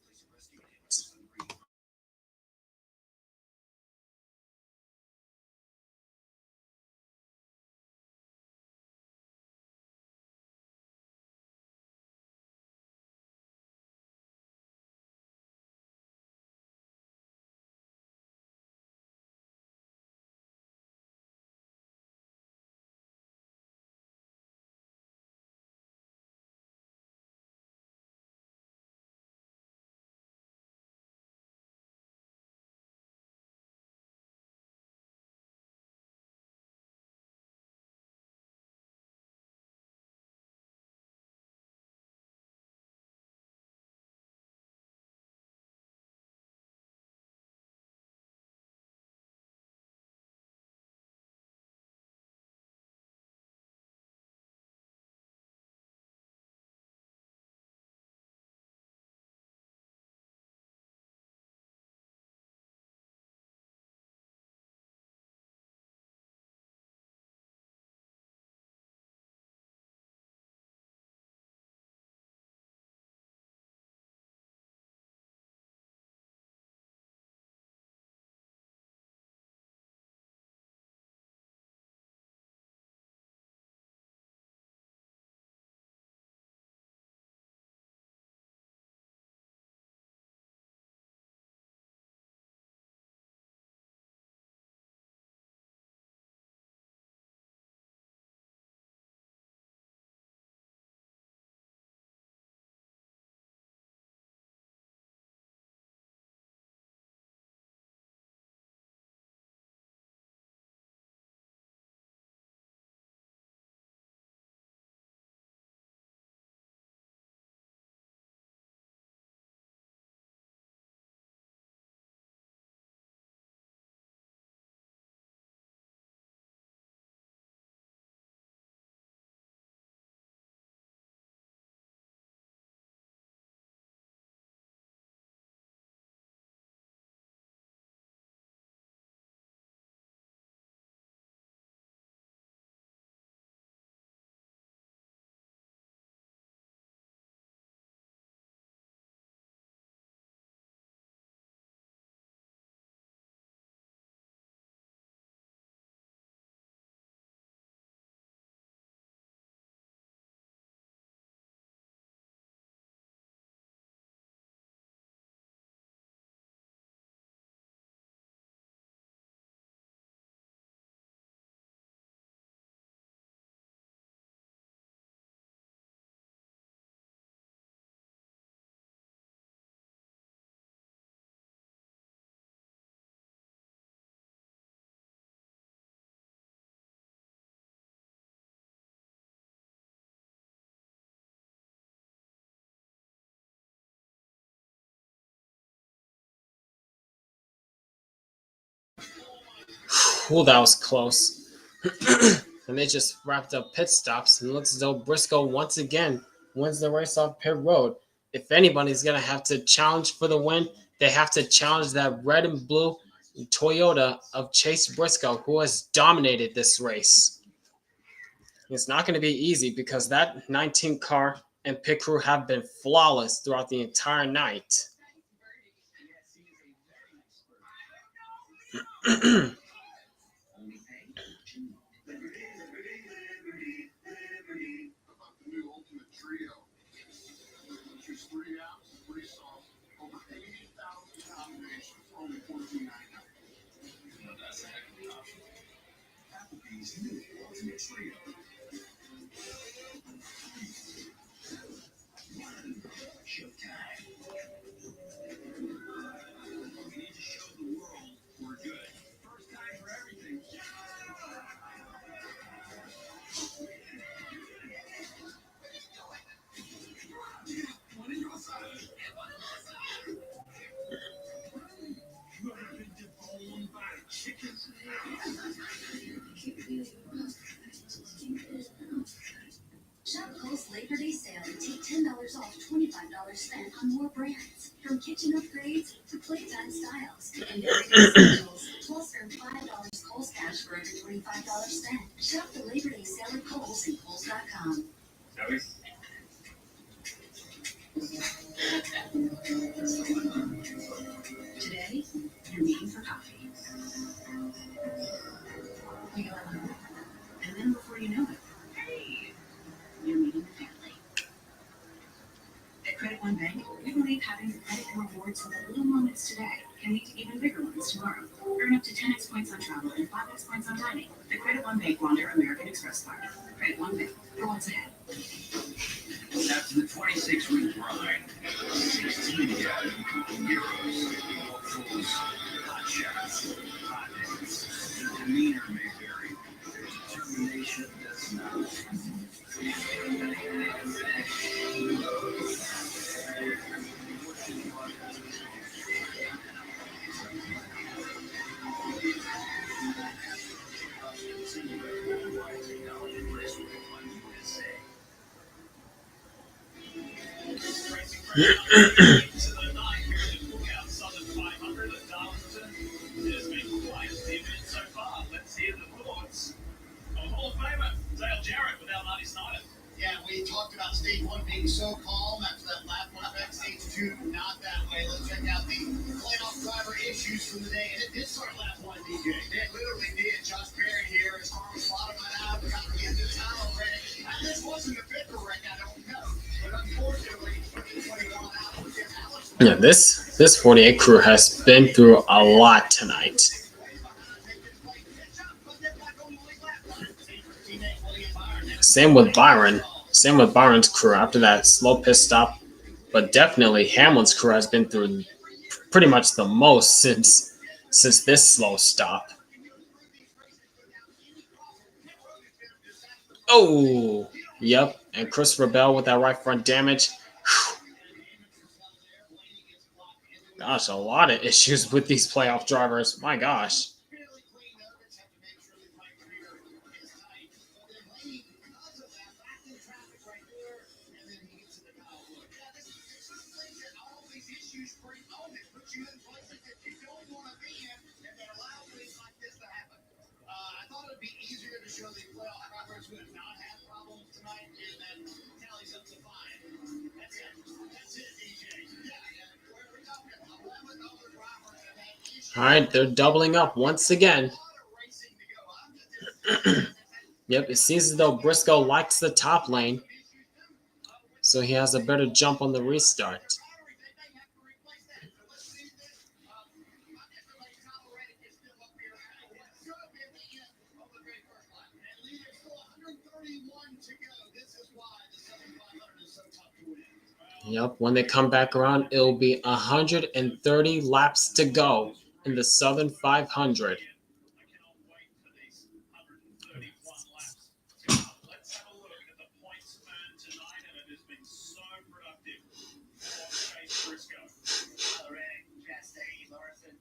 Ooh, that was close. And they just wrapped up pit stops, and it looks as though Briscoe once again wins the race off pit road. If anybody's going to have to challenge for the win, they have to challenge that red and blue Toyota of Chase Briscoe, who has dominated this race. It's not going to be easy because that 19 car and pit crew have been flawless throughout the entire night. Shop Kohl's Labor Day sale and take $10 off $25 spent on more brands. From kitchen upgrades to playtime styles and everyday essentials. Plus earn $5 Kohl's cash for every $25 spent. Shop the Labor Day sale at Kohl's and Kohl's.com. Today, you're meeting for coffee. You go out, and then before you know it, hey, you're meeting the family. At Credit One Bank, we believe having the credit and rewards in the little moments today can lead to even bigger ones tomorrow. Earn up to 10x points on travel and 5x points on dining. The Credit One Bank Wander American Express card. Credit One Bank, for what's ahead. After the 26-week grind, 16 guys cooking heroes, hopefuls, hot shots, hot days. Their demeanor may vary, their determination does not. Darlington Raceway on USA. To the night here at the Cookout Southern 500 at Darlington. It has been quite an event so far. Let's hear the thoughts of Hall of Famer Dale Jarrett without Marty Snyder. Yeah, we talked about stage one being so calm after that lap one effect. Stage two, not that way. Let's check out the playoff driver issues from the day. And it did start lap one, DJ. It literally did. Josh Berry here. His car was bottoming out. Got to get this out already. And this wasn't a bit wreck, I don't know. But unfortunately, 21 hours. Alex Yeah, this 48 crew has been through a lot tonight. Same with Byron. Same with Byron's crew after that slow pit stop. But definitely Hamlin's crew has been through pretty much the most since this slow stop. Oh, yep. And Christopher Bell with that right front damage. Gosh, a lot of issues with these playoff drivers. My gosh. I thought it would be easier to show the playoff drivers who have not had problems tonight, and then tallies up to 5. That's it. That's it, DJ. Yeah. We're talking 11 other drivers that had issues. All right, they're doubling up once again. Yep, it seems as though Briscoe likes the top lane, so he has a better jump on the restart. Yep, when they come back around, it'll be 130 laps to go in the Southern 500. Let's have a look at the points earned tonight, and it has been so productive for Chase Briscoe. Already, Chastain, Larson.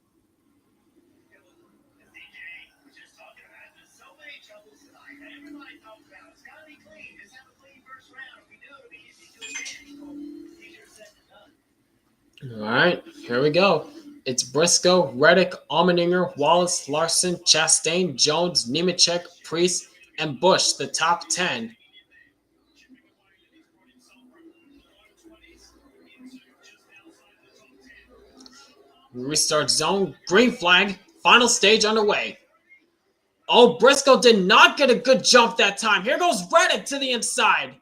The DJ was just talking about it. There's so many troubles tonight. And everybody talks about it. It's got to be clean. Just have a clean first round. If we do, it'll be easy to All right, here we go. It's Briscoe, Reddick, Allmendinger, Wallace, Larson, Chastain, Jones, Nemechek, Priest, and Busch, the top 10. Restart zone, green flag, final stage underway. Oh, Briscoe did not get a good jump that time. Here goes Reddick to the inside.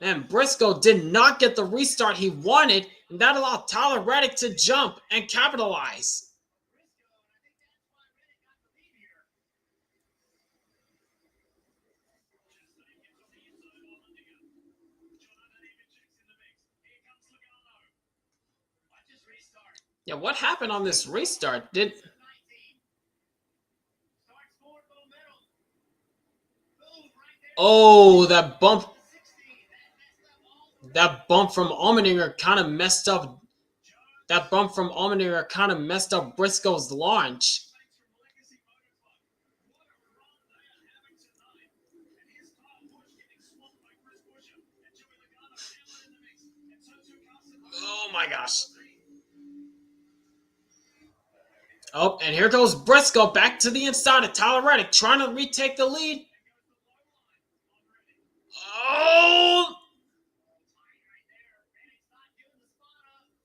And Briscoe did not get the restart he wanted, and that allowed Tyler Reddick to jump and capitalize. Yeah, what happened on this restart? Oh, that bump from Allmendinger kind of messed up. That bump from Allmendinger kind of messed up Briscoe's launch. Oh my gosh. Oh, and here goes Briscoe back to the inside of Tyler Reddick, trying to retake the lead. Oh!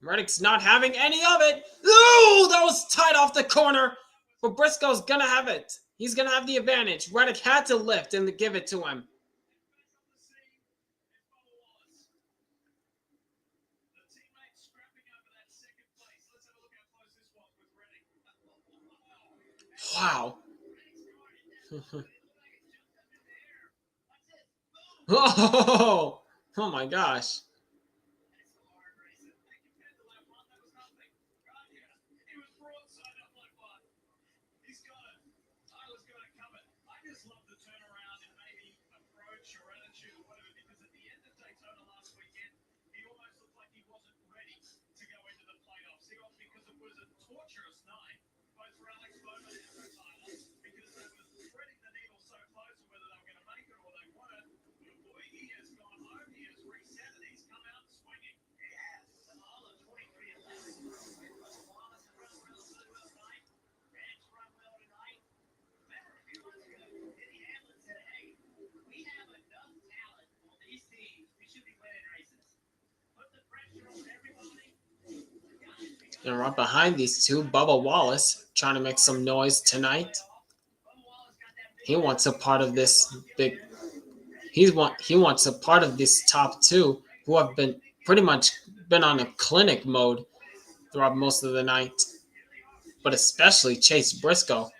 Reddick's not having any of it. Ooh, that was tight off the corner. But Briscoe's going to have it. He's going to have the advantage. Reddick had to lift and give it to him. Wow. Oh my gosh. Love the turnaround and maybe approach or attitude or whatever, because at the end of Daytona last weekend, he almost looked like he wasn't ready to go into the playoffs. Because it was a torturous night, both for Alex Bowman and for Tyler, because they were threading the needle so close to whether they were going to make it or they weren't. But boy, he has gone home, he has reset, and he's come out swinging. He has. And all of 23 and 11. Wallace has run well tonight. Ranch run well tonight. Remember a few months ago, Denny Hamlin said, hey, we have enough talent on these teams. We should be winning races. Put the pressure on everybody. And right behind these two, Bubba Wallace, trying to make some noise tonight. He wants a part of this big. He wants a part of this top two, who have been pretty much been on a clinic mode throughout most of the night, but especially Chase Briscoe.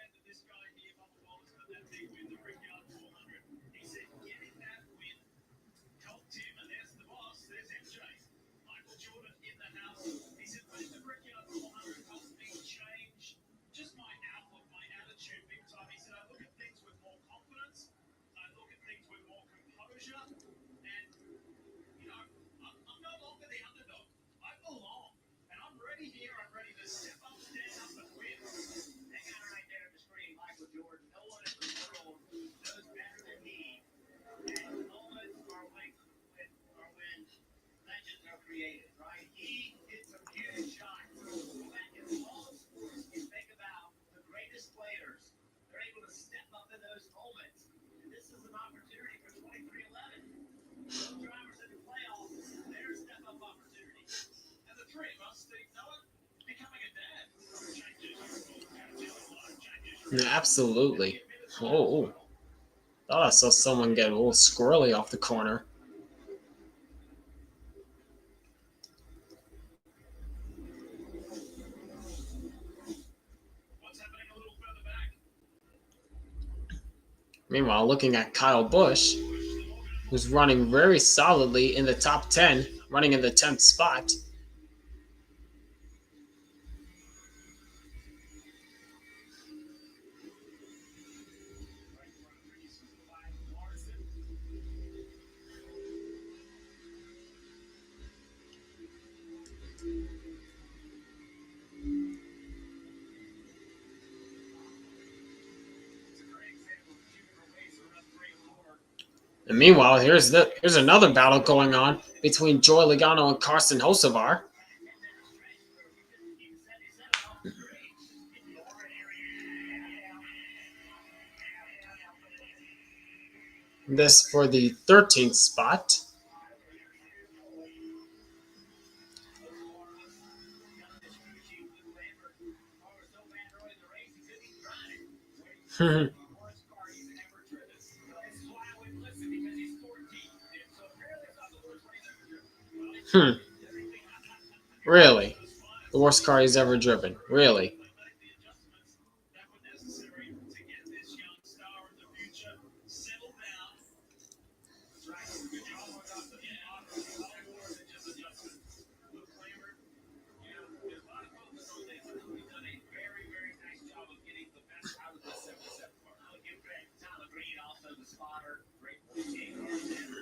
Created, right? He hit some huge shots. Go back in all sports and think about the greatest players. They're able to step up in those moments. And this is an opportunity for 23-11. Those drivers in the playoffs, their step-up opportunity. And the three of us, Steve Noah, becoming a dad. Yeah, absolutely. Oh, thought I saw someone get a little squirrely off the corner. Meanwhile, looking at Kyle Busch, who's running very solidly in the top 10, running in the 10th spot. And meanwhile, here's another battle going on between Joey Logano and Carson Hocevar. This for the 13th spot. Really? The worst car he's ever driven. Really?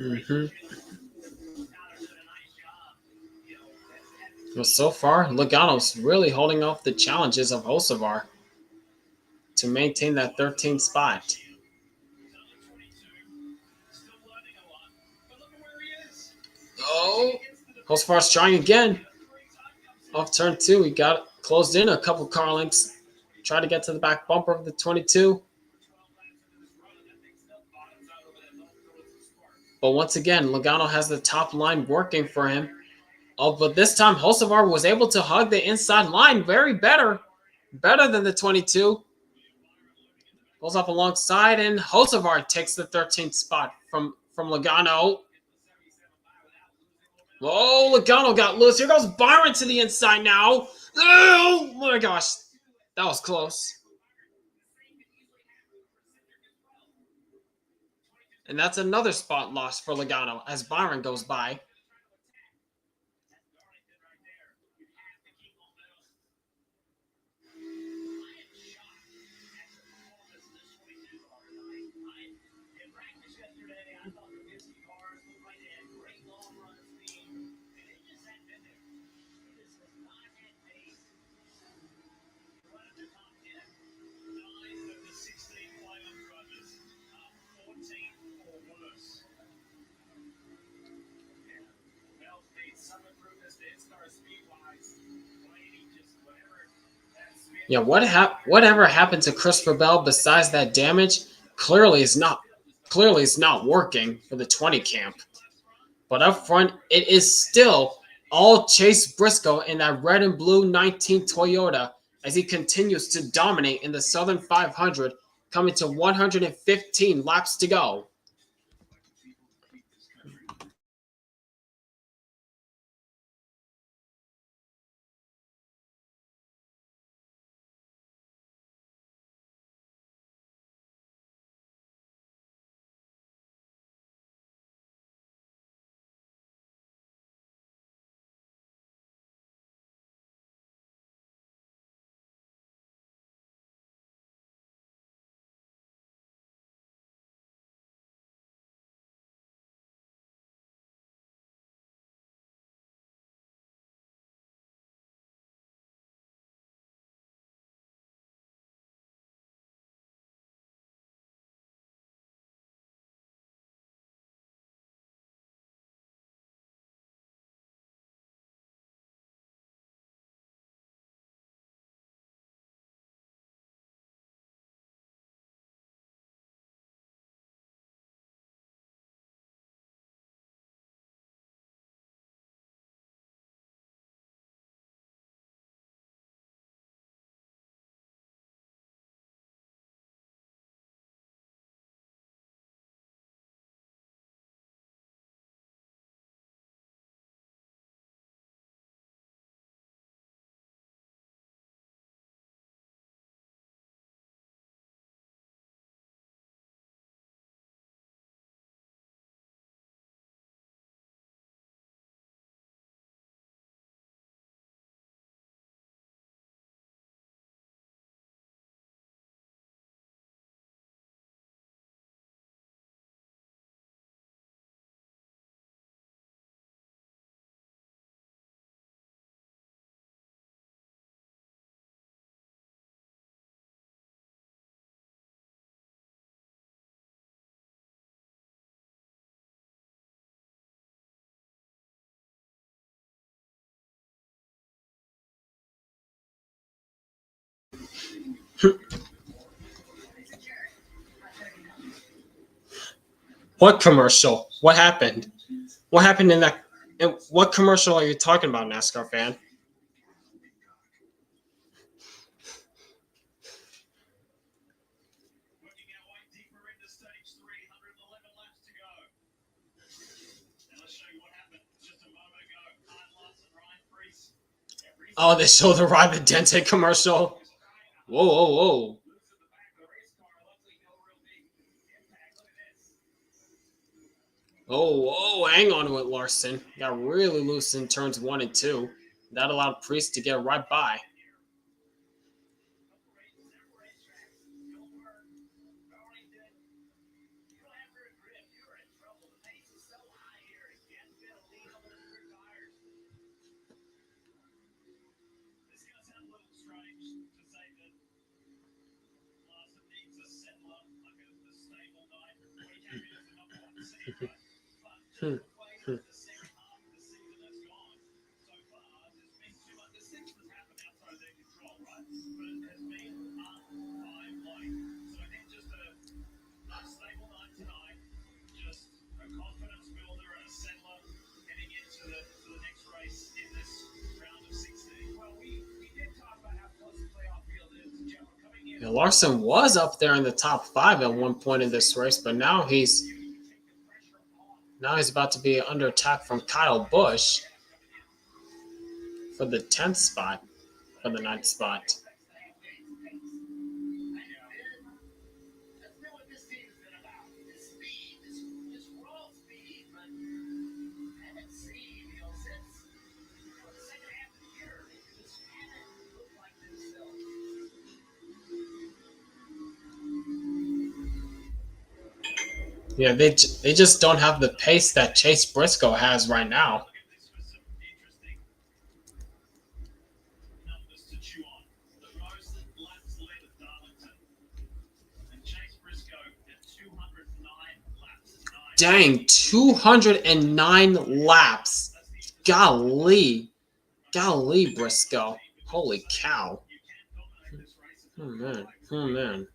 Mm-hmm. Well, so far, Logano's really holding off the challenges of Hocevar to maintain that 13th spot. Oh, Hocevar's trying again. Off turn 2, he got closed in a couple car lengths. Tried to get to the back bumper of the 22. But once again, Logano has the top line working for him. Oh, but this time Hocevar was able to hug the inside line better than the 22. Pulls up alongside, and Hocevar takes the 13th spot from Logano. Oh, Logano got loose. Here goes Byron to the inside now. Oh my gosh, that was close. And that's another spot lost for Logano as Byron goes by. Yeah, whatever happened to Christopher Bell besides that damage clearly is not working for the 20 camp. But up front, it is still all Chase Briscoe in that red and blue 19 Toyota as he continues to dominate in the Southern 500, coming to 115 laps to go. What commercial? What happened? What happened in that? And what commercial are you talking about, NASCAR fan? Working our way deeper into stage 3, 111 laps to go. And let's show you what happened just a moment ago. Kyle Busch and Ryan Blaney. Oh, they show the Ryan Dente commercial. Whoa, whoa, whoa. Oh, hang on with Larson. Got really loose in turns 1 and 2. That allowed Priest to get right by. Yeah, Larson was up there in the top 5 at one point in this race, but now he's about to be under attack from Kyle Busch for the 10th spot, for the 9th spot. Yeah, they just don't have the pace that Chase Briscoe has right now. Dang, 209 laps. Golly, Briscoe. Holy cow. Oh, man.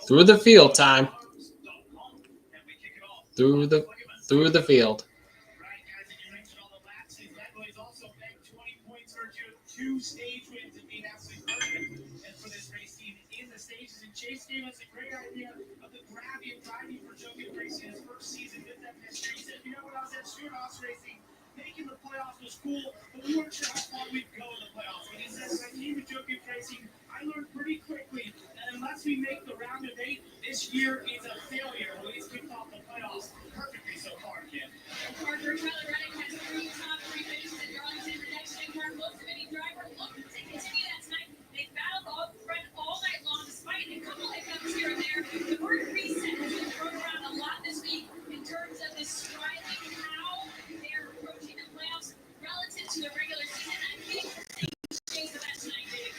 Through the field time. Through the field. Two stage wins and being absolutely perfect. And for this race team in the stages, and Chase gave us a great idea of the gravity and driving for Joking Racing in his first season with that history. He said, you know, when I was at Stewart-Haas Racing, making the playoffs was cool, but we weren't sure how far we'd go in the playoffs. And he said, when I came to Joking Racing, I learned pretty quickly that unless we make the round of 8, this year is a failure when he's kicked off the playoffs perfectly so far, kid. Partner Tyler Reddick has 3 top 3 finishes at Darlington. The next gen car, most of any driver looking to continue that tonight. They battled all night long despite a couple hiccups here and there. The word reset has been thrown around a lot this week in terms of this striving, how they're approaching the playoffs relative to the regular season. I'm getting the same of that tonight, Dave.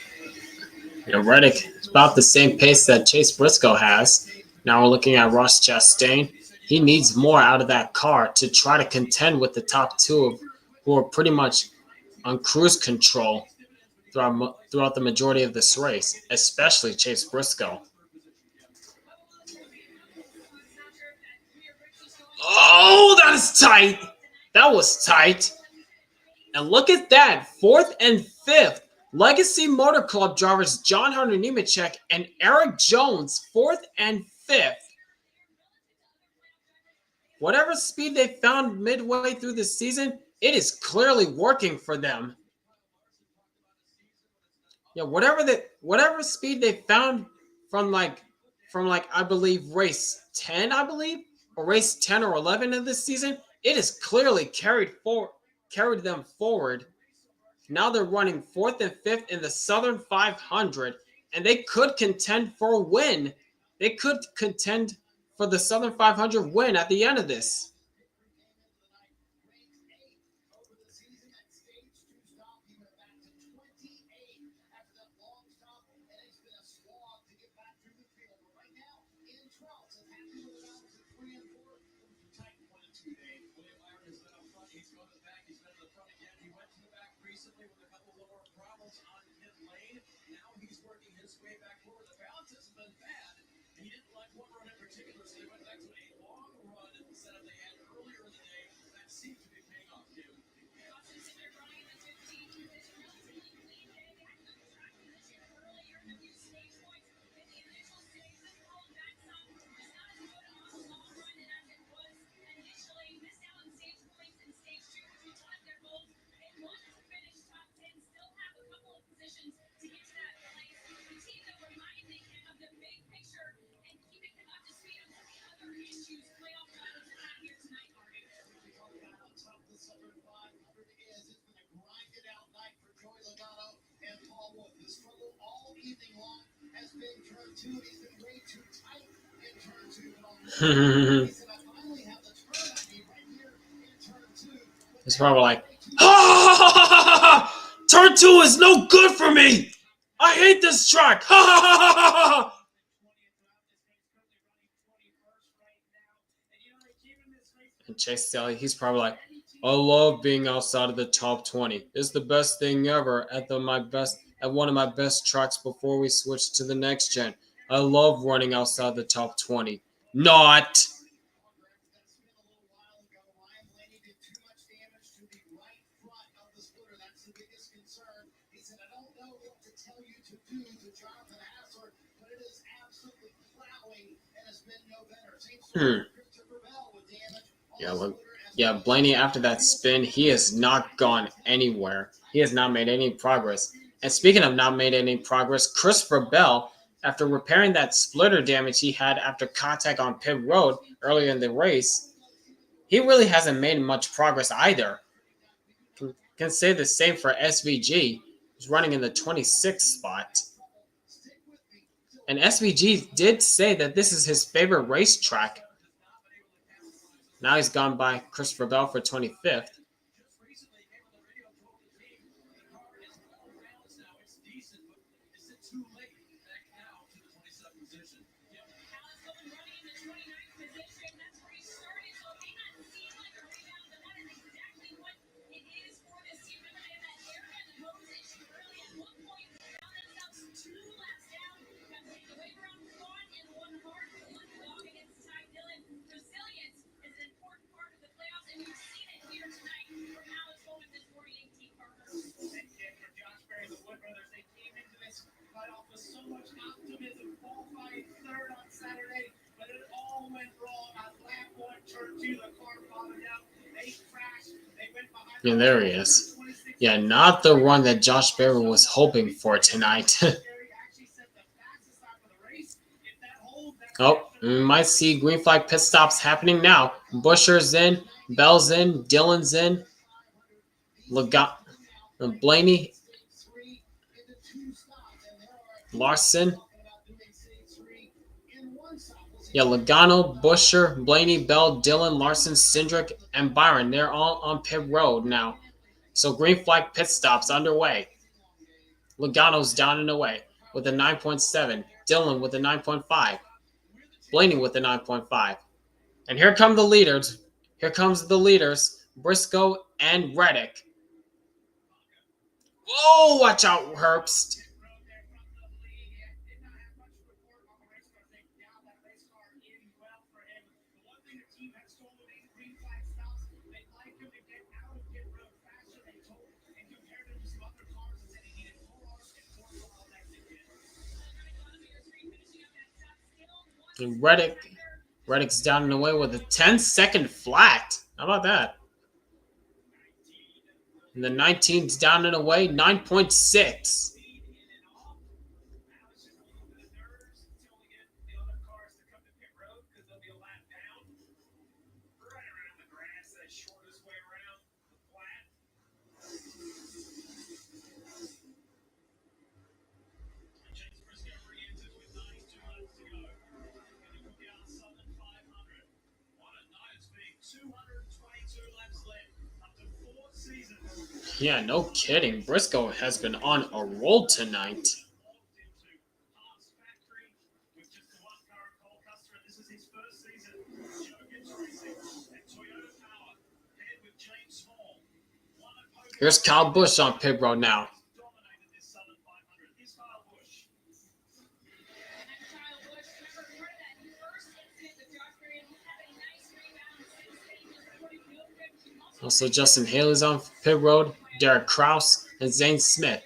Yeah, Reddick is about the same pace that Chase Briscoe has. Now we're looking at Ross Chastain. He needs more out of that car to try to contend with the top 2 who are pretty much on cruise control throughout the majority of this race, especially Chase Briscoe. Oh, that is tight. That was tight. And look at that. 4th and 5th. Legacy Motor Club drivers John Hunter Nemechek and Eric Jones, 4th and 5th. whatever speed they found midway through the season, it is clearly working for them. Yeah, whatever speed they found from I believe race 10, I believe, or race 10 or 11 of this season, it has clearly carried them forward. Now they're running 4th and 5th in the Southern 500, and they could contend for a win. They could contend for the Southern 500 win at the end of this. It's probably like, ha! Turn 2 is no good for me. I hate this track. Ha! And Chase Sally, he's probably like, I love being outside of the top 20. It's the best thing ever at one of my best tracks before we switch to the next gen. I love running outside the top 20. Not. Yeah, Blaney, after that spin, he has not gone anywhere. He has not made any progress. And speaking of not made any progress, Christopher Bell, after repairing that splitter damage he had after contact on pit road earlier in the race, he really hasn't made much progress either. Can say the same for SVG, who's running in the 26th spot. And SVG did say that this is his favorite racetrack. Now he's gone by Christopher Bell for 25th. Yeah, there he is. Yeah, not the run that Josh Berry was hoping for tonight. Oh, we might see green flag pit stops happening now. Buscher's in, Bell's in, Dillon's in, Blaney, Larson. Yeah, Logano, Buscher, Blaney, Bell, Dillon, Larson, Cindric, and Byron. They're all on pit road now. So green flag pit stops underway. Logano's down and away with a 9.7. Dillon with a 9.5. Blaney with a 9.5. And here come the leaders. Here comes the leaders, Briscoe and Reddick. Whoa, watch out, Herbst. And Reddick Reddick's down and away with a 10-second flat. How about that? And the 19's down and away, 9.6. Chase Briscoe re-enters with 92 laps to go. In the Cookout Southern 500. What a night it's been. 222 laps left. Up to 4 seasons. Yeah, no kidding. Briscoe has been on a roll tonight. Walked into Haas Factory with just the one current coal customer. This is his first season. Joe gets racing at Toyota Power. Paired with James Small. One at Pocono. Here's Kyle Busch on pit road now. Dominated this Southern 500. Here's Kyle Busch. Kyle Busch, remember part of that first incident with Josh Berry, he's had a nice rebound since then. He's pretty good. Also, Justin Haley's on pit road, Derek Kraus, and Zane Smith.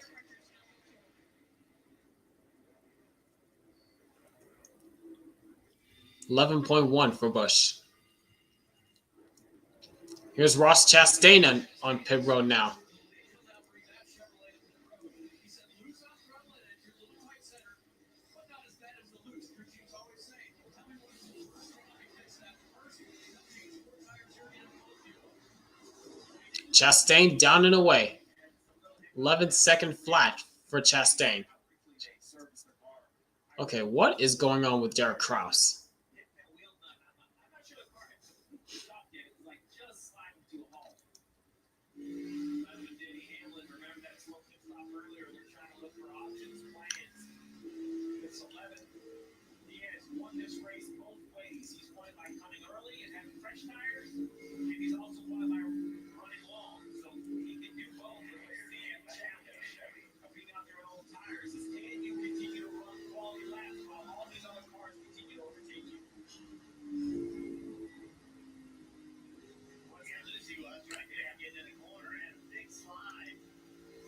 $11.1 for Busch. Here's Ross Chastain on pit road now. Chastain down and away. 11-second flat for Chastain. Okay, what is going on with Derek Kraus? This race both ways. He's won it by coming early and having fresh tires, and he's also won it by running long. So he can do both. The challenge of being out there on old tires is, can you continue to run quality laps while all these other cars continue to overtake you? What's happening is he was right there getting in the corner and a big slide.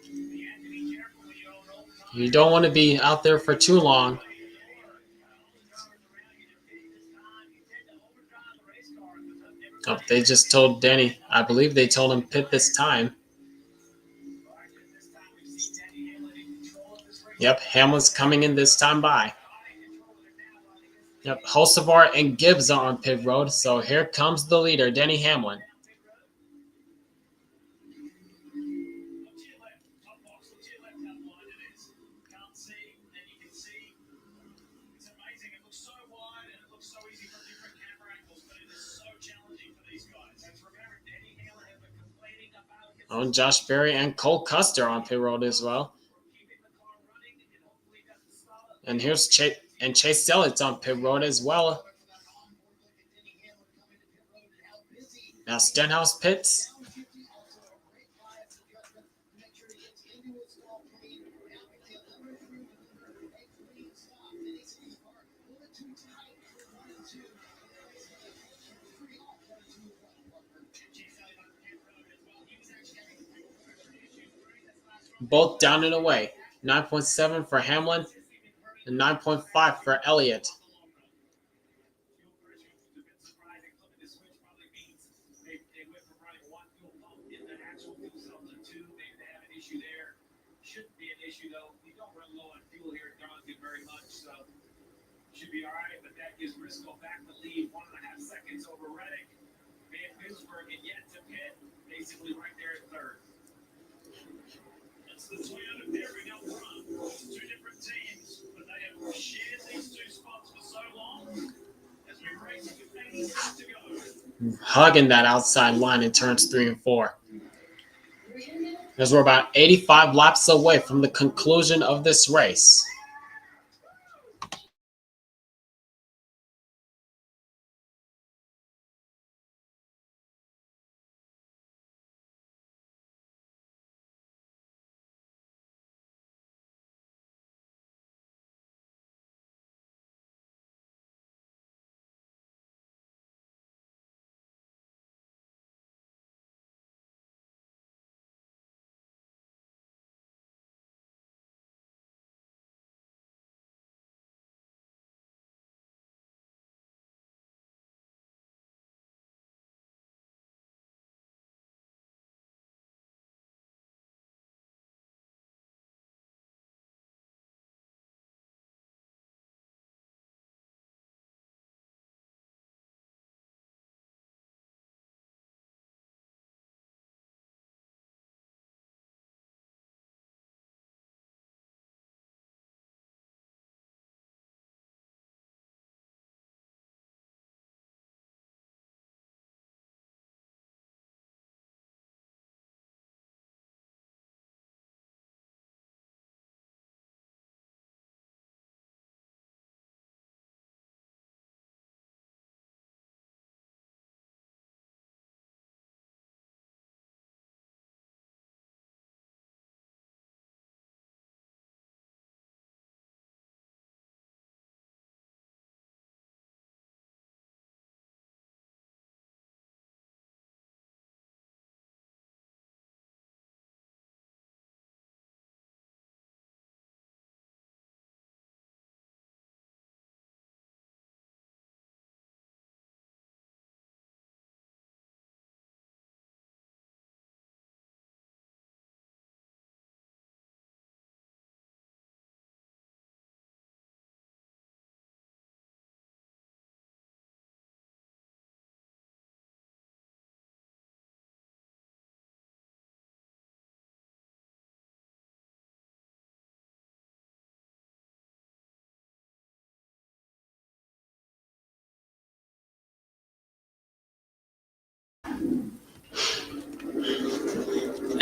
You have to be careful when you own old tires. You don't want to be out there for too long. Oh, they just told Denny. I believe they told him pit this time. Yep, Hamlin's coming in this time by. Yep, Hulsevar and Gibbs are on pit road, so here comes the leader, Denny Hamlin. Oh, Josh Berry and Cole Custer on pit road as well. And here's Chase Elliott's on pit road as well. Now Stenhouse pits. Both down and away. 9.7 for Hamlin and 9.5 for Elliott. Shouldn't be an issue though. We don't run low on fuel here at Darlington very much, so should be all right. But that gives Briscoe back the lead, 1.5 seconds over Reddick. Van Pittsburgh and yet to pit, basically right there at third. That's the Toyota pairing up front. Two different teams, but they have shared these two spots for so long. As we race with 80 laps to go. Hugging that outside line in turns 3 and 4. As we're about 85 laps away from the conclusion of this race.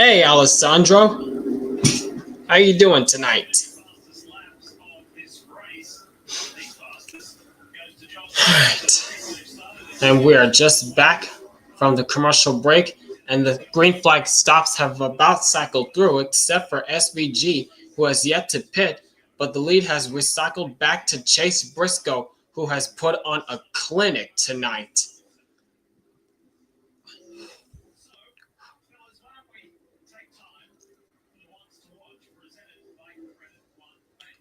Hey, Alessandro. How you doing tonight? Alright. And we are just back from the commercial break, and the green flag stops have about cycled through, except for SVG, who has yet to pit, but the lead has recycled back to Chase Briscoe, who has put on a clinic tonight.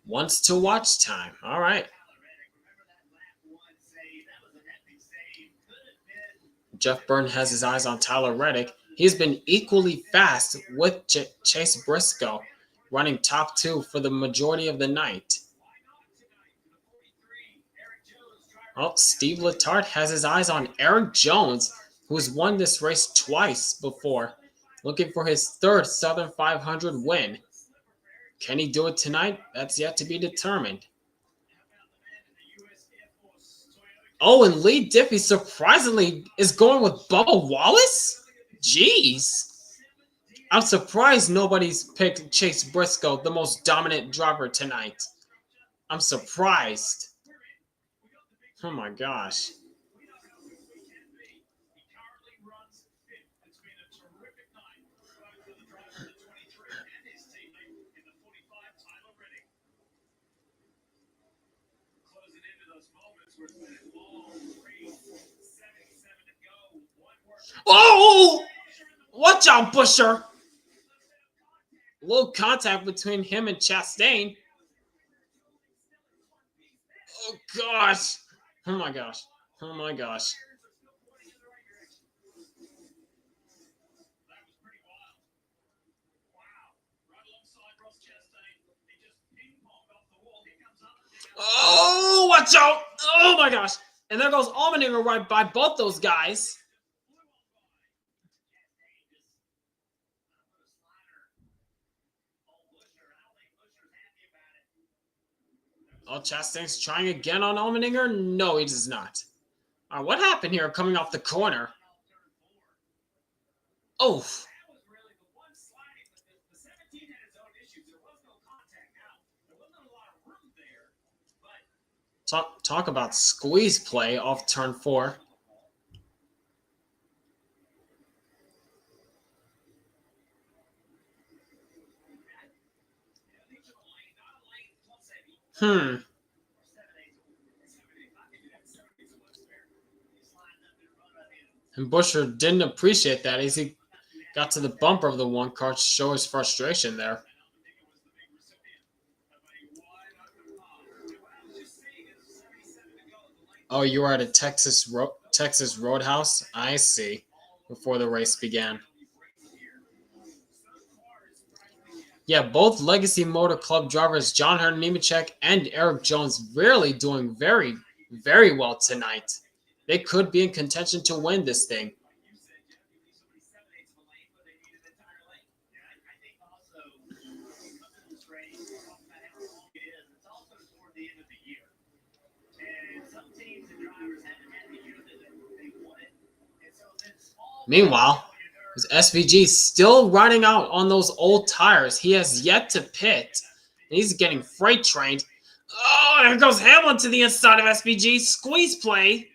Wants to watch time. All right. Jeff Byrne has his eyes on Tyler Reddick. He's been equally fast with Chase Briscoe, running top two for the majority of the night. Oh, Steve Letarte has his eyes on Eric Jones, who's won this race twice before, looking for his third Southern 500 win. Can he do it tonight? That's yet to be determined. Oh, and Lee Diffie surprisingly is going with Bubba Wallace? Jeez. I'm surprised nobody's picked Chase Briscoe, the most dominant driver tonight. I'm surprised. Oh my gosh. Oh! Watch out, Busher! A little contact between him and Chastain. Oh gosh. Oh my gosh. Oh my gosh. Oh, watch out! Oh my gosh. And there goes Allmendinger right by both those guys. Oh, Chastain's trying again on Allmendinger? No, he does not. All right, what happened here coming off the corner? Oh. Talk about squeeze play off turn 4. And Busher didn't appreciate that as he got to the bumper of the one car to show his frustration there. Oh, you were at a Texas Roadhouse? I see. Before the race began. Yeah, both Legacy Motor Club drivers John Hunter Nemechek and Eric Jones really doing very, very well tonight. They could be in contention to win this thing. Meanwhile, SVG still riding out on those old tires. He has yet to pit. And he's getting freight trained. Oh, there goes Hamlin to the inside of SVG. Squeeze play.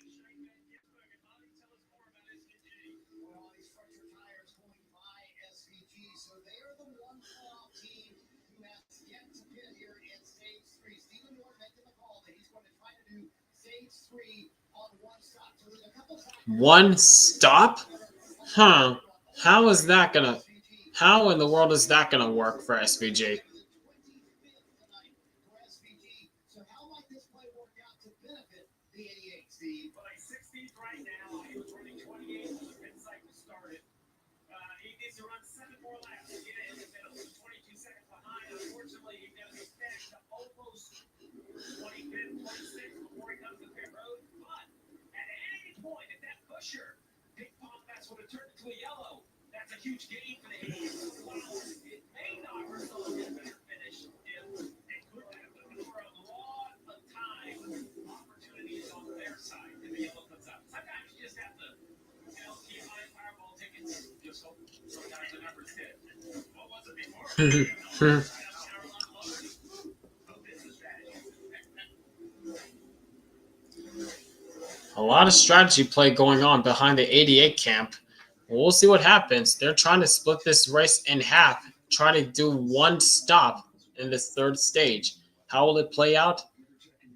One stop? Huh. How in the world is that gonna work for SVG? Huge gain for the A's. It may not result in a better finish. It could have a lot of time opportunities on their side if the yellow comes out. Sometimes you just have to, keep high fireball tickets. A lot of strategy play going on behind the 88 camp. We'll see what happens. They're trying to split this race in half, trying to do one stop in this third stage. How will it play out?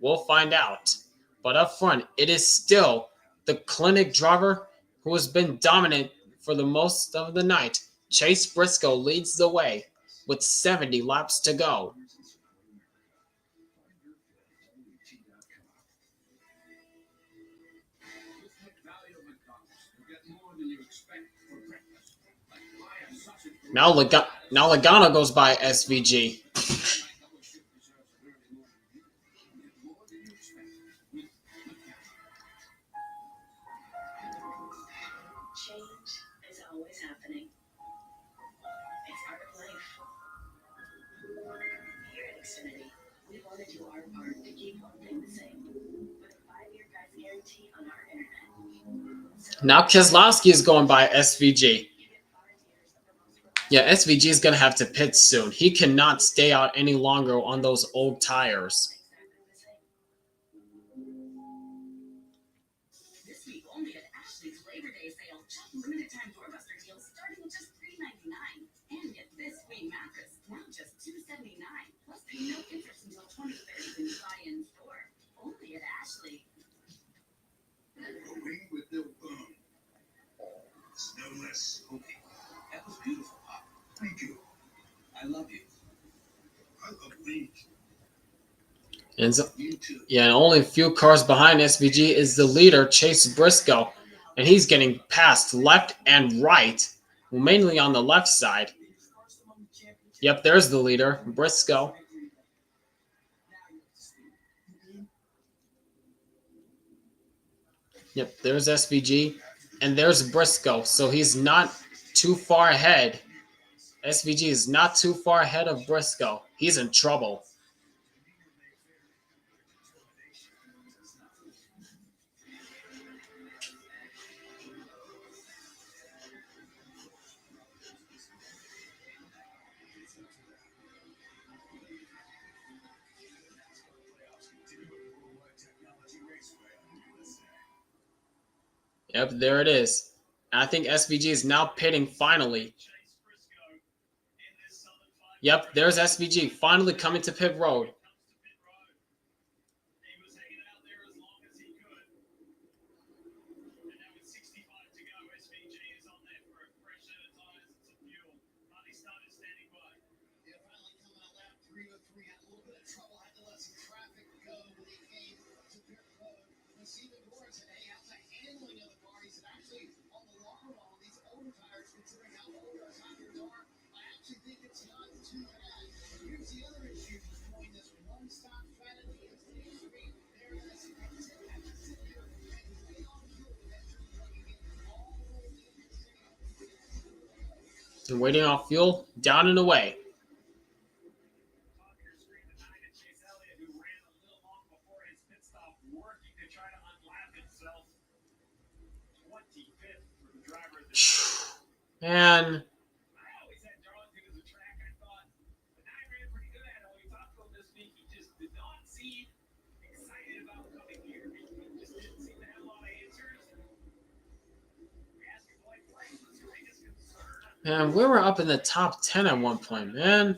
We'll find out. But up front, it is still the clinic driver who has been dominant for the most of the night. Chase Briscoe leads the way with 70 laps to go. Now Logano goes by SVG. Change is always happening. It's part of life. Here at Xfinity, we want to do our part to keep one thing the same. With a 5-year price guarantee on our internet. Now Keselowski is going by SVG. Yeah, SVG is going to have to pit soon. He cannot stay out any longer on those old tires. This week only at Ashley's Labor Day sale. Shop limited time doorbuster deals starting at just $3.99. And get this queen mattress now just $2.79. Plus pay no interest until 2030 when you buy in store. Only at Ashley. Going with no boom. It's no less smoky. That was beautiful, Pop. Thank you. I love you. I love Wings. And so, You too. yeah, and only a few cars behind SVG is the leader, Chase Briscoe. And he's getting passed left and right, mainly on the left side. Yep, there's the leader, Briscoe. Yep, there's SVG. And there's Briscoe. So he's not too far ahead. SVG is not too far ahead of Briscoe. He's in trouble. Yep, there it is. And I think SVG is now pitting finally. Yep, there's SVG finally coming to pit road. And waiting off fuel, down and away. Man. Man, we were up in the top 10 at one point, man.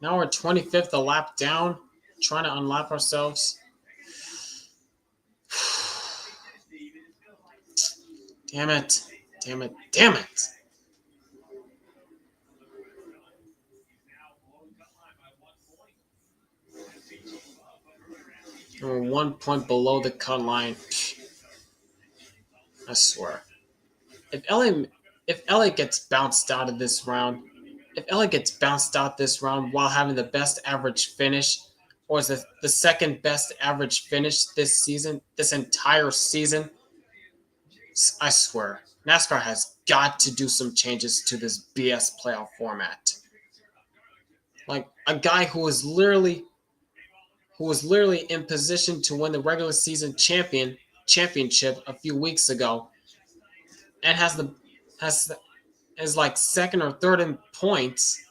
Now we're 25th a lap down, trying to unlap ourselves. Damn it. Damn it. Damn it. We're 1 point below the cut line. I swear. If Elliott gets bounced out of this round, while having the best average finish, or is it the second best average finish this entire season, I swear, NASCAR has got to do some changes to this BS playoff format. Like a guy who was literally in position to win the regular season championship a few weeks ago, and has is like second or third in points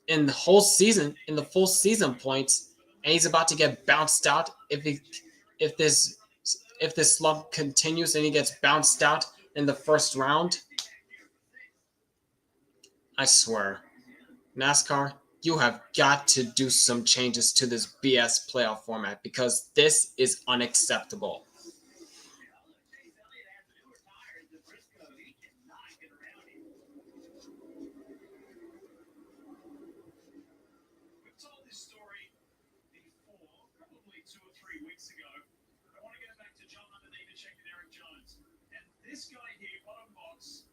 in the whole season, in the full season points, and he's about to get bounced out if this slump continues and he gets bounced out in the first round. I swear, NASCAR, you have got to do some changes to this BS playoff format because this is unacceptable. We've told this story before, probably 2 or 3 weeks ago. I want to go back to John underneath and check with Eric Jones. And this guy here, bottom box,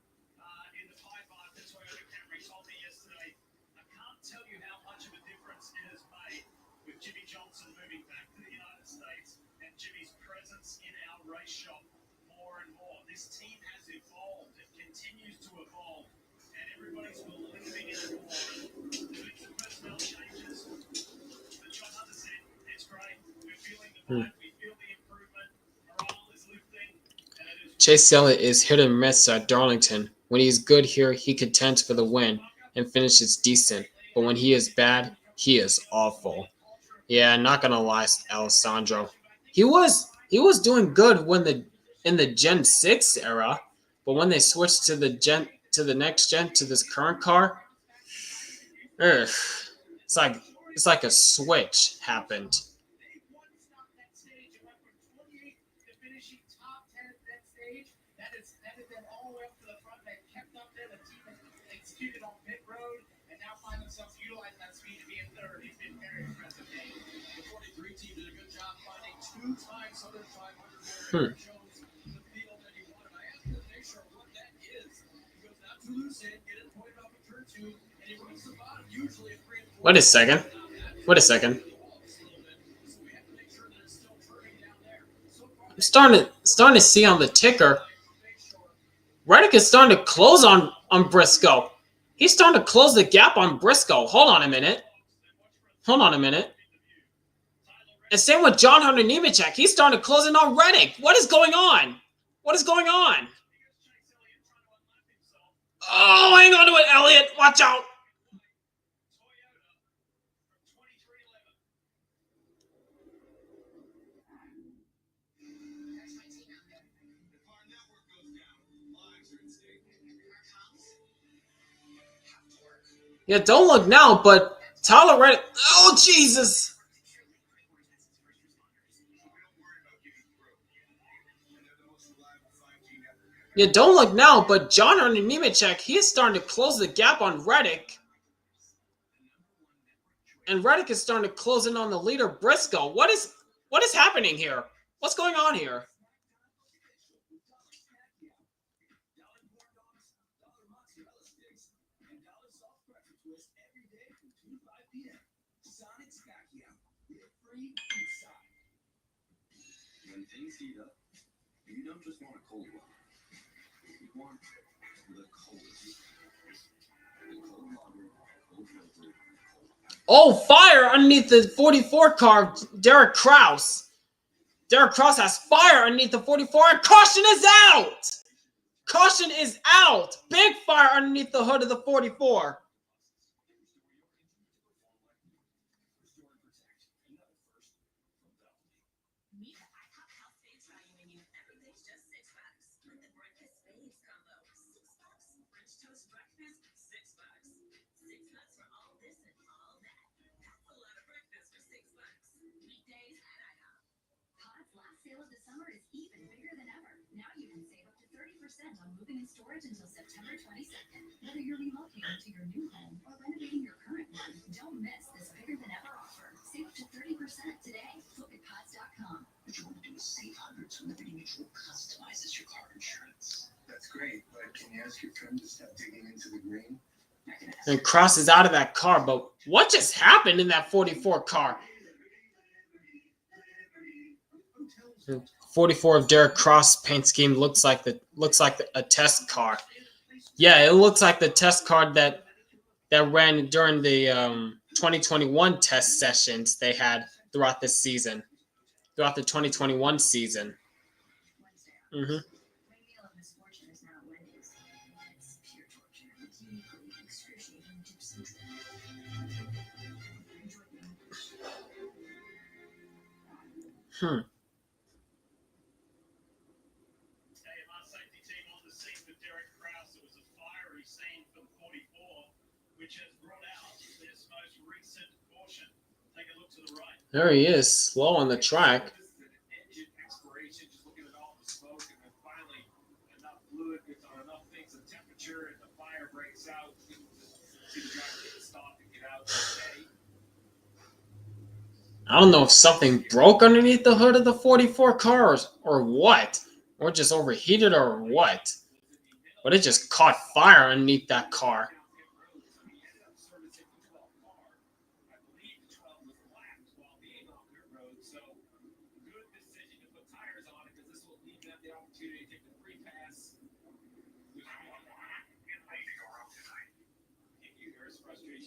in the pie bar, the Toyota Camry, told me yesterday, I can't tell you how much of a difference it has made with Jimmy Johnson moving back to the United States and Jimmy's presence in our race shop more and more. This team has evolved. It continues to evolve. And everybody's believing in it more. Doing some personnel changes. But John understand, it's great. We're feeling the vibe. We feel the improvement. Morale is lifting. And it is Chase Elliott is hit and miss at Darlington. When he's good here, he contends for the win and finishes decent. But when he is bad, he is awful. Yeah, not gonna lie, Alessandro. He was doing good in the Gen 6 era, but when they switched to the next gen to this current car, it's like a switch happened. they one stopped that stage and went from 28th to finishing top 10 at that stage. That has been all the way up to the front. They've kept up there. The team has executed on pit road and now find themselves utilizing that speed to be in third. It's been very impressive. The 43 team did a good job finding 2-time Southern 500 Jones in the field that he wanted. I asked him to make sure what that is. He goes not too loose in, get it pointed off of turn 2, and he runs the bottom usually at 3 and 4. Wait a second. I'm starting to see on the ticker. Reddick is starting to close on Briscoe. He's starting to close the gap on Briscoe. Hold on a minute. And same with John Hunter Nemechek. He's starting to close in on Reddick. What is going on? Oh, hang on to it, Elliott. Watch out. Yeah, don't look now, but Tyler Reddick. Oh, Jesus. Yeah, don't look now, but John Hunter Nemechek, he's starting to close the gap on Reddick. And Reddick is starting to close in on the leader, Briscoe. What is happening here? What's going on here? When things heat up, you don't just want a cold one. You want the coldest. The cold lager, cold filter, cold. Oh, fire underneath the 44 car, Derek Kraus. Derek Kraus has fire underneath the 44, and caution is out! Caution is out! Big fire underneath the hood of the 44. Sale of the summer is even bigger than ever. Now you can save up to 30% on moving and storage until September 22nd. Whether you're relocating to your new home or renovating your current one, don't miss this bigger than ever offer. Save up to 30% today. Look at cots.com. What you want to do is save hundreds when Liberty Mutual customizes your car insurance. That's great, but can you ask your friend to stop digging into the green? And Kraus is out of that car, but what just happened in that 44 car? 44 of Derek Kraus paint scheme looks like a test car. Yeah, it looks like the test car that ran during the 2021 test sessions they had throughout this season, throughout the 2021 season. Mm-hmm. Hmm. AMR safety team on the scene for Derek Krause. It was a fiery scene for the 44, which has brought out this most recent caution. Take a look to the right. There he is, slow on the track. This is an engine exploration, just looking at all the smoke, and then finally enough fluid gets on enough things of temperature, and the fire breaks out. You can just see the driver get stopped and get out steady. I don't know if something broke underneath the hood of the 44 cars or what, or just overheated or what, but it just caught fire underneath that car.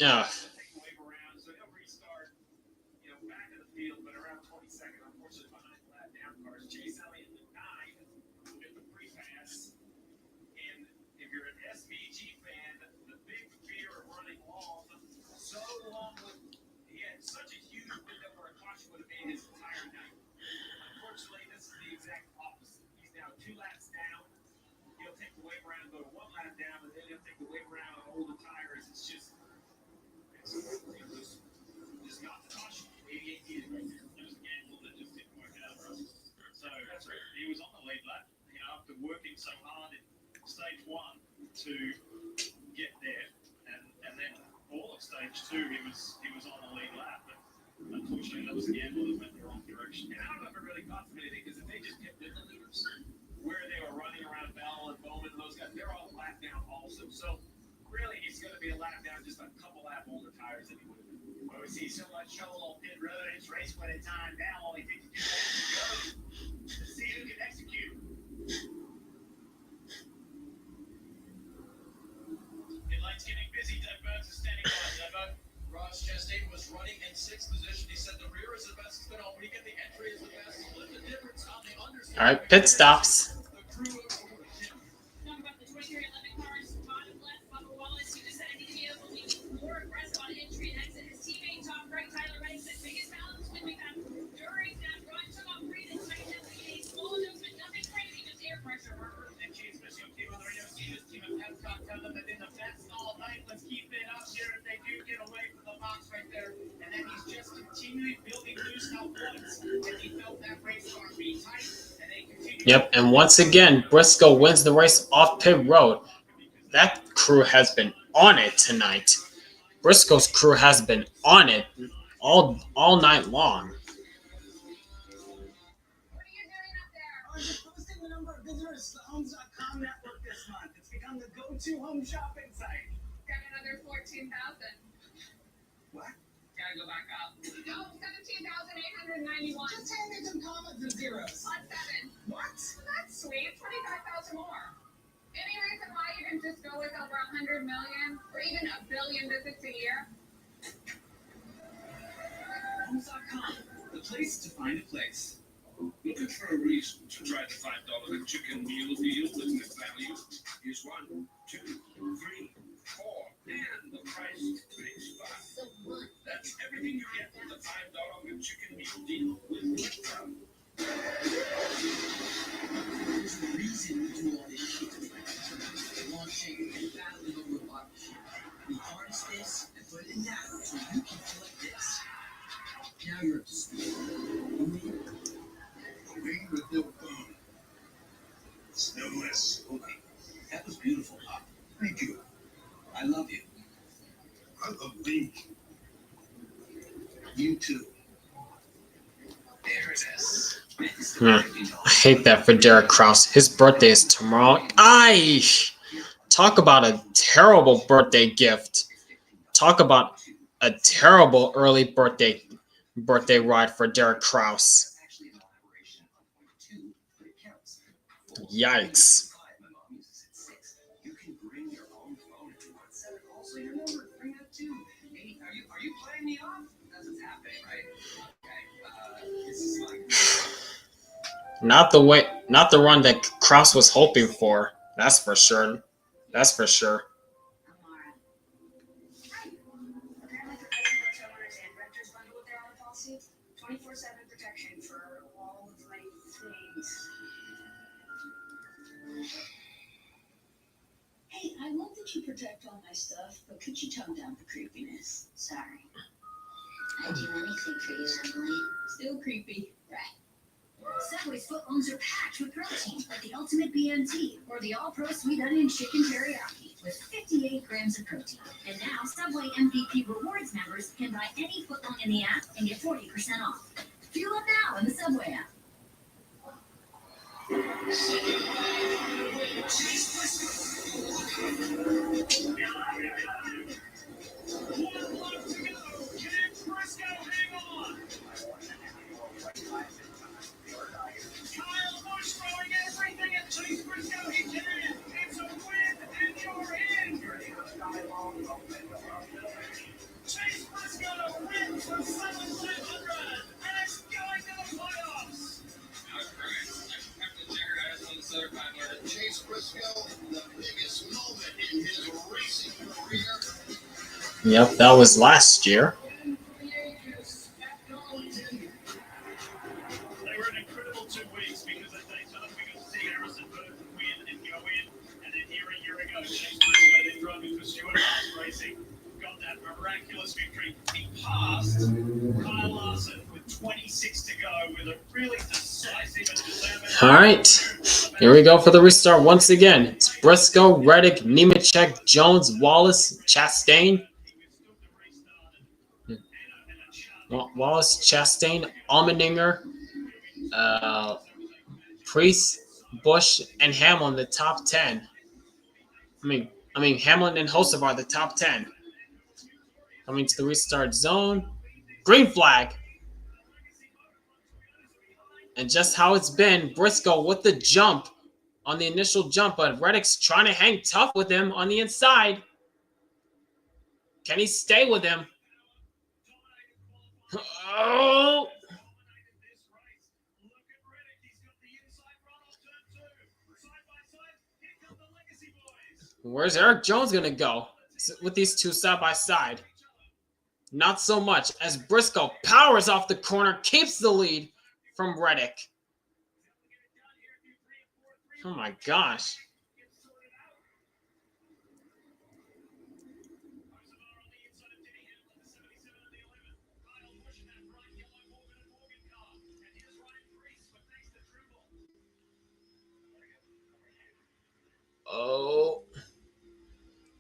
Yeah. Such a huge window where a caution would have made his entire night. Unfortunately, this is the exact opposite. He's now 2 laps down. He'll take the wave around, go 1 lap down, and then he'll take the wave around on older tires. It's just not the caution. 88 feet right there. It was a gamble that just didn't work out. So that's right. He was on the lead lap. After working so hard in stage 1 to get there, and then all of stage 2, he was on the lead lap. But unfortunately, that was a gamble that went the wrong direction. And I don't know if it really cost him anything, because if they just kept in the loops where they were running around Bell and Bowman and those guys, they're all lap down also. So really, he's going to be a lap down, just a couple lap older tires than he would have been. Well, we see so much trouble on pit road. It's race winning time now. Only 52 laps to go. Let's see who can execute. Pit lane's getting busy. Doug Burns is standing by. Doug. Ross Chastain was running in 6th position. He said the rear is the best it's been on. When you get the entry is the best. Split the difference on the underside. All right, pit stops. The crew over him. Talk about the 2311 cars. Bottom left, Bubba Wallace. You decided to be able to be more aggressive on entry and exit. His teammate, top right, Tyler Reddick, said biggest balance when we have during that run. Took off breathe and tightness. A small adjustment, nothing crazy, just air pressure. And Chase Briscoe came on the radio. See this team of Pepcot tell them that they're the best all night. Let's keep it up here if they do get away from the box right there. And then he's just continuing building loose now once. And he felt that race car be tight. And they continue. Yep, and once again, Briscoe wins the race off pit road. That crew has been on it tonight. Briscoe's crew has been on it all night long. What are you doing up there? I'm just posting the number of visitors to the Homes.com network this month. It's become the go-to home shopping site. Got another 14,000. What? Gotta go back up. Oh, 17,891. Just hand me some comments and zeros. On 7. What? That's sweet. 25,000 more. Any reason why you can just go with over 100 million or even a billion visits a year? Homes.com, the place to find a place. Looking for a reason to try the $5 chicken meal deal with the value? Here's 1, 2, 3, 4, and the price takes 5. That's everything you get with the $5 chicken meal deal with value. There's a reason we do all this shit. Launching and battling over a bottle shit. We harness this and put it in that so you can feel like this. Now you're up to speed. Wing with no phone. It's no less smoky. That was beautiful, Pop. Thank you. I love you. I love me. You too. There it is. I hate that for Derek Krause. His birthday is tomorrow. Talk about a terrible birthday gift. Talk about a terrible early birthday ride for Derek Krause. Yikes. You can bring your own phone if you want. Set it also your number. Bring that too. Hey, are you playing me off? That's what's happening, right? Okay. This is like Not the run that Krause was hoping for. That's for sure. That's for sure. Amara. Hi. Apparently, the price of hotel owners and renters bundle with their auto policy, 24/7 protection for you protect all my stuff, but could you tone down the creepiness? Sorry. I'd do anything for you, Emily. Still creepy. Right. Subway's footlongs are packed with protein, like the Ultimate BMT or the All-Pro Sweet Onion Chicken Teriyaki with 58 grams of protein. And now Subway MVP Rewards members can buy any footlong in the app and get 40% off. Fuel up now in the Subway app. Chase Briscoe, hang on! Kyle Busch throwing everything at Chase Briscoe he can! It's a win and you're in! Chase Briscoe wins the 7,500 and is going to the playoffs! Chase Briscoe, the biggest moment in his racing career. Yep, that was last year. They were an incredible 2 weeks because at Daytona we got to see Harrison Burton win and go in, and then here a year ago, Chase Briscoe then driving for Stewart-Haas Racing got that miraculous victory. He passed Kyle Larson with 26 to go with a really decisive and determined. All right, here we go for the restart once again. It's Briscoe, Reddick, Nemechek, Jones, Wallace, Chastain. Wallace, Chastain, Allmendinger, Priest, Busch, and Hamlin the top 10. I mean Hamlin and Hocevar are the top 10. Coming to the restart zone. Green flag. And just how it's been, Briscoe with the jump on the initial jump, but Reddick's trying to hang tough with him on the inside. Can he stay with him? Oh! Where's Eric Jones going to go with these two side by side? Not so much as Briscoe powers off the corner, keeps the lead from Reddick. Oh my gosh. Oh.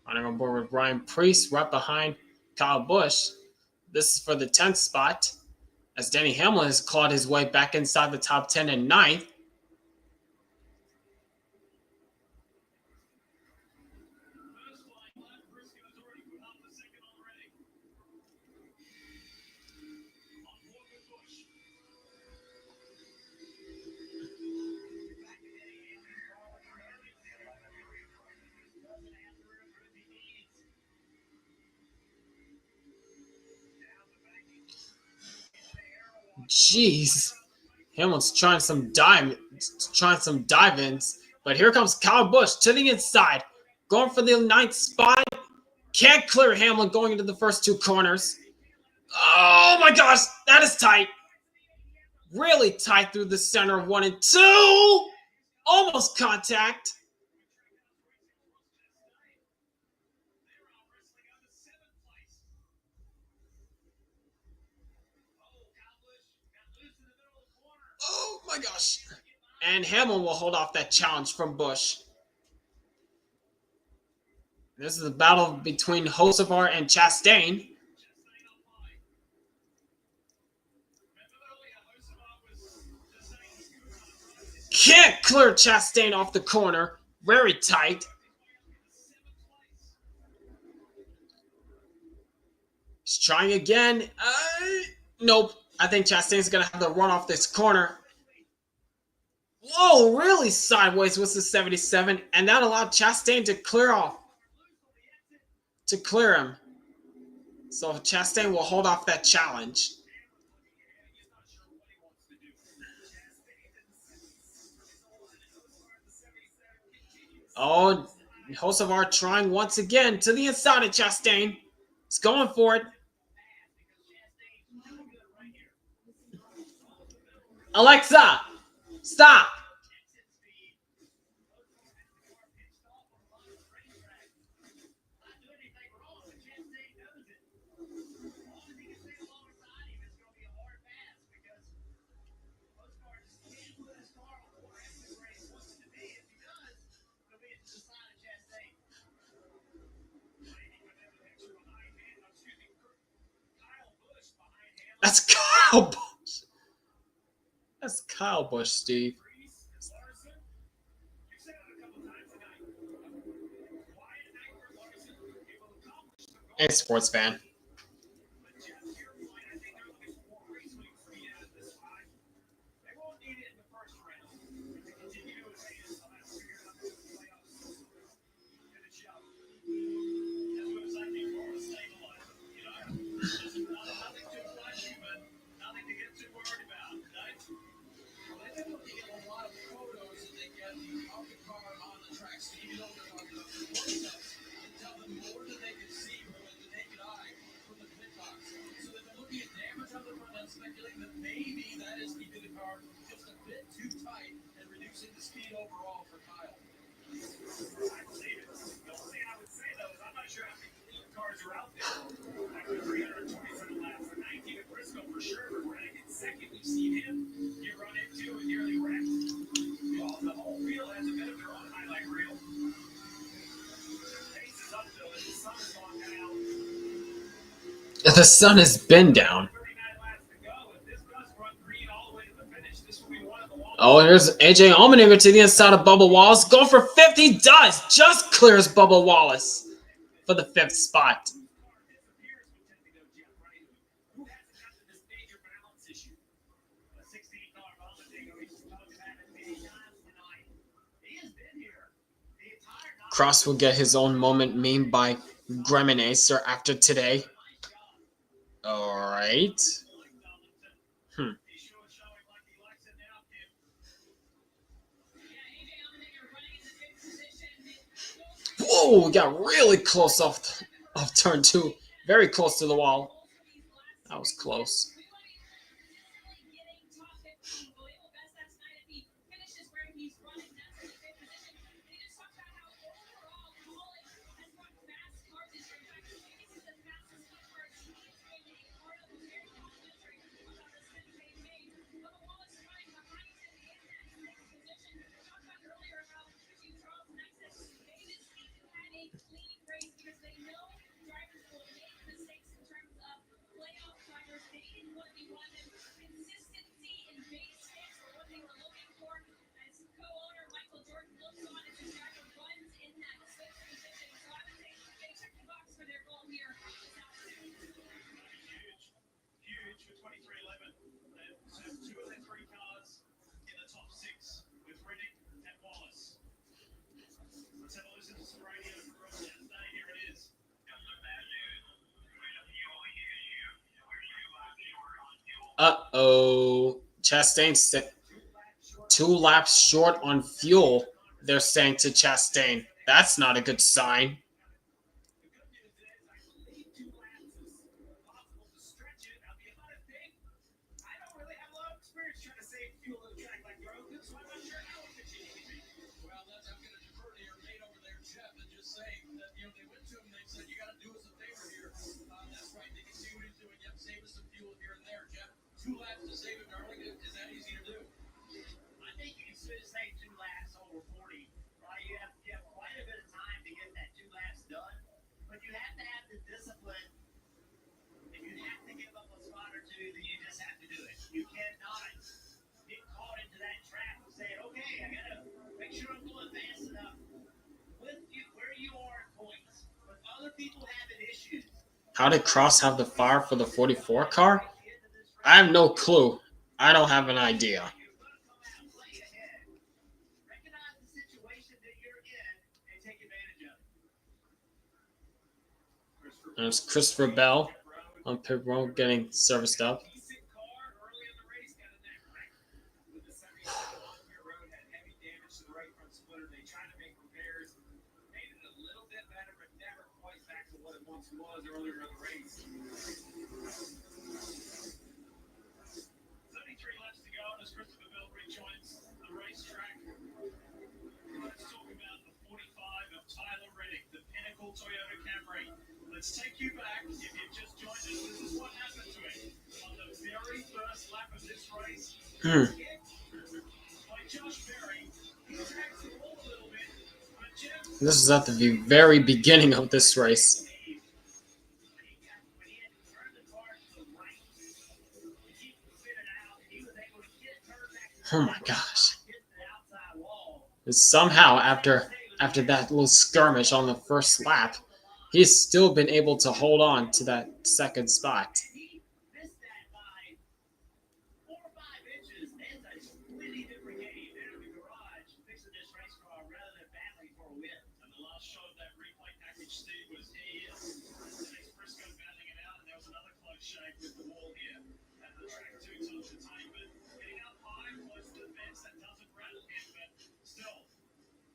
Running on board with Ryan Priest right behind Kyle Busch. This is for the 10th spot as Denny Hamlin has clawed his way back inside the top 10 and 9th. Jeez. Hamlin's trying some dive-ins. But here comes Kyle Busch to the inside. Going for the 9th spot. Can't clear Hamlin going into the first 2 corners. Oh my gosh, that is tight. Really tight through the center of 1 and 2. Almost contact. Oh my gosh. And Hamlin will hold off that challenge from Busch. This is a battle between Hocevar and Chastain. Can't clear Chastain off the corner. Very tight. He's trying again. Nope. I think Chastain's going to have to run off this corner. Whoa, really sideways with the 77. And that allowed Chastain to clear off. To clear him. So Chastain will hold off that challenge. Oh, Hocevar trying once again to the inside of Chastain. He's going for it. Alexa, stop. That's Kyle Busch. That's Kyle Busch, Steve. Hey, sports fan. Speculating that maybe that is keeping the car just a bit too tight and reducing the speed overall for Kyle. I believe it. The only thing I would say, though, is I'm not sure how many clean cars are out there. After 327 laps, 19 at Briscoe for sure, but Reddick in second. We've seen him get run into and nearly wrecked. The whole field has a bit of their own highlight reel. Pace is up, though, and the sun is long down. The sun has been down. Oh, here's AJ Allmendinger to the inside of Bubba Wallace. Go for 50. Does. Just clears Bubba Wallace for the 5th spot. Cross will get his own moment memed by Greminacer after today. All right. Whoa, we got really close off turn 2. Very close to the wall. That was close. Uh-oh. Chastain's 2 laps short on fuel, they're saying to Chastain. That's not a good sign. How did Cross have the fire for the 44 car? I have no clue. I don't have an idea. There's Christopher Bell on pit road getting serviced up. Let's take you back. If you just joined us, this is what happened to it. On the very first lap of this race, by Josh Berry, he tracks the wall a little bit. This is at the very beginning of this race. Oh my gosh. And somehow, after that little skirmish on the first lap, he's still been able to hold on to that second spot.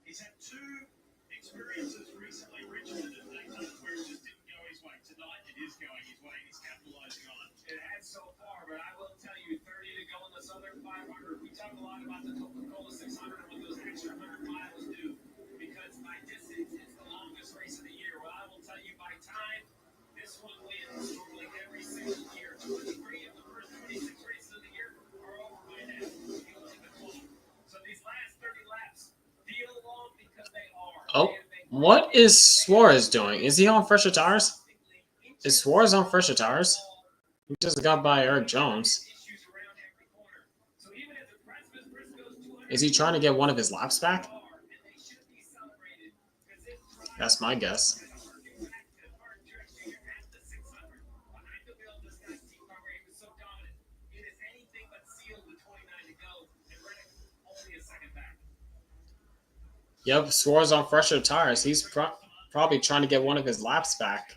He's had two experiences recently, Richard, in Daytona where it just didn't go his way. Tonight it is going his way, and he's capitalizing on it. It has so far, but I will tell you, 30 to go in the Southern 500. We talk a lot about the Coca-Cola 600 and what those extra 100 miles do, because by distance, it's the longest race of the year. Well, I will tell you, by time, this one wins normally every single year. 23 of the first 26 races of the year are over by now. You look at the clock. So these last 30 laps feel long because they are. Oh, what is Suarez doing? Is he on fresher tires? Is Suarez on fresher tires? He just got by Eric Jones. Is he trying to get one of his laps back? That's my guess. Yep, Suarez on fresher tires. He's probably trying to get one of his laps back.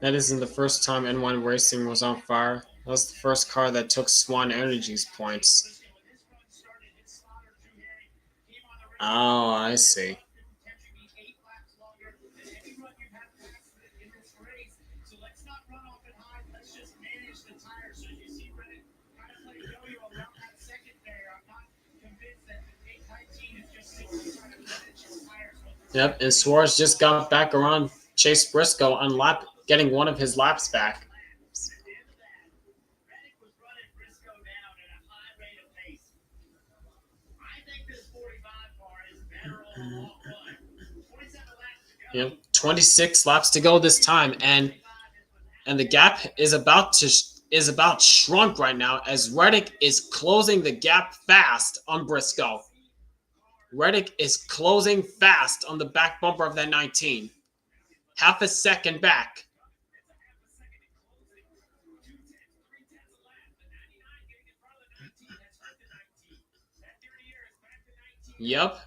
That isn't the first time N1 Racing was on fire. That was the first car that took Swan Energy's points. Oh, I see. Yep, and Suarez just got back around Chase Briscoe on lap, getting one of his laps back. Yep, 26 laps to go this time, and the gap is about shrunk right now as Reddick is closing the gap fast on Briscoe. Reddick is closing fast on the back bumper of that 19. Half a second back. Yep.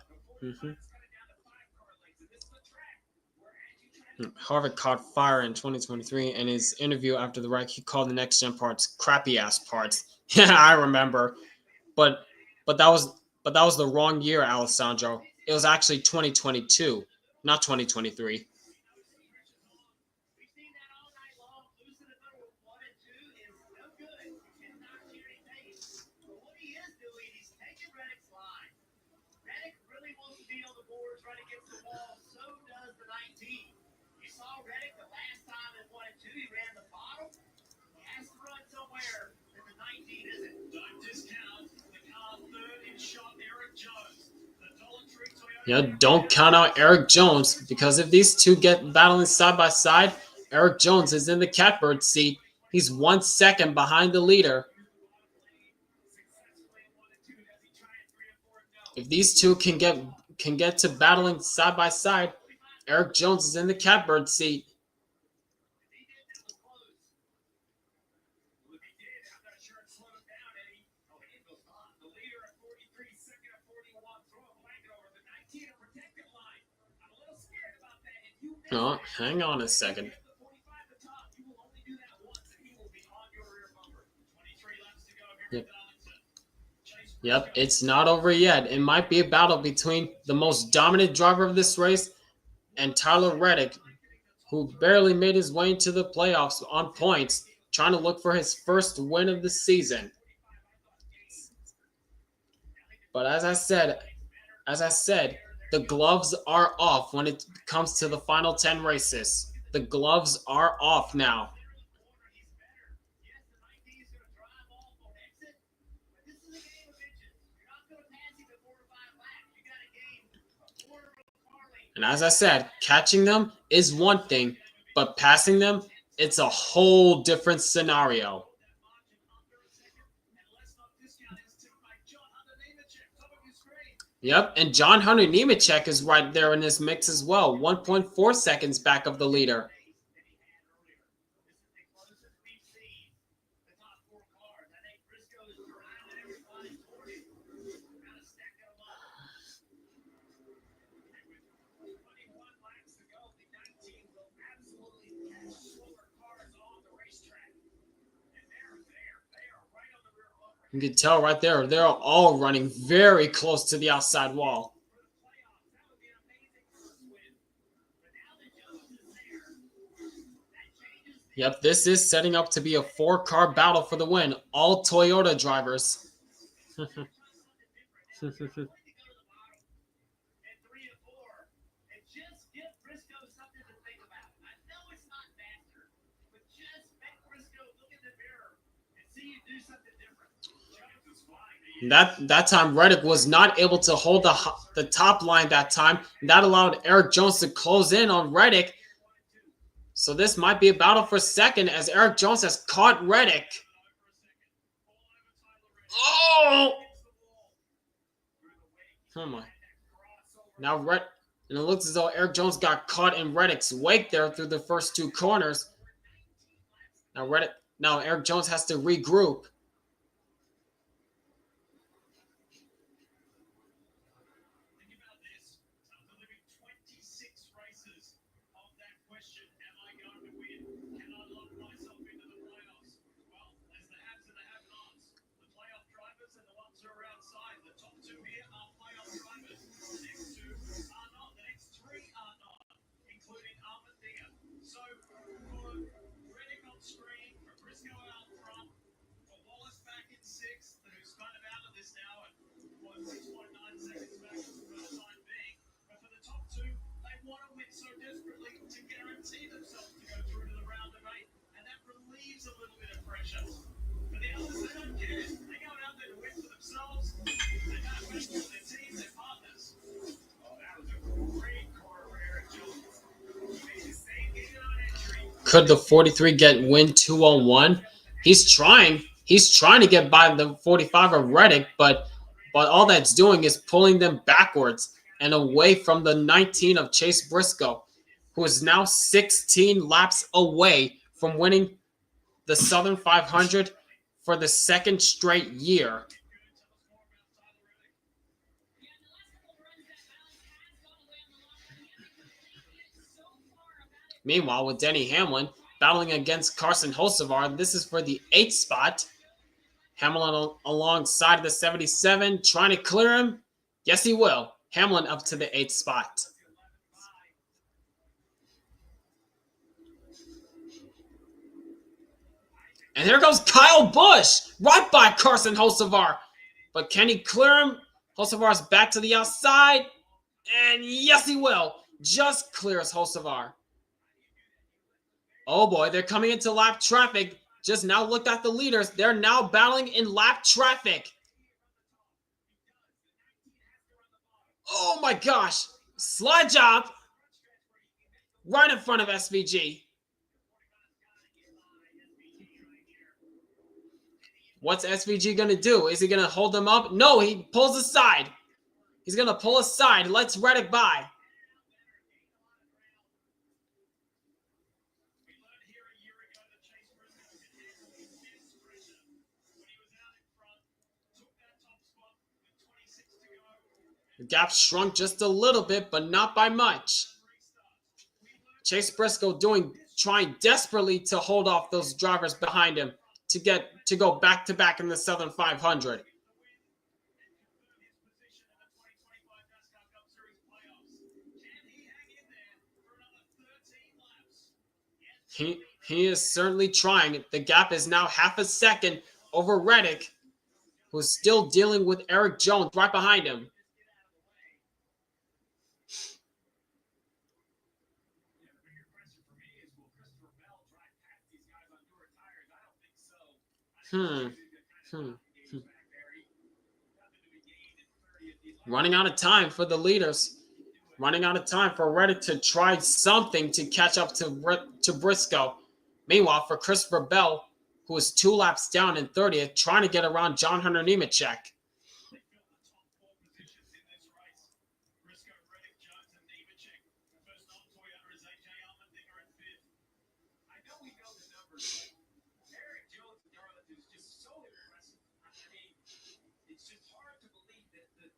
Harvick caught fire in 2023. In his interview after the wreck, he called the next gen parts crappy ass parts. Yeah, I remember. But that was the wrong year, Alessandro. It was actually 2022, not 2023. Yeah, don't count out Eric Jones, because if these two get battling side by side, Eric Jones is in the catbird seat. He's 1 second behind the leader. If these two can get to battling side by side, Eric Jones is in the catbird seat. Oh, hang on a second. Yep, it's not over yet. It might be a battle between the most dominant driver of this race and Tyler Reddick, who barely made his way into the playoffs on points, trying to look for his first win of the season. But as I said, The gloves are off when it comes to the final 10 races. The gloves are off now. And as I said, catching them is one thing, but passing them, it's a whole different scenario. Yep, and John Hunter Nemechek is right there in this mix as well, 1.4 seconds back of the leader. You can tell right there, they're all running very close to the outside wall. Yep, this is setting up to be a 4-car battle for the win. All Toyota drivers. That time Reddick was not able to hold the top line that time. That allowed Eric Jones to close in on Reddick. So this might be a battle for second as Eric Jones has caught Reddick. Oh! Oh my. Now and it looks as though Eric Jones got caught in Reddick's wake there through the first 2 corners. Now Eric Jones has to regroup. Could the 43 win 2-on-1? He's trying. He's trying to get by the 45 of Reddick, but all that's doing is pulling them backwards and away from the 19 of Chase Briscoe, who is now 16 laps away from winning the Southern 500 for the 2nd straight year. Meanwhile, with Denny Hamlin battling against Carson Hocevar, this is for the 8th spot. Hamlin alongside the 77, trying to clear him. Yes, he will. Hamlin up to the 8th spot. And here goes Kyle Busch, right by Carson Hocevar. But can he clear him? Hocevar's back to the outside. And yes, he will. Just clears Hocevar. Oh boy, they're coming into lap traffic. Just now looked at the leaders. They're now battling in lap traffic. Oh my gosh. Slide job. Right in front of SVG. What's SVG going to do? Is he going to hold them up? No, he pulls aside. He's going to pull aside. Let's Reddick by. The gap shrunk just a little bit, but not by much. Chase Briscoe trying desperately to hold off those drivers behind him to go back-to-back in the Southern 500. He is certainly trying. The gap is now half a second over Reddick, who's still dealing with Eric Jones right behind him. Hmm. Hmm. Running out of time for the leaders. Running out of time for Reddick to try something to catch up to Briscoe. Meanwhile, for Christopher Bell, who is 2 laps down in 30th, trying to get around John Hunter Nemechek. It's just hard to believe that the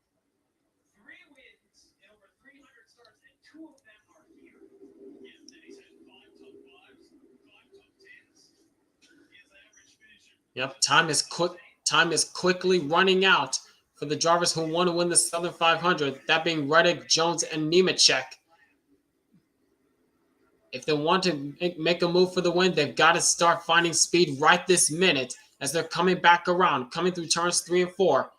3 wins in over 300 starts, and 2 of them are here. Yes, then he's had 5 top 5s, 5 top 10s. He has an average finisher. Yep, time is quickly running out for the drivers who want to win the Southern 500, that being Reddick, Jones, and Nemechek. If they want to make a move for the win, they've got to start finding speed right this minute as they're coming back around, coming through turns 3 and 4.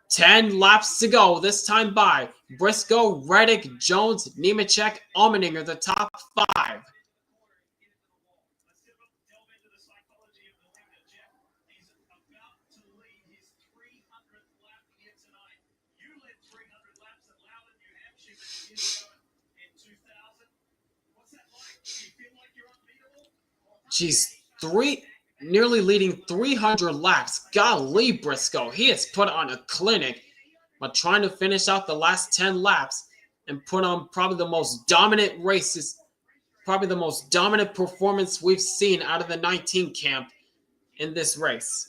10 laps to go this time by. Briscoe, Reddick, Jones, Nemechek, Allmendinger, the top 5. Geez, nearly leading 300 laps. Golly, Briscoe. He has put on a clinic, but trying to finish out the last 10 laps and put on probably the most dominant races, probably the most dominant performance we've seen out of the 19 camp in this race.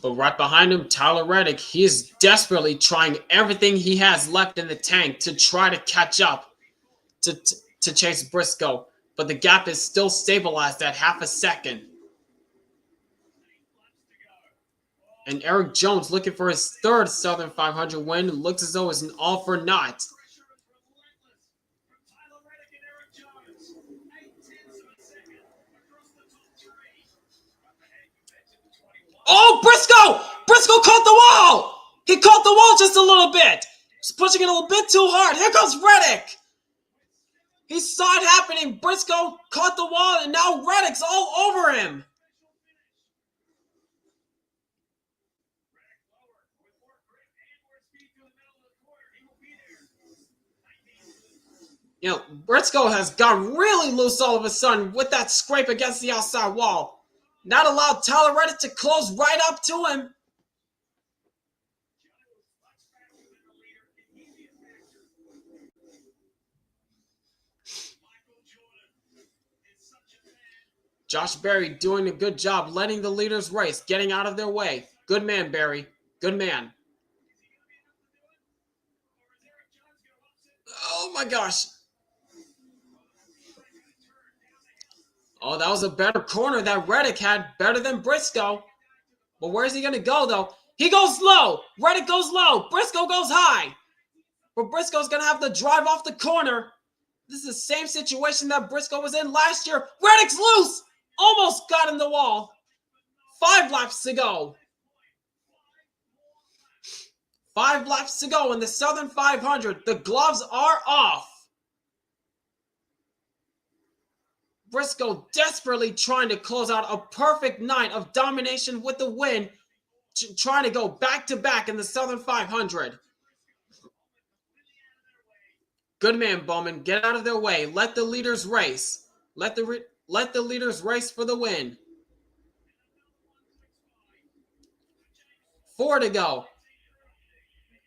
But right behind him, Tyler Reddick, he is desperately trying everything he has left in the tank to try to catch up to Chase Briscoe. But the gap is still stabilized at half a second. And Eric Jones, looking for his 3rd Southern 500 win, looks as though it's an all for naught. Oh, Briscoe! Briscoe caught the wall! He caught the wall just a little bit. He's pushing it a little bit too hard. Here comes Reddick. He saw it happening. Briscoe caught the wall, and now Reddick's all over him. You know, Briscoe has got really loose all of a sudden with that scrape against the outside wall. Not allowed Tyler Reddick to close right up to him. Josh Berry doing a good job letting the leaders race, getting out of their way. Good man, Berry. Good man. Oh my gosh. Oh, that was a better corner that Reddick had, better than Briscoe. But where's he going to go, though? He goes low. Reddick goes low. Briscoe goes high. But Briscoe's going to have to drive off the corner. This is the same situation that Briscoe was in last year. Reddick's loose. Almost got in the wall. 5 laps to go. 5 laps to go in the Southern 500. The gloves are off. Briscoe desperately trying to close out a perfect night of domination with the win, trying to go back-to-back in the Southern 500. Good man, Bowman. Get out of their way. Let the leaders race. Let the leaders race for the win. 4 to go.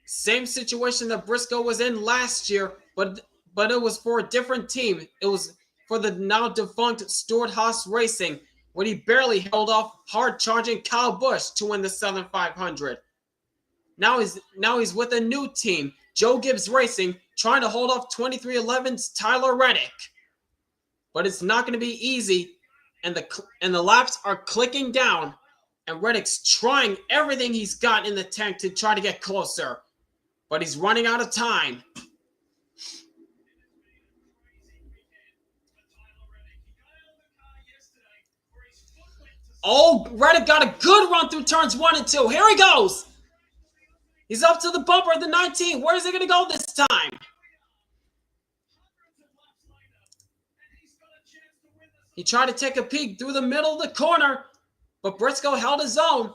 Same situation that Briscoe was in last year, but it was for a different team. It was for the now defunct Stewart-Haas Racing, when he barely held off hard-charging Kyle Busch to win the Southern 500. Now he's with a new team, Joe Gibbs Racing, trying to hold off 2311's Tyler Reddick. But it's not going to be easy, and the laps are clicking down, and Reddick's trying everything he's got in the tank to try to get closer. But he's running out of time. Oh, Reddick got a good run through turns 1 and 2. Here he goes. He's up to the bumper at the 19. Where is he going to go this time? He tried to take a peek through the middle of the corner, but Briscoe held his own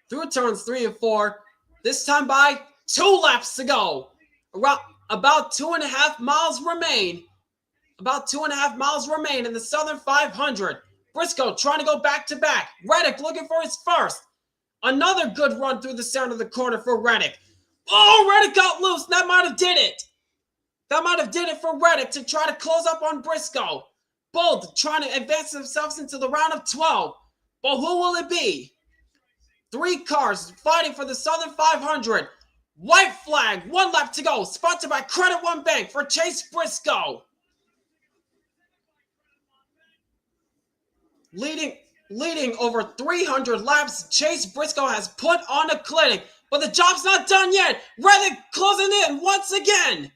through turns 3 and 4. This time by 2 laps to go. About 2.5 miles remain. About 2.5 miles remain in the Southern 500. Briscoe trying to go back to back. Reddick looking for his first. Another good run through the center of the corner for Reddick. Oh, Reddick got loose. That might have did it. That might have did it for Reddick to try to close up on Briscoe. Both trying to advance themselves into the round of 12. But who will it be? 3 cars fighting for the Southern 500. White flag, 1 lap to go. Sponsored by Credit One Bank for Chase Briscoe. Leading over 300 laps, Chase Briscoe has put on a clinic, but the job's not done yet. Reddick closing in once again.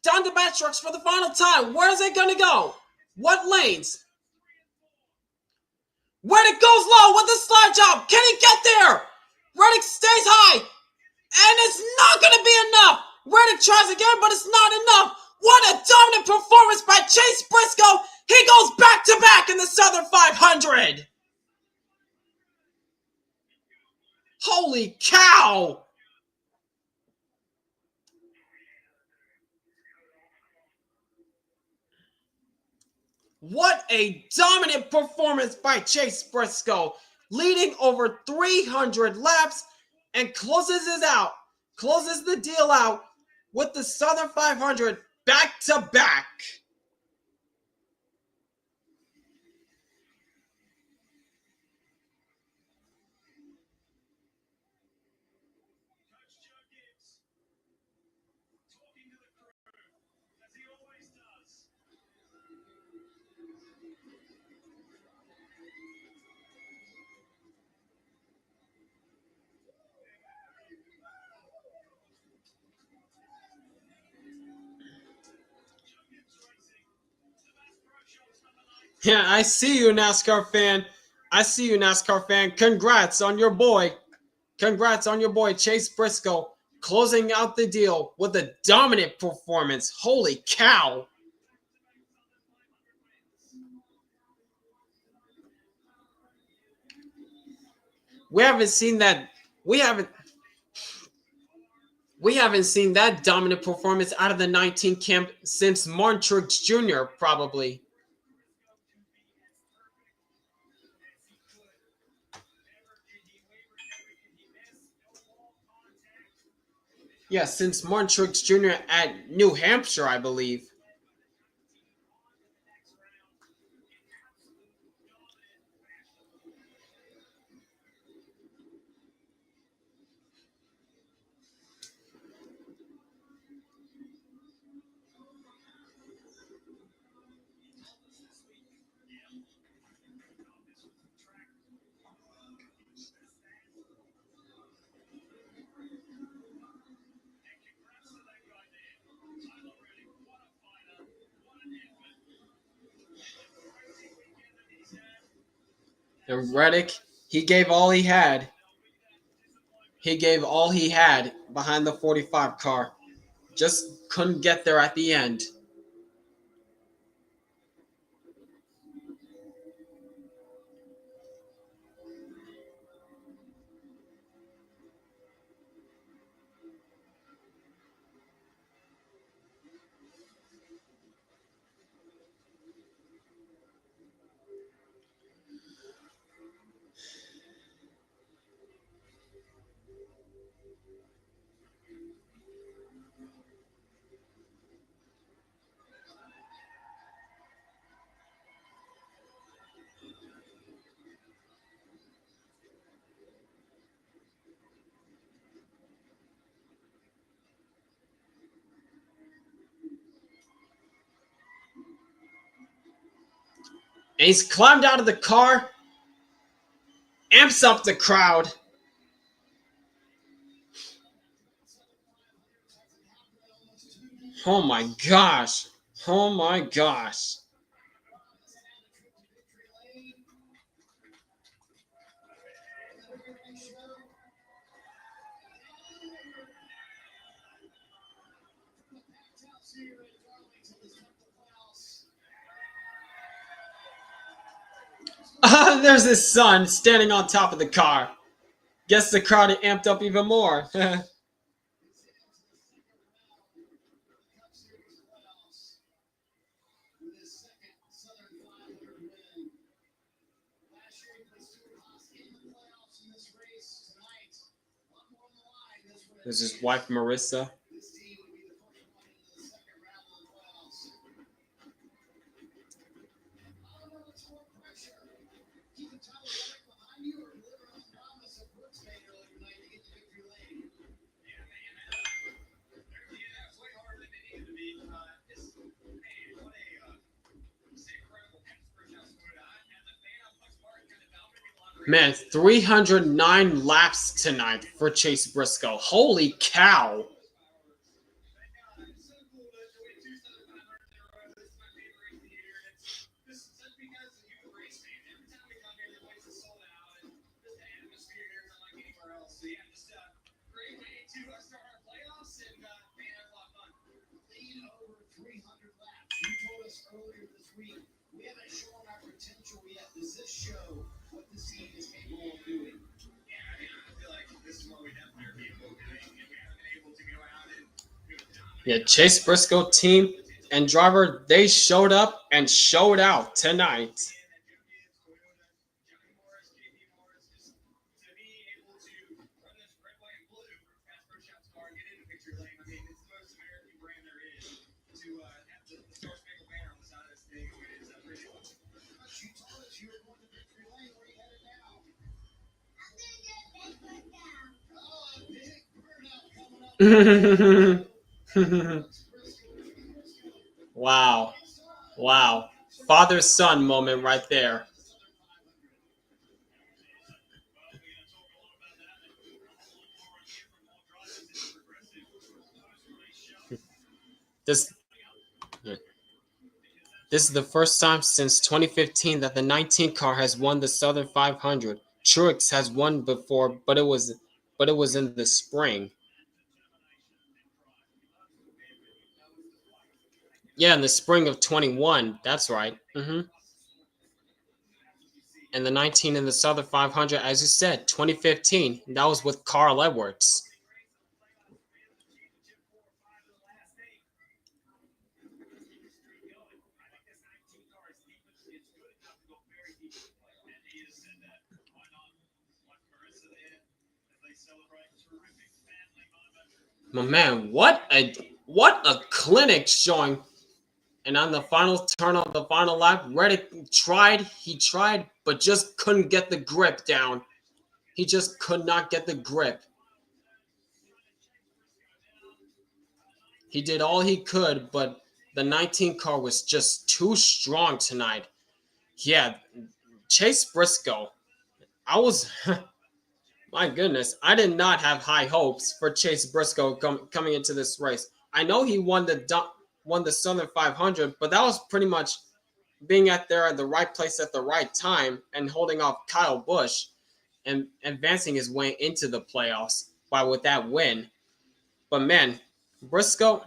Down to back trucks for the final time. Where is it going to go? What lanes? Reddick goes low with the slide job. Can he get there? Reddick stays high, and it's not going to be enough. Reddick tries again, but it's not enough. What a dominant performance by Chase Briscoe. He goes back to back in the Southern 500. Holy cow. What a dominant performance by Chase Briscoe. Leading over 300 laps and closes the deal out with the Southern 500 back to back. Yeah, I see you, NASCAR fan. I see you, NASCAR fan. Congrats on your boy. Congrats on your boy, Chase Briscoe, closing out the deal with a dominant performance. Holy cow. We haven't seen that. We haven't seen that dominant performance out of the 19 camp since Montreux Jr. probably. Yeah, since Montreux Jr. at New Hampshire, I believe. And Reddick, he gave all he had. He gave all he had behind the 45 car. Just couldn't get there at the end. And he's climbed out of the car, amps up the crowd. Oh my gosh. Oh my gosh. There's his son standing on top of the car. Guess the crowd amped up even more. There's his wife Marissa. Man, 309 laps tonight for Chase Briscoe. Holy cow. We haven't shown our potential yet. Does this show what the team is capable of doing? Yeah, I mean, I feel like this is what we definitely are capable of doing, and we haven't been able to go out and Yeah, Chase Briscoe team and driver, they showed up and showed out tonight. Wow. Wow. Father-son moment right there. This is the first time since 2015 that the 19 car has won the Southern 500. Truex has won before, but it was in the spring. Yeah, in the spring of 21. That's right. And the 19 in the Southern 500, as you said, 2015. That was with Carl Edwards. My man, what a clinic showing. And on the final turn of the final lap, Reddick tried, but just couldn't get the grip down. He just could not get the grip. He did all he could, but the 19 car was just too strong tonight. Yeah, Chase Briscoe. I was, my goodness, I did not have high hopes for Chase Briscoe coming into this race. I know he won the Southern 500, but that was pretty much being at the right place at the right time and holding off Kyle Busch and advancing his way into the playoffs with that win. But man, Briscoe,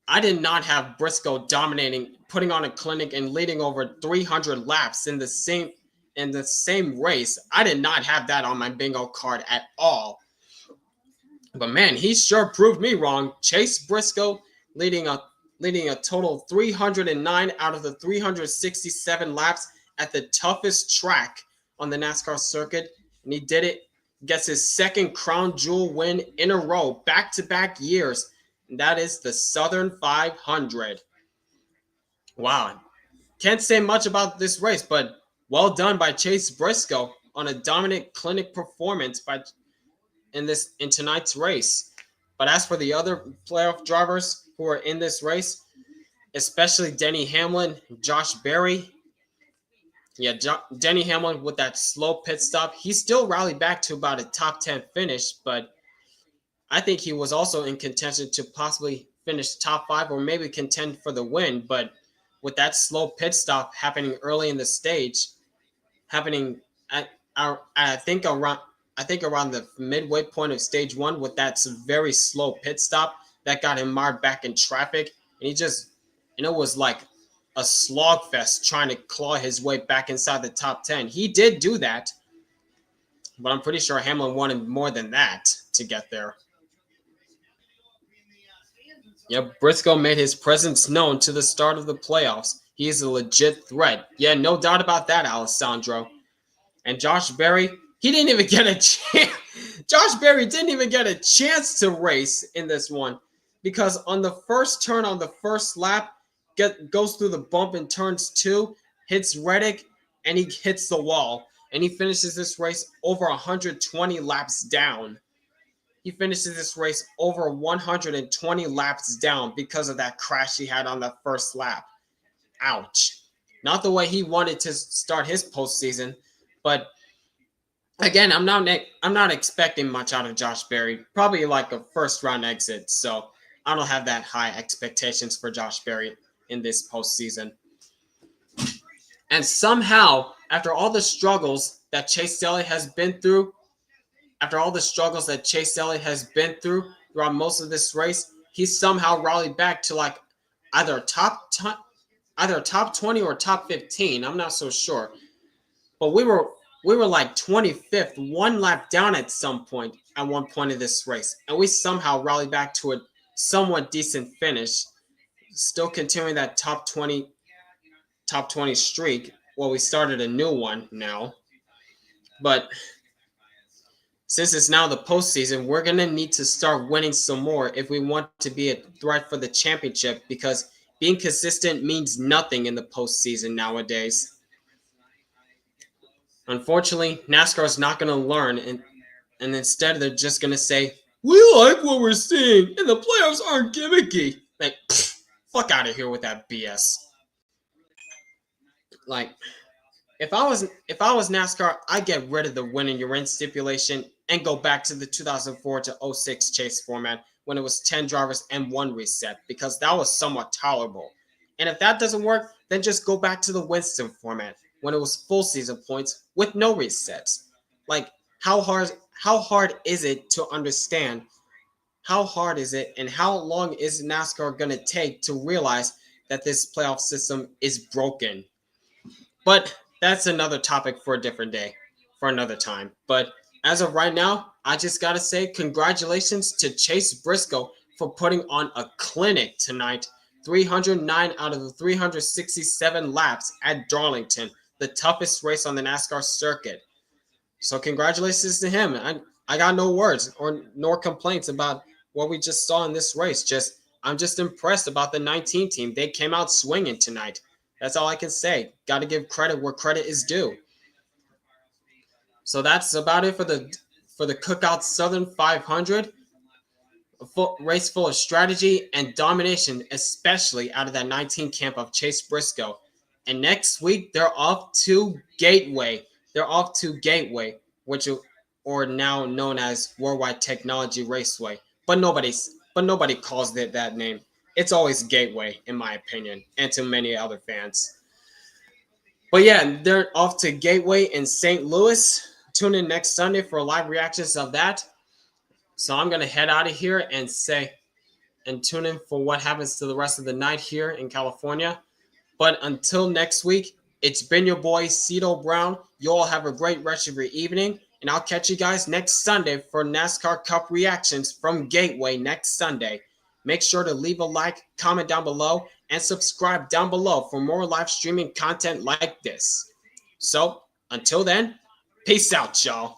I did not have Briscoe dominating, putting on a clinic and leading over 300 laps in the same race. I did not have that on my bingo card at all. But man, he sure proved me wrong. Chase Briscoe leading a total of 309 out of the 367 laps at the toughest track on the NASCAR circuit, and he did it. Gets his second crown jewel win in a row, back-to-back years, and that is the Southern 500. Wow. Can't say much about this race, but well done by Chase Briscoe on a dominant clinic performance in tonight's race. But as for the other playoff drivers who are in this race, especially Denny Hamlin, Josh Berry. Yeah, Denny Hamlin with that slow pit stop. He still rallied back to about a top 10 finish, but I think he was also in contention to possibly finish top 5 or maybe contend for the win. But with that slow pit stop happening early in the stage, happening at I think around the midway point of stage 1 with that very slow pit stop that got him mired back in traffic, and it was like a slogfest trying to claw his way back inside the top 10. He did do that, but I'm pretty sure Hamlin wanted more than that to get there. Yep, Briscoe made his presence known to the start of the playoffs. He is a legit threat. Yeah, no doubt about that, Alessandro. And Josh Berry, he didn't even get a chance. Josh Berry didn't even get a chance to race in this one because on the first turn on the first lap, goes through the bump in turns 2, hits Reddick, and he hits the wall. And he finishes this race over 120 laps down. He finishes this race over 120 laps down because of that crash he had on the first lap. Ouch. Not the way he wanted to start his postseason, but again, I'm not expecting much out of Josh Berry. Probably like a first round exit, so I don't have that high expectations for Josh Berry in this postseason. And somehow, after all the struggles that Chase Elliott has been through, throughout most of this race, he somehow rallied back to like either top 20 or top 15. I'm not so sure. But we were like 25th, one lap down at some point at one point of this race. And we somehow rallied back to a somewhat decent finish, still continuing that top 20 streak. Well, we started a new one now. But since it's now the postseason, we're going to need to start winning some more if we want to be a threat for the championship, because being consistent means nothing in the postseason nowadays. Unfortunately, NASCAR is not going to learn, and instead they're just going to say, we like what we're seeing, and the playoffs aren't gimmicky. Like, fuck out of here with that BS. Like, if I was NASCAR, I'd get rid of the win in your in stipulation and go back to the 2004 to 06 chase format when it was 10 drivers and 1 reset, because that was somewhat tolerable. And if that doesn't work, then just go back to the Winston format when it was full season points with no resets. Like, how hard is it to understand? How hard is it, and how long is NASCAR going to take to realize that this playoff system is broken? But that's another topic for a different day, for another time. But as of right now, I just got to say congratulations to Chase Briscoe for putting on a clinic tonight. 309 out of the 367 laps at Darlington, the toughest race on the NASCAR circuit. So congratulations to him. I got no words nor complaints about what we just saw in this race. I'm just impressed about the 19 team. They came out swinging tonight. That's all I can say. Got to give credit where credit is due. So that's about it for the Cookout Southern 500. A race full of strategy and domination, especially out of that 19 camp of Chase Briscoe. And next week they're off to Gateway. Which are now known as Worldwide Technology Raceway. But nobody calls it that name. It's always Gateway, in my opinion, and to many other fans. But yeah, they're off to Gateway in St. Louis. Tune in next Sunday for live reactions of that. So I'm going to head out of here and tune in for what happens to the rest of the night here in California. But until next week, it's been your boy, Cito Brown. You all have a great rest of your evening. And I'll catch you guys next Sunday for NASCAR Cup reactions from Gateway next Sunday. Make sure to leave a like, comment down below, and subscribe down below for more live streaming content like this. So, until then, peace out, y'all.